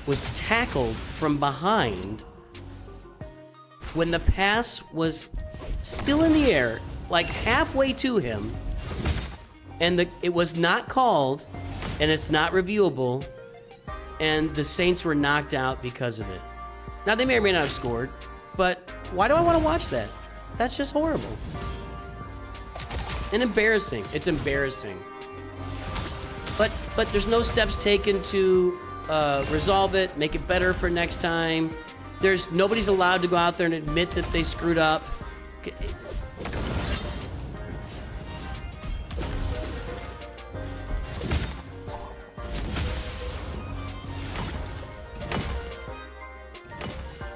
was tackled from behind when the pass was still in the air, like halfway to him, and it was not called, and it's not reviewable, and the Saints were knocked out because of it. Now, they may or may not have scored, but why do I want to watch that? That's just horrible. And embarrassing. It's embarrassing. But there's no steps taken to resolve it, make it better for next time. Nobody's allowed to go out there and admit that they screwed up.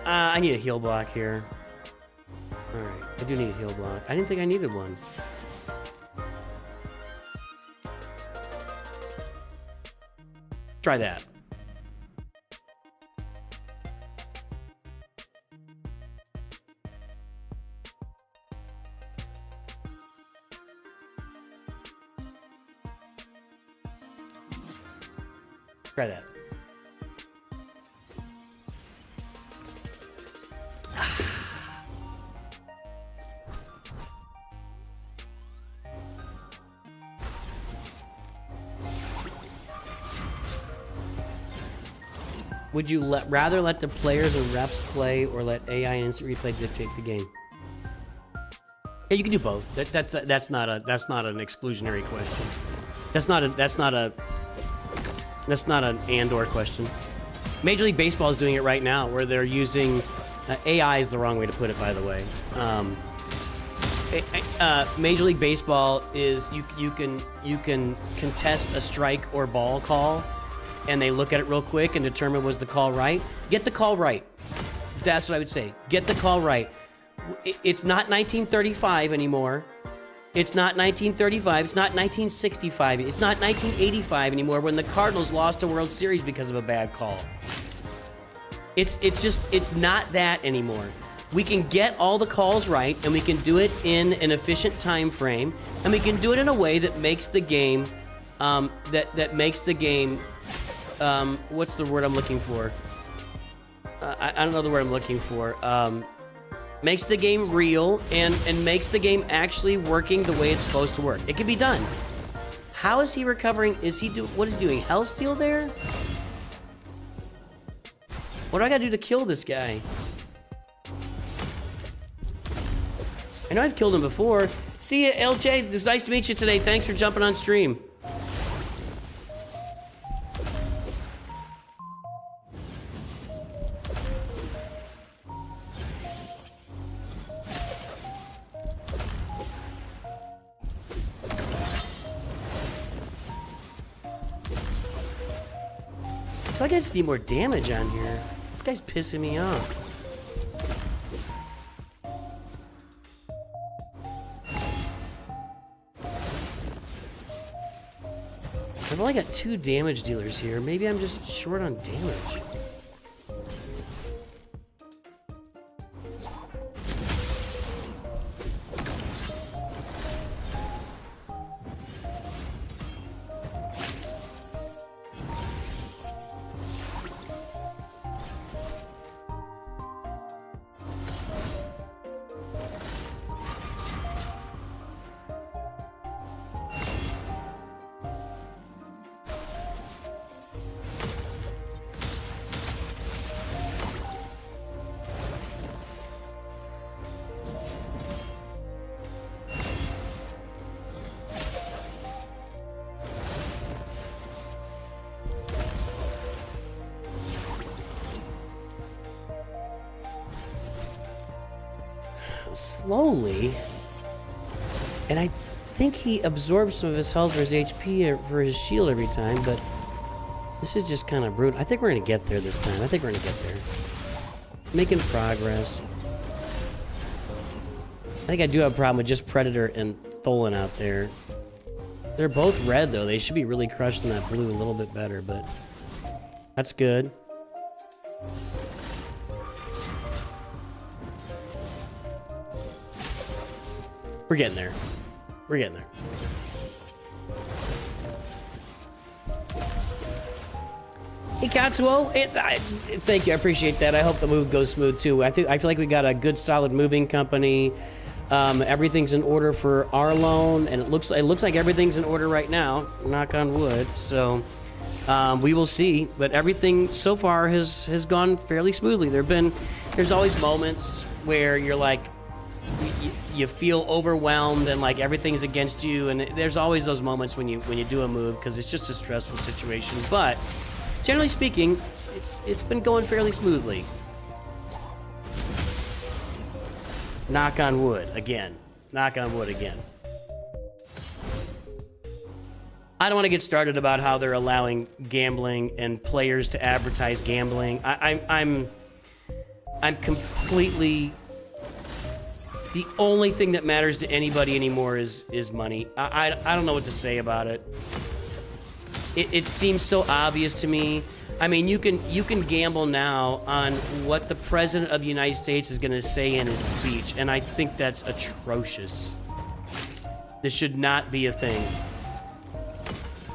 I need a heal block here. Alright, I do need a heal block. I didn't think I needed one. Try that. Try that. Would you rather let the players and refs play, or let AI and instant replay dictate the game? Yeah, you can do both. That's not an exclusionary question. That's not an and/or question. Major League Baseball is doing it right now, where they're using AI is the wrong way to put it, by the way. Major League Baseball is you can contest a strike or ball call, and they look at it real quick and determine was the call right. Get the call right. That's what I would say. Get the call right. It's not 1935 anymore. It's not 1935. It's not 1965. It's not 1985 anymore when the Cardinals lost a World Series because of a bad call. It's not that anymore. We can get all the calls right, and we can do it in an efficient time frame, and we can do it in a way that makes the game, that makes the game, what's the word I'm looking for? I don't know the word I'm looking for. Makes the game real and makes the game actually working the way it's supposed to work. It can be done. How is he recovering? What is he doing? Hellsteel there? What do I gotta do to kill this guy? I know I've killed him before. See ya, LJ. It's nice to meet you today. Thanks for jumping on stream. I feel like I just need more damage on here. This guy's pissing me off. I've only got 2 damage dealers here. Maybe I'm just short on damage. Slowly, and I think he absorbs some of his health for his HP or for his shield every time, but this is just kind of brutal. I think we're gonna get there this time. I think we're gonna get there. Making progress. I think I do have a problem with just Predator and Tholen out there. They're both red though. They should be really crushing that blue a little bit better, but that's good. We're getting there. We're getting there. Hey, Katsuo. Thank you. I appreciate that. I hope the move goes smooth, too. I feel like we got a good, solid moving company. Everything's in order for our loan, and it looks like everything's in order right now. Knock on wood. So we will see. But everything so far has gone fairly smoothly. There's always moments where you're like, you feel overwhelmed and like everything's against you, and there's always those moments when you do a move because it's just a stressful situation. But generally speaking, it's been going fairly smoothly. Knock on wood again. Knock on wood again. I don't want to get started about how they're allowing gambling and players to advertise gambling. I'm completely. The only thing that matters to anybody anymore is money. I don't know what to say about it. It seems so obvious to me. I mean, you can gamble now on what the President of the United States is going to say in his speech, and I think that's atrocious. This should not be a thing.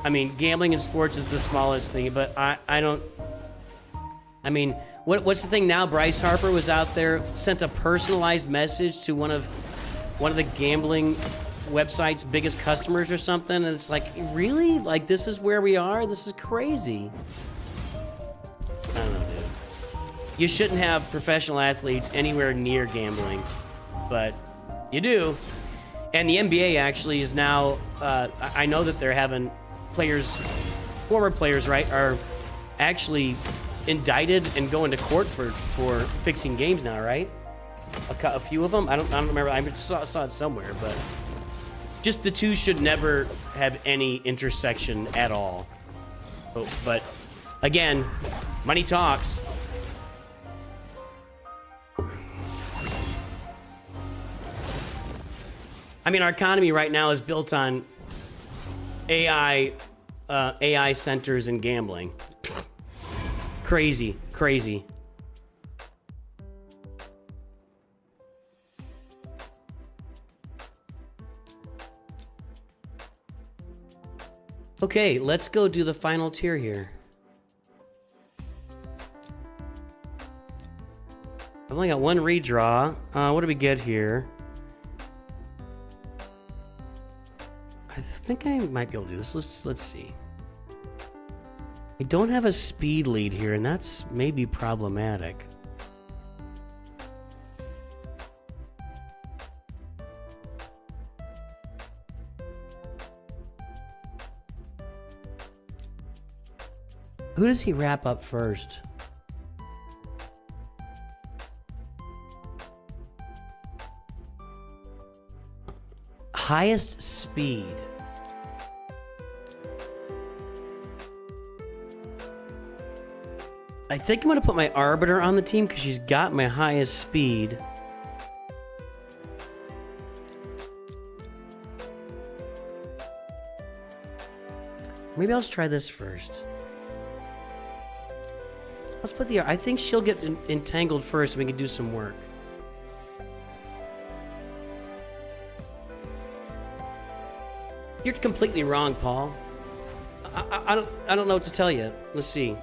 I mean, gambling in sports is the smallest thing, but I don't... I mean... What's the thing now? Bryce Harper was out there, sent a personalized message to one of the gambling website's biggest customers or something, and it's like, really? Like, this is where we are? This is crazy. I don't know, dude. You shouldn't have professional athletes anywhere near gambling, but you do. And the NBA actually is now, I know that they're having players, former players, right, are actually indicted and going to court for fixing games now, right? A few of them. I don't remember. I saw it somewhere, but just the two should never have any intersection at all. But again, money talks. I mean, our economy right now is built on AI centers and gambling. Crazy, crazy. Okay, let's go do the final tier here. I've only got one redraw. What do we get here? I think I might be able to do this. Let's see. I don't have a speed lead here, and that's maybe problematic. Who does he wrap up first? Highest speed. I think I'm going to put my Arbiter on the team because she's got my highest speed. Maybe I'll just try this first. Let's put the... I think she'll get entangled first and we can do some work. You're completely wrong, Paul. I don't know what to tell you. Let's see.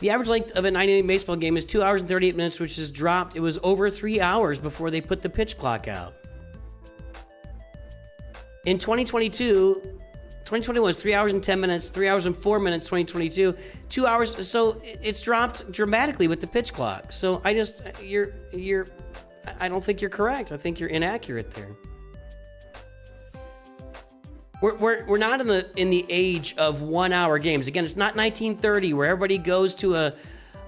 The average length of a 9-inning baseball game is 2 hours and 38 minutes, which has dropped. It was over 3 hours before they put the pitch clock out. In 2021 was 3 hours and 10 minutes, 3 hours and 4 minutes, 2022, 2 hours. So it's dropped dramatically with the pitch clock. So I don't think you're correct. I think you're inaccurate there. We're not in the age of 1 hour games. Again, it's not 1930 where everybody goes to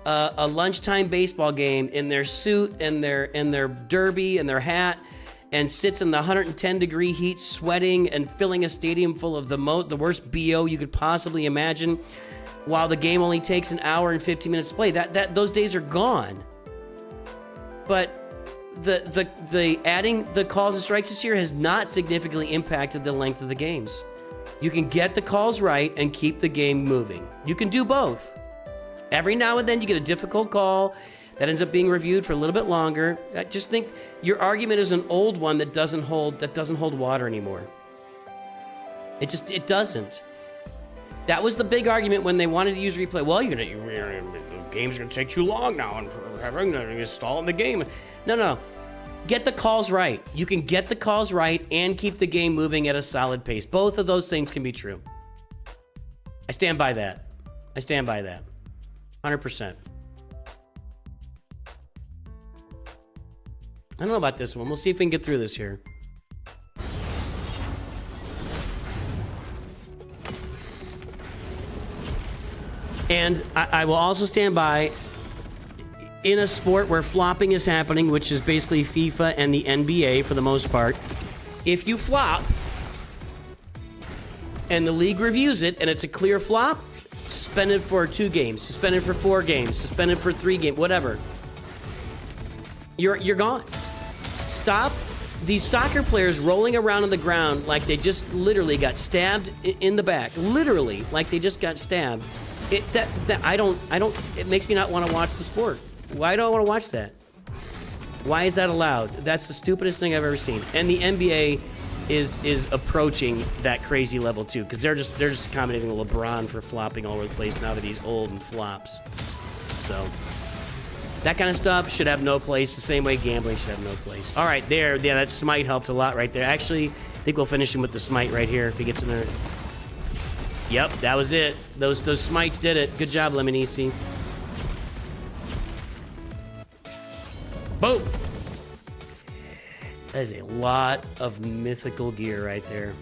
a lunchtime baseball game in their suit and their derby and their hat and sits in the 110 degree heat sweating and filling a stadium full of the worst BO you could possibly imagine while the game only takes an hour and 15 minutes to play. Those days are gone. But the adding the calls and strikes this year has not significantly impacted the length of the games. You can get the calls right and keep the game moving. You can do both. Every now and then you get a difficult call that ends up being reviewed for a little bit longer. I just think your argument is an old one that doesn't hold water anymore. It doesn't. That was the big argument when they wanted to use replay. Well, the game's gonna take too long now, and having to install the game. No. Get the calls right. You can get the calls right and keep the game moving at a solid pace. Both of those things can be true. I stand by that. 100%. I don't know about this one. We'll see if we can get through this here. And I will also stand by, in a sport where flopping is happening, which is basically FIFA and the NBA for the most part, if you flop and the league reviews it and it's a clear flop, suspended for 2 games, suspended for 4 games, suspended for 3 games, whatever. You're gone. Stop these soccer players rolling around on the ground like they just literally got stabbed in the back. Literally, like they just got stabbed. It makes me not want to watch the sport. Why do I want to watch that? Why is that allowed? That's the stupidest thing I've ever seen. And the NBA is approaching that crazy level too, because they're just accommodating LeBron for flopping all over the place now that he's old and flops. So that kind of stuff should have no place, the same way gambling should have no place. All right, yeah, that smite helped a lot right there. Actually, I think we'll finish him with the smite right here if he gets in there. Yep, that was it. Those smites did it. Good job, Lemonisi. Boom! That is a lot of mythical gear right there.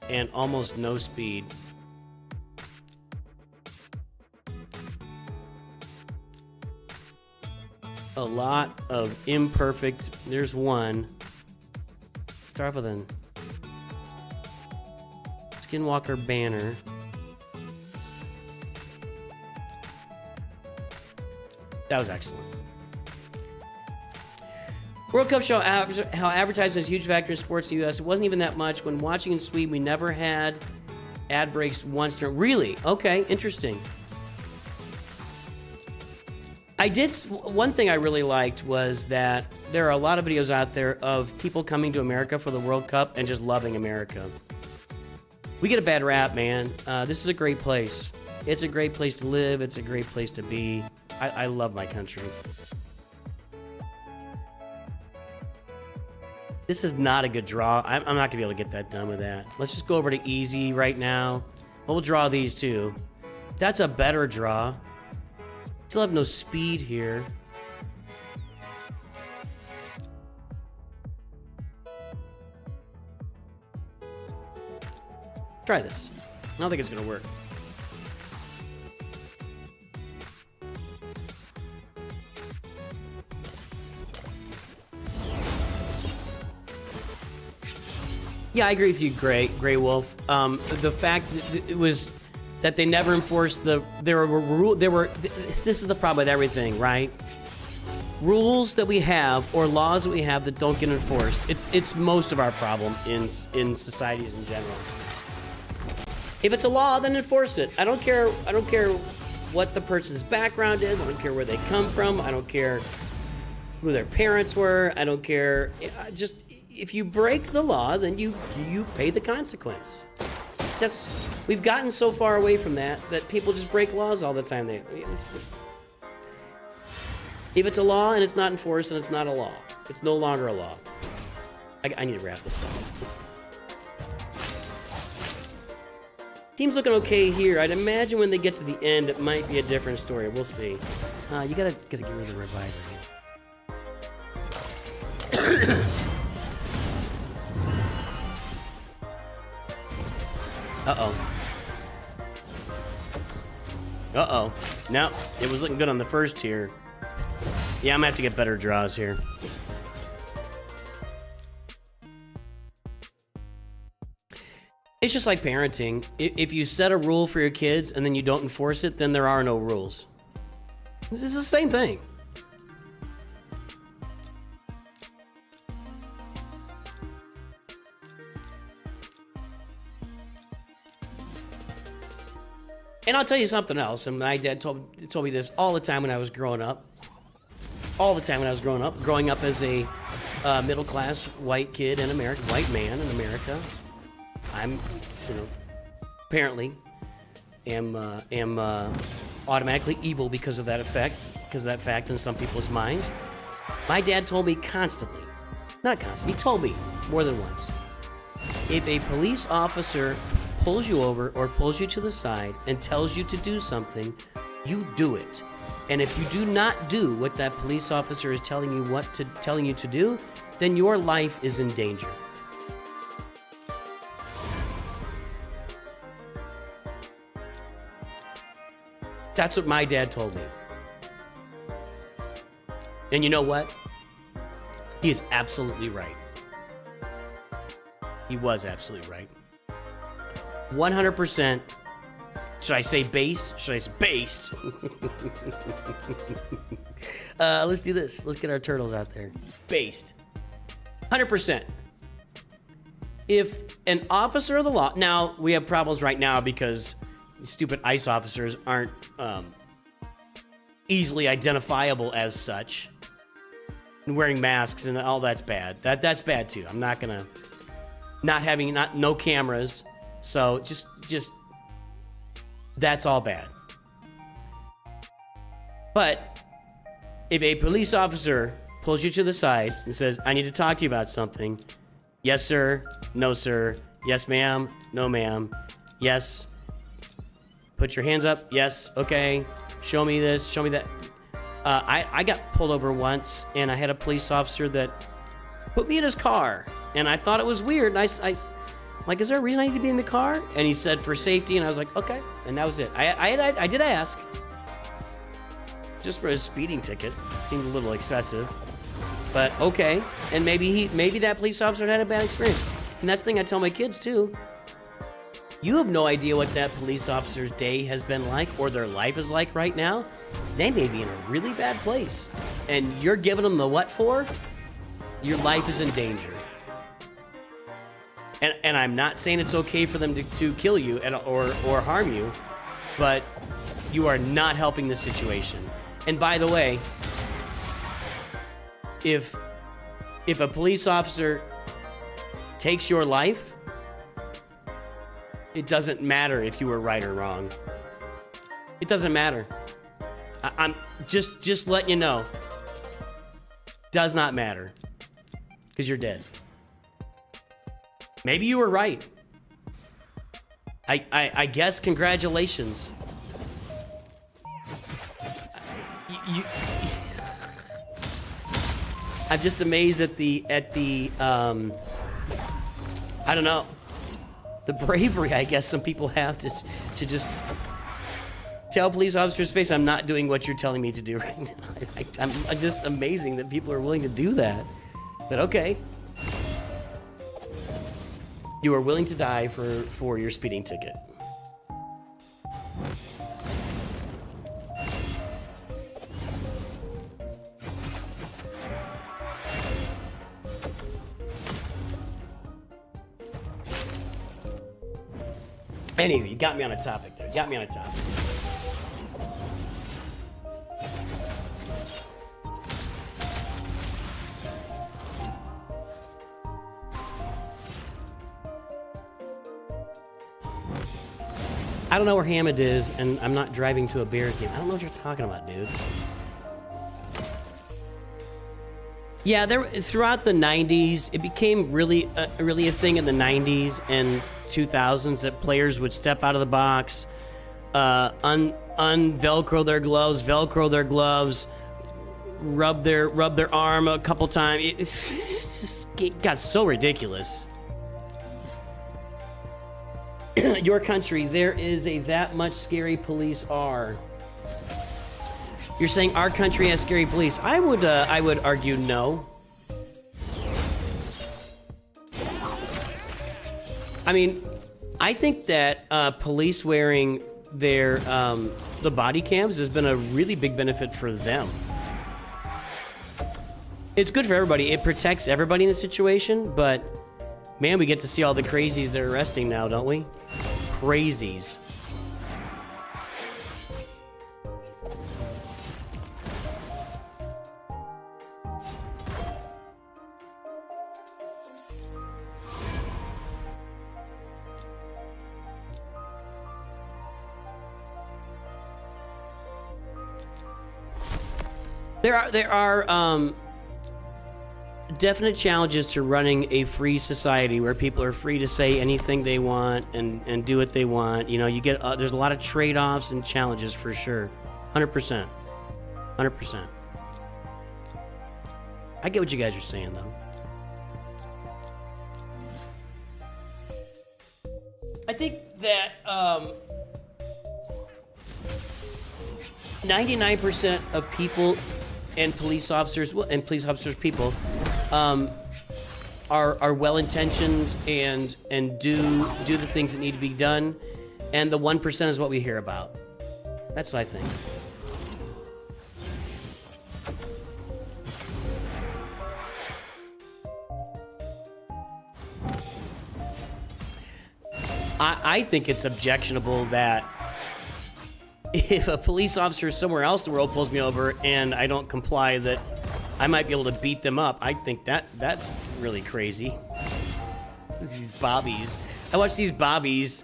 And almost no speed. a lot of imperfect. There's one. Start off with an Skinwalker banner. That was excellent. World Cup show how advertising is a huge factor in sports in the U.S. It wasn't even that much. When watching in Sweden, we never had ad breaks once. Really? Okay, interesting. One thing I really liked was that there are a lot of videos out there of people coming to America for the World Cup and just loving America. We get a bad rap, man. This is a great place. It's a great place to live. It's a great place to be. I love my country. This is not a good draw. I'm not going to be able to get that done with that. Let's just go over to easy right now. We'll draw these two. That's a better draw. Still have no speed here. Try this. I don't think it's going to work. Yeah, I agree with you, Gray Wolf. The fact that it was that they never enforced there were this is the problem with everything, right? Rules that we have or laws that we have that don't get enforced. It's most of our problem in societies in general. If it's a law, then enforce it. I don't care what the person's background is. I don't care where they come from. I don't care who their parents were. I don't care. Just if you break the law, then you pay the consequence. We've gotten so far away from that people just break laws all the time. If it's a law and it's not enforced, then it's not a law. It's no longer a law. I need to wrap this up. Team's looking okay here. I'd imagine when they get to the end, it might be a different story. We'll see. You gotta get rid of the reviver here. Uh-oh. Uh-oh. No, it was looking good on the first here. Yeah, I'm gonna have to get better draws here. It's just like parenting. If you set a rule for your kids and then you don't enforce it, then there are no rules. This is the same thing. And I'll tell you something else. And my dad told me this all the time when I was growing up. All the time when I was growing up. Growing up as a middle-class white kid in America, white man in America. I'm, apparently am automatically evil because of that fact in some people's minds. My dad told me constantly, not constantly, he told me more than once, if a police officer pulls you over or pulls you to the side and tells you to do something, you do it. And if you do not do what that police officer is telling you to do, then your life is in danger. That's what my dad told me. And you know what? He is absolutely right. He was absolutely right. 100%. Should I say based? Should I say based? Let's do this. Let's get our turtles out there. Based. 100%. If an officer of the law... Now, we have problems right now because stupid ICE officers aren't easily identifiable as such. And wearing masks and all that's bad. That's bad too. I'm not gonna... No cameras. So just that's all bad. But if a police officer pulls you to the side and says, I need to talk to you about something. Yes, sir. No, sir. Yes, ma'am. No, ma'am. Yes. Put your hands up. Yes. Okay. Show me this. Show me that. I got pulled over once, and I had a police officer that put me in his car, and I thought it was weird. And I'm like, is there a reason I need to be in the car? And he said, for safety, and I was like, okay. And that was it. I did ask. just for a speeding ticket. Seemed a little excessive. But okay. And maybe that police officer had a bad experience. And that's the thing I tell my kids too. You have no idea what that police officer's day has been like or their life is like right now. They may be in a really bad place. And you're giving them the what for? Your life is in danger. And I'm not saying it's okay for them to kill you or harm you, but you are not helping the situation. And by the way, if a police officer takes your life, it doesn't matter if you were right or wrong. It doesn't matter. I'm just letting you know. Does not matter. Because you're dead. Maybe you were right. I guess congratulations. I'm just amazed at the I don't know, the bravery I guess some people have to just tell police officers face, I'm not doing what you're telling me to do right now. I'm just amazing that people are willing to do that. But okay. You are willing to die for your speeding ticket. Anyway, you got me on a topic there. Got me on a topic. I don't know where Hammond is, and I'm not driving to a Bears game. I don't know what you're talking about, dude. Yeah, throughout the 90s, it became really a thing in the 90s and 2000s that players would step out of the box, un-Velcro their gloves, rub their arm a couple times. It got so ridiculous. Your country, there is a that much scary police are. You're saying our country has scary police. I would argue no. I mean, I think that police wearing their the body cams has been a really big benefit for them. It's good for everybody. It protects everybody in the situation, but man, we get to see all the crazies they're arresting now, don't we? Crazies. There are definite challenges to running a free society where people are free to say anything they want and do what they want. You know, you get there's a lot of trade-offs and challenges for sure. 100%. 100%. I get what you guys are saying though. I think that 99% of people and police officers people are well-intentioned and do the things that need to be done, and the 1% is what we hear about. That's what I think. I think it's objectionable that if a police officer somewhere else in the world pulls me over and I don't comply, that I might be able to beat them up. I think that's really crazy. These bobbies. I watch these bobbies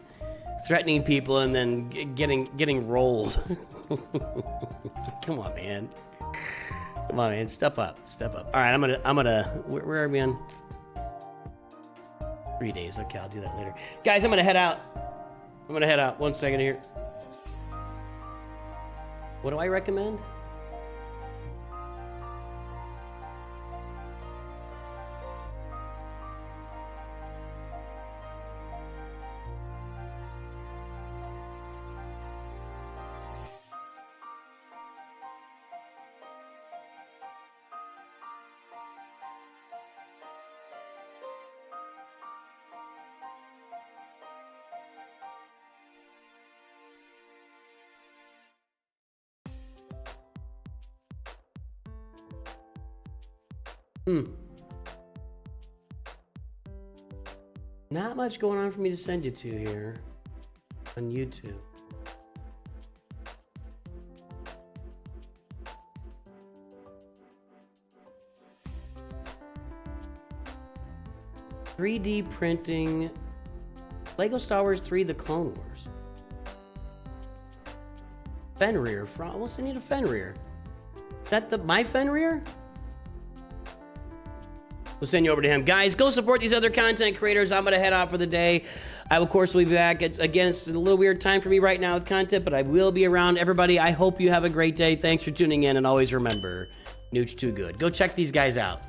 threatening people and then getting rolled. Come on, man. Come on, man. Step up. Step up. All right, I'm gonna. Where are we on? 3 days. Okay, I'll do that later. Guys, I'm gonna head out. 1 second here. What do I recommend? Not much going on for me to send you to here on YouTube. "3D printing Lego Star Wars 3 The Clone Wars." Fenrir. We'll send you to Fenrir. Is that my Fenrir? We'll send you over to him. Guys, go support these other content creators. I'm going to head out for the day. I, of course, will be back. It's a little weird time for me right now with content, but I will be around. Everybody, I hope you have a great day. Thanks for tuning in, and always remember, Nooch Too Good. Go check these guys out.